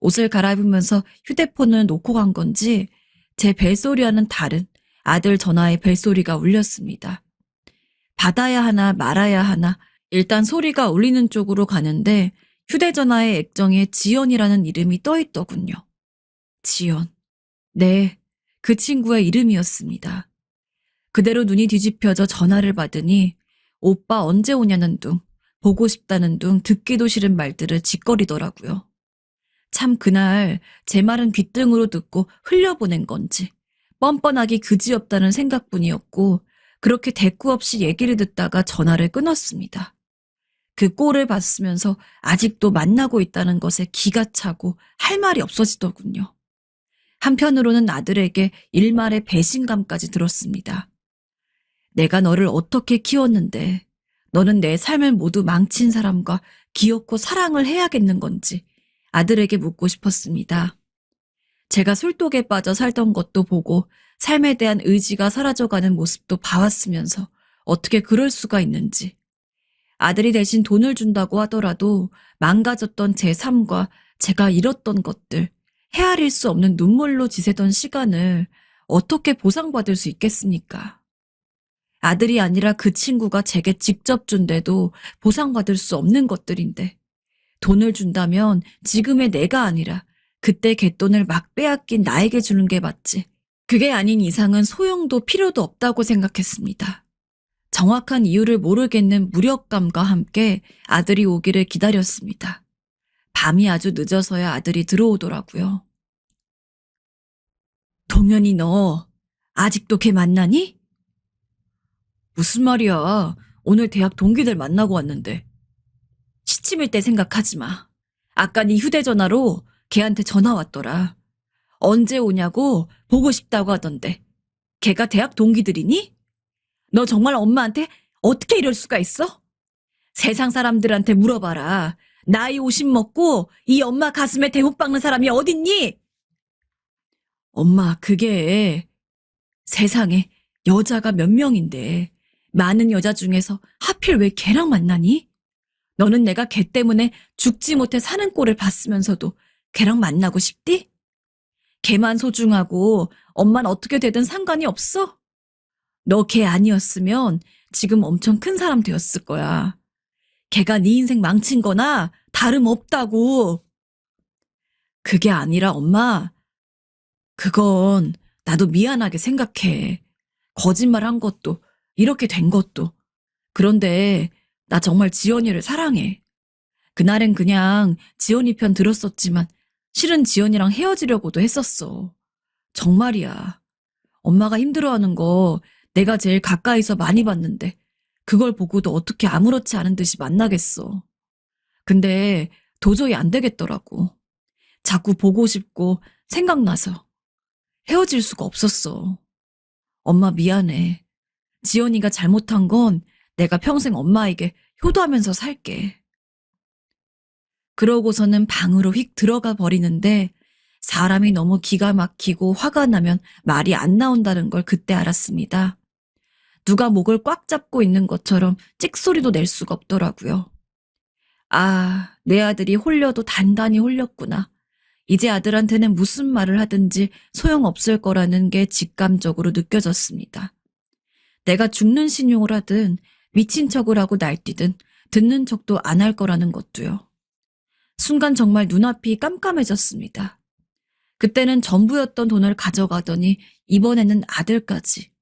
옷을 갈아입으면서 휴대폰을 놓고 간 건지 제 벨소리와는 다른 아들 전화의 벨소리가 울렸습니다. 받아야 하나 말아야 하나 일단 소리가 울리는 쪽으로 가는데 휴대전화의 액정에 지연이라는 이름이 떠 있더군요. 지연. 네, 그 친구의 이름이었습니다. 그대로 눈이 뒤집혀져 전화를 받으니 오빠 언제 오냐는 둥, 보고 싶다는 둥 듣기도 싫은 말들을 짓거리더라고요. 참 그날 제 말은 귓등으로 듣고 흘려보낸 건지 뻔뻔하기 그지없다는 생각뿐이었고 그렇게 대꾸 없이 얘기를 듣다가 전화를 끊었습니다. 그 꼴을 봤으면서 아직도 만나고 있다는 것에 기가 차고 할 말이 없어지더군요. 한편으로는 아들에게 일말의 배신감까지 들었습니다. 내가 너를 어떻게 키웠는데 너는 내 삶을 모두 망친 사람과 기어코 사랑을 해야겠는 건지 아들에게 묻고 싶었습니다. 제가 술독에 빠져 살던 것도 보고 삶에 대한 의지가 사라져가는 모습도 봐왔으면서 어떻게 그럴 수가 있는지. 아들이 대신 돈을 준다고 하더라도 망가졌던 제 삶과 제가 잃었던 것들, 헤아릴 수 없는 눈물로 지새던 시간을 어떻게 보상받을 수 있겠습니까? 아들이 아니라 그 친구가 제게 직접 준데도 보상받을 수 없는 것들인데 돈을 준다면 지금의 내가 아니라 그때 갯돈을 막 빼앗긴 나에게 주는 게 맞지. 그게 아닌 이상은 소용도 필요도 없다고 생각했습니다. 정확한 이유를 모르겠는 무력감과 함께 아들이 오기를 기다렸습니다. 밤이 아주 늦어서야 아들이 들어오더라고요. 동현이 너 아직도 걔 만나니? 무슨 말이야. 오늘 대학 동기들 만나고 왔는데. 시침일 때 생각하지 마. 아까 네 휴대전화로 걔한테 전화 왔더라. 언제 오냐고 보고 싶다고 하던데. 걔가 대학 동기들이니? 너 정말 엄마한테 어떻게 이럴 수가 있어? 세상 사람들한테 물어봐라. 나이 50 먹고 이 엄마 가슴에 대못 박는 사람이 어딨니? 엄마, 그게 세상에 여자가 몇 명인데 많은 여자 중에서 하필 왜 걔랑 만나니? 너는 내가 걔 때문에 죽지 못해 사는 꼴을 봤으면서도 걔랑 만나고 싶디? 걔만 소중하고 엄만 어떻게 되든 상관이 없어? 너 걔 아니었으면 지금 엄청 큰 사람 되었을 거야. 걔가 네 인생 망친 거나 다름없다고. 그게 아니라 엄마, 그건 나도 미안하게 생각해. 거짓말 한 것도 이렇게 된 것도. 그런데 나 정말 지연이를 사랑해. 그날은 그냥 지연이 편 들었었지만 실은 지연이랑 헤어지려고도 했었어. 정말이야. 엄마가 힘들어하는 거 내가 제일 가까이서 많이 봤는데 그걸 보고도 어떻게 아무렇지 않은 듯이 만나겠어. 근데 도저히 안 되겠더라고. 자꾸 보고 싶고 생각나서 헤어질 수가 없었어. 엄마 미안해. 지연이가 잘못한 건 내가 평생 엄마에게 효도하면서 살게. 그러고서는 방으로 휙 들어가 버리는데 사람이 너무 기가 막히고 화가 나면 말이 안 나온다는 걸 그때 알았습니다. 누가 목을 꽉 잡고 있는 것처럼 찍소리도 낼 수가 없더라고요. 아, 내 아들이 홀려도 단단히 홀렸구나. 이제 아들한테는 무슨 말을 하든지 소용없을 거라는 게 직감적으로 느껴졌습니다. 내가 죽는 신용을 하든 미친 척을 하고 날뛰든 듣는 척도 안 할 거라는 것도요. 순간 정말 눈앞이 깜깜해졌습니다. 그때는 전부였던 돈을 가져가더니 이번에는 아들까지.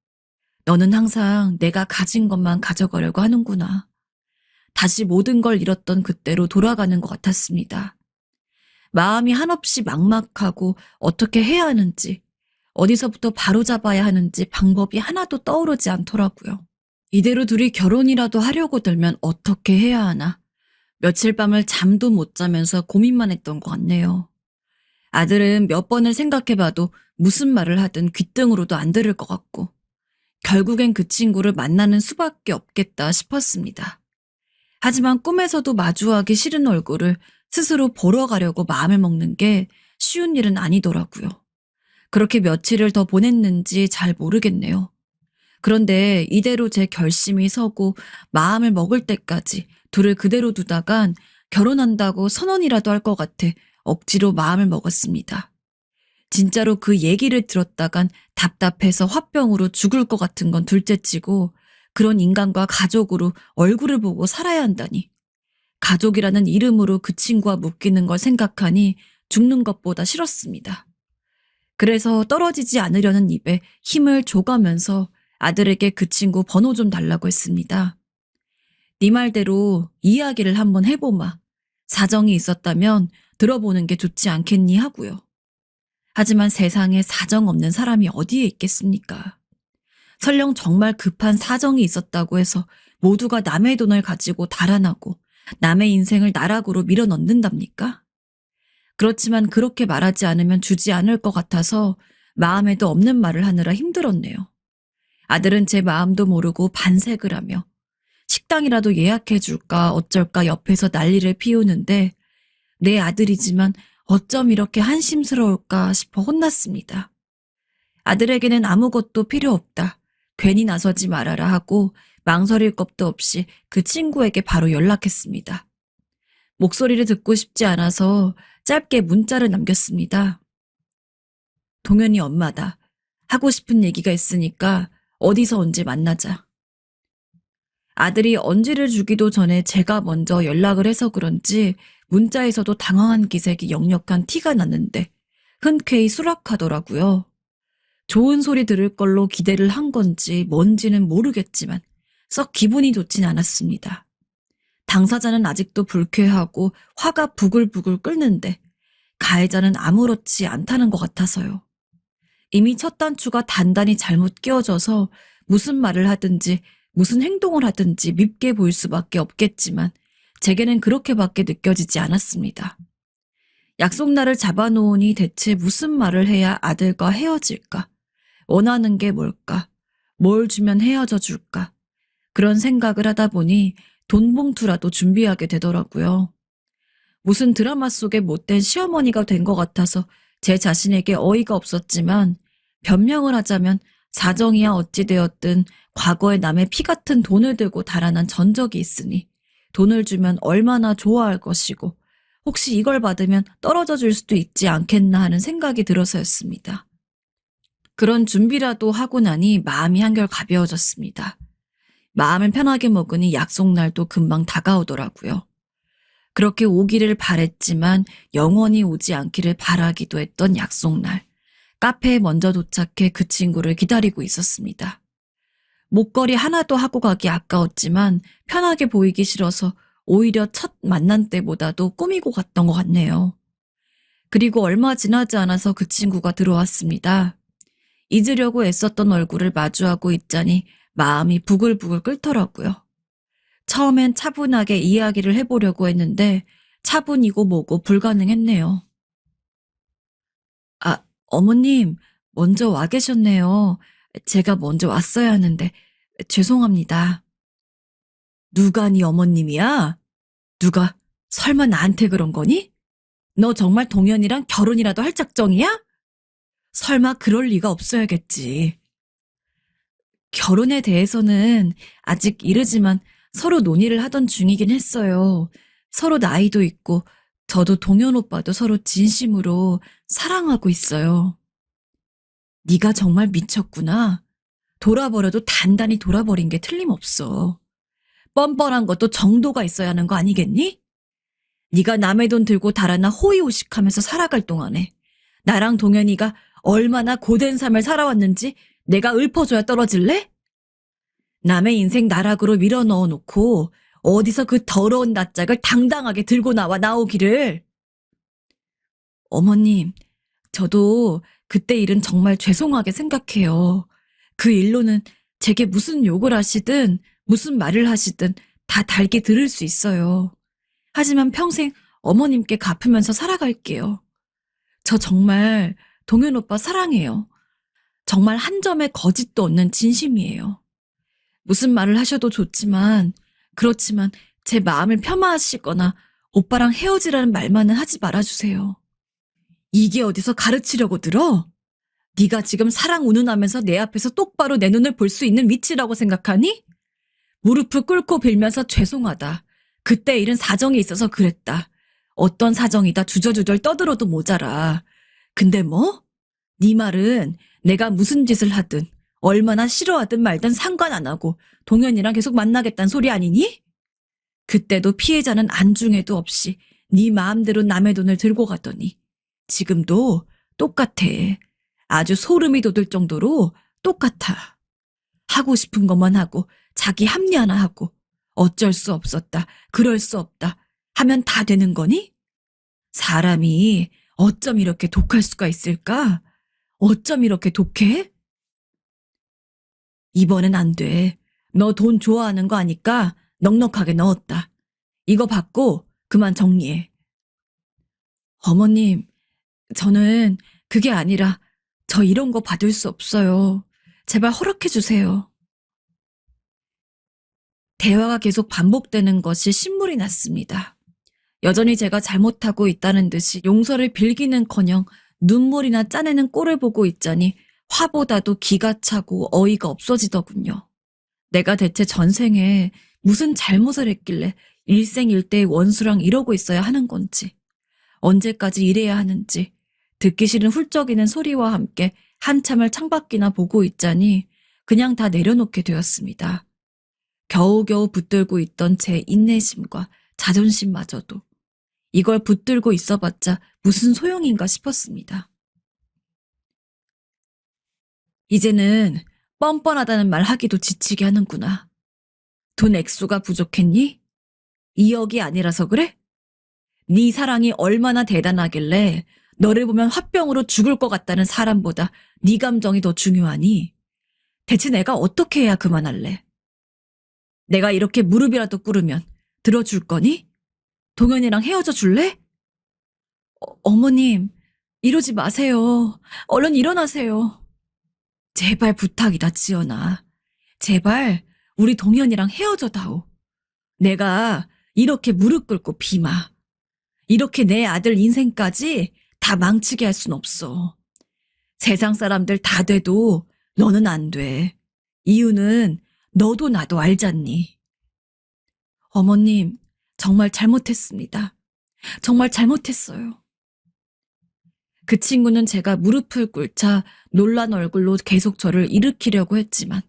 너는 항상 내가 가진 것만 가져가려고 하는구나. 다시 모든 걸 잃었던 그때로 돌아가는 것 같았습니다. 마음이 한없이 막막하고 어떻게 해야 하는지, 어디서부터 바로잡아야 하는지 방법이 하나도 떠오르지 않더라고요. 이대로 둘이 결혼이라도 하려고 들면 어떻게 해야 하나. 며칠 밤을 잠도 못 자면서 고민만 했던 것 같네요. 아들은 몇 번을 생각해봐도 무슨 말을 하든 귓등으로도 안 들을 것 같고, 결국엔 그 친구를 만나는 수밖에 없겠다 싶었습니다. 하지만 꿈에서도 마주하기 싫은 얼굴을 스스로 보러 가려고 마음을 먹는 게 쉬운 일은 아니더라고요. 그렇게 며칠을 더 보냈는지 잘 모르겠네요. 그런데 이대로 제 결심이 서고 마음을 먹을 때까지 둘을 그대로 두다간 결혼한다고 선언이라도 할 것 같아 억지로 마음을 먹었습니다. 진짜로 그 얘기를 들었다간 답답해서 화병으로 죽을 것 같은 건 둘째치고 그런 인간과 가족으로 얼굴을 보고 살아야 한다니. 가족이라는 이름으로 그 친구와 묶이는 걸 생각하니 죽는 것보다 싫었습니다. 그래서 떨어지지 않으려는 입에 힘을 줘가면서 아들에게 그 친구 번호 좀 달라고 했습니다. 네 말대로 이야기를 한번 해보마. 사정이 있었다면 들어보는 게 좋지 않겠니 하고요. 하지만 세상에 사정 없는 사람이 어디에 있겠습니까? 설령 정말 급한 사정이 있었다고 해서 모두가 남의 돈을 가지고 달아나고 남의 인생을 나락으로 밀어넣는답니까? 그렇지만 그렇게 말하지 않으면 주지 않을 것 같아서 마음에도 없는 말을 하느라 힘들었네요. 아들은 제 마음도 모르고 반색을 하며 식당이라도 예약해줄까 어쩔까 옆에서 난리를 피우는데 내 아들이지만 어쩜 이렇게 한심스러울까 싶어 혼났습니다. 아들에게는 아무것도 필요 없다. 괜히 나서지 말아라 하고 망설일 것도 없이 그 친구에게 바로 연락했습니다. 목소리를 듣고 싶지 않아서 짧게 문자를 남겼습니다. 동현이 엄마다. 하고 싶은 얘기가 있으니까 어디서 언제 만나자. 아들이 언지를 주기도 전에 제가 먼저 연락을 해서 그런지 문자에서도 당황한 기색이 역력한 티가 났는데 흔쾌히 수락하더라고요. 좋은 소리 들을 걸로 기대를 한 건지 뭔지는 모르겠지만 썩 기분이 좋진 않았습니다. 당사자는 아직도 불쾌하고 화가 부글부글 끓는데 가해자는 아무렇지 않다는 것 같아서요. 이미 첫 단추가 단단히 잘못 끼워져서 무슨 말을 하든지 무슨 행동을 하든지 밉게 보일 수밖에 없겠지만 제게는 그렇게밖에 느껴지지 않았습니다. 약속날을 잡아놓으니 대체 무슨 말을 해야 아들과 헤어질까? 원하는 게 뭘까? 뭘 주면 헤어져 줄까? 그런 생각을 하다 보니 돈 봉투라도 준비하게 되더라고요. 무슨 드라마 속의 못된 시어머니가 된 것 같아서 제 자신에게 어이가 없었지만 변명을 하자면 사정이야 어찌되었든 과거에 남의 피 같은 돈을 들고 달아난 전적이 있으니 돈을 주면 얼마나 좋아할 것이고 혹시 이걸 받으면 떨어져 줄 수도 있지 않겠나 하는 생각이 들어서였습니다. 그런 준비라도 하고 나니 마음이 한결 가벼워졌습니다. 마음을 편하게 먹으니 약속날도 금방 다가오더라고요. 그렇게 오기를 바랬지만 영원히 오지 않기를 바라기도 했던 약속날. 카페에 먼저 도착해 그 친구를 기다리고 있었습니다. 목걸이 하나도 하고 가기 아까웠지만 편하게 보이기 싫어서 오히려 첫 만난 때보다도 꾸미고 갔던 것 같네요. 그리고 얼마 지나지 않아서 그 친구가 들어왔습니다. 잊으려고 애썼던 얼굴을 마주하고 있자니 마음이 부글부글 끓더라고요. 처음엔 차분하게 이야기를 해보려고 했는데 차분이고 뭐고 불가능했네요. 아, 어머님, 먼저 와 계셨네요. 제가 먼저 왔어야 하는데 죄송합니다. 누가 네 어머님이야? 누가 설마 나한테 그런 거니? 너 정말 동현이랑 결혼이라도 할 작정이야? 설마 그럴 리가 없어야겠지. 결혼에 대해서는 아직 이르지만 서로 논의를 하던 중이긴 했어요. 서로 나이도 있고 저도 동현 오빠도 서로 진심으로 사랑하고 있어요. 네가 정말 미쳤구나. 돌아버려도 단단히 돌아버린 게 틀림없어. 뻔뻔한 것도 정도가 있어야 하는 거 아니겠니? 네가 남의 돈 들고 달아나 호의호식하면서 살아갈 동안에 나랑 동현이가 얼마나 고된 삶을 살아왔는지 내가 읊어줘야 떨어질래? 남의 인생 나락으로 밀어 넣어놓고 어디서 그 더러운 낯짝을 당당하게 들고 나오기를. 어머님, 저도 그때 일은 정말 죄송하게 생각해요. 그 일로는 제게 무슨 욕을 하시든 무슨 말을 하시든 다 달게 들을 수 있어요. 하지만 평생 어머님께 갚으면서 살아갈게요. 저 정말 동현 오빠 사랑해요. 정말 한 점의 거짓도 없는 진심이에요. 무슨 말을 하셔도 좋지만, 그렇지만 제 마음을 폄하하시거나 오빠랑 헤어지라는 말만은 하지 말아주세요. 이게 어디서 가르치려고 들어? 네가 지금 사랑 운운하면서 내 앞에서 똑바로 내 눈을 볼 수 있는 위치라고 생각하니? 무릎을 꿇고 빌면서 죄송하다. 그때 일은 사정이 있어서 그랬다. 어떤 사정이다 주저주절 떠들어도 모자라. 근데 뭐? 네 말은 내가 무슨 짓을 하든 얼마나 싫어하든 말든 상관 안 하고 동현이랑 계속 만나겠다는 소리 아니니? 그때도 피해자는 안중에도 없이 네 마음대로 남의 돈을 들고 가더니 지금도 똑같아. 아주 소름이 돋을 정도로 똑같아. 하고 싶은 것만 하고 자기 합리 하나 하고 어쩔 수 없었다. 그럴 수 없다. 하면 다 되는 거니? 사람이 어쩜 이렇게 독할 수가 있을까? 어쩜 이렇게 독해? 이번엔 안 돼. 너 돈 좋아하는 거 아니까 넉넉하게 넣었다. 이거 받고 그만 정리해. 어머님, 저는 그게 아니라 저 이런 거 받을 수 없어요. 제발 허락해 주세요. 대화가 계속 반복되는 것이 신물이 났습니다. 여전히 제가 잘못하고 있다는 듯이 용서를 빌기는커녕 눈물이나 짜내는 꼴을 보고 있자니 화보다도 기가 차고 어이가 없어지더군요. 내가 대체 전생에 무슨 잘못을 했길래 일생일대의 원수랑 이러고 있어야 하는 건지, 언제까지 이래야 하는지, 듣기 싫은 훌쩍이는 소리와 함께 한참을 창밖이나 보고 있자니 그냥 다 내려놓게 되었습니다. 겨우겨우 붙들고 있던 제 인내심과 자존심마저도 이걸 붙들고 있어봤자 무슨 소용인가 싶었습니다. 이제는 뻔뻔하다는 말 하기도 지치게 하는구나. 돈 액수가 부족했니? 2억이 아니라서 그래? 네 사랑이 얼마나 대단하길래 너를 보면 화병으로 죽을 것 같다는 사람보다 네 감정이 더 중요하니? 대체 내가 어떻게 해야 그만할래? 내가 이렇게 무릎이라도 꿇으면 들어줄 거니? 동현이랑 헤어져 줄래? 어머님, 이러지 마세요. 얼른 일어나세요. 제발 부탁이다, 지연아. 제발 우리 동현이랑 헤어져다오. 내가 이렇게 무릎 꿇고 비마. 이렇게 내 아들 인생까지 다 망치게 할 순 없어. 세상 사람들 다 돼도 너는 안 돼. 이유는 너도 나도 알잖니. 어머님, 정말 잘못했습니다. 정말 잘못했어요. 그 친구는 제가 무릎을 꿇자 놀란 얼굴로 계속 저를 일으키려고 했지만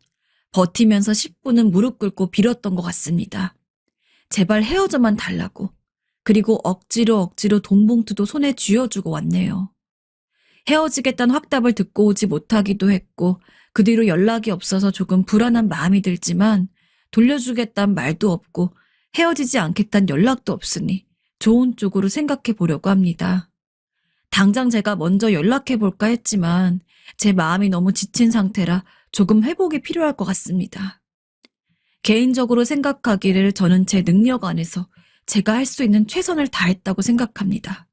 버티면서 10분은 무릎 꿇고 빌었던 것 같습니다. 제발 헤어져만 달라고. 그리고 억지로 돈 봉투도 손에 쥐어주고 왔네요. 헤어지겠다는 확답을 듣고 오지 못하기도 했고 그 뒤로 연락이 없어서 조금 불안한 마음이 들지만 돌려주겠다는 말도 없고 헤어지지 않겠다는 연락도 없으니 좋은 쪽으로 생각해 보려고 합니다. 당장 제가 먼저 연락해 볼까 했지만 제 마음이 너무 지친 상태라 조금 회복이 필요할 것 같습니다. 개인적으로 생각하기를 저는 제 능력 안에서 제가 할 수 있는 최선을 다했다고 생각합니다.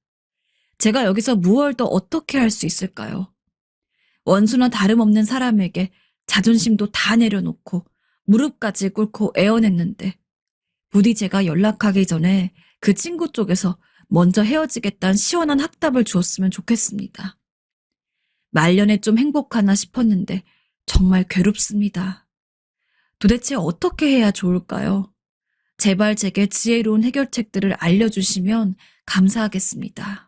제가 여기서 무얼 더 어떻게 할 수 있을까요? 원수나 다름없는 사람에게 자존심도 다 내려놓고 무릎까지 꿇고 애원했는데 부디 제가 연락하기 전에 그 친구 쪽에서 먼저 헤어지겠다는 시원한 확답을 주었으면 좋겠습니다. 말년에 좀 행복하나 싶었는데 정말 괴롭습니다. 도대체 어떻게 해야 좋을까요? 제발 제게 지혜로운 해결책들을 알려주시면 감사하겠습니다.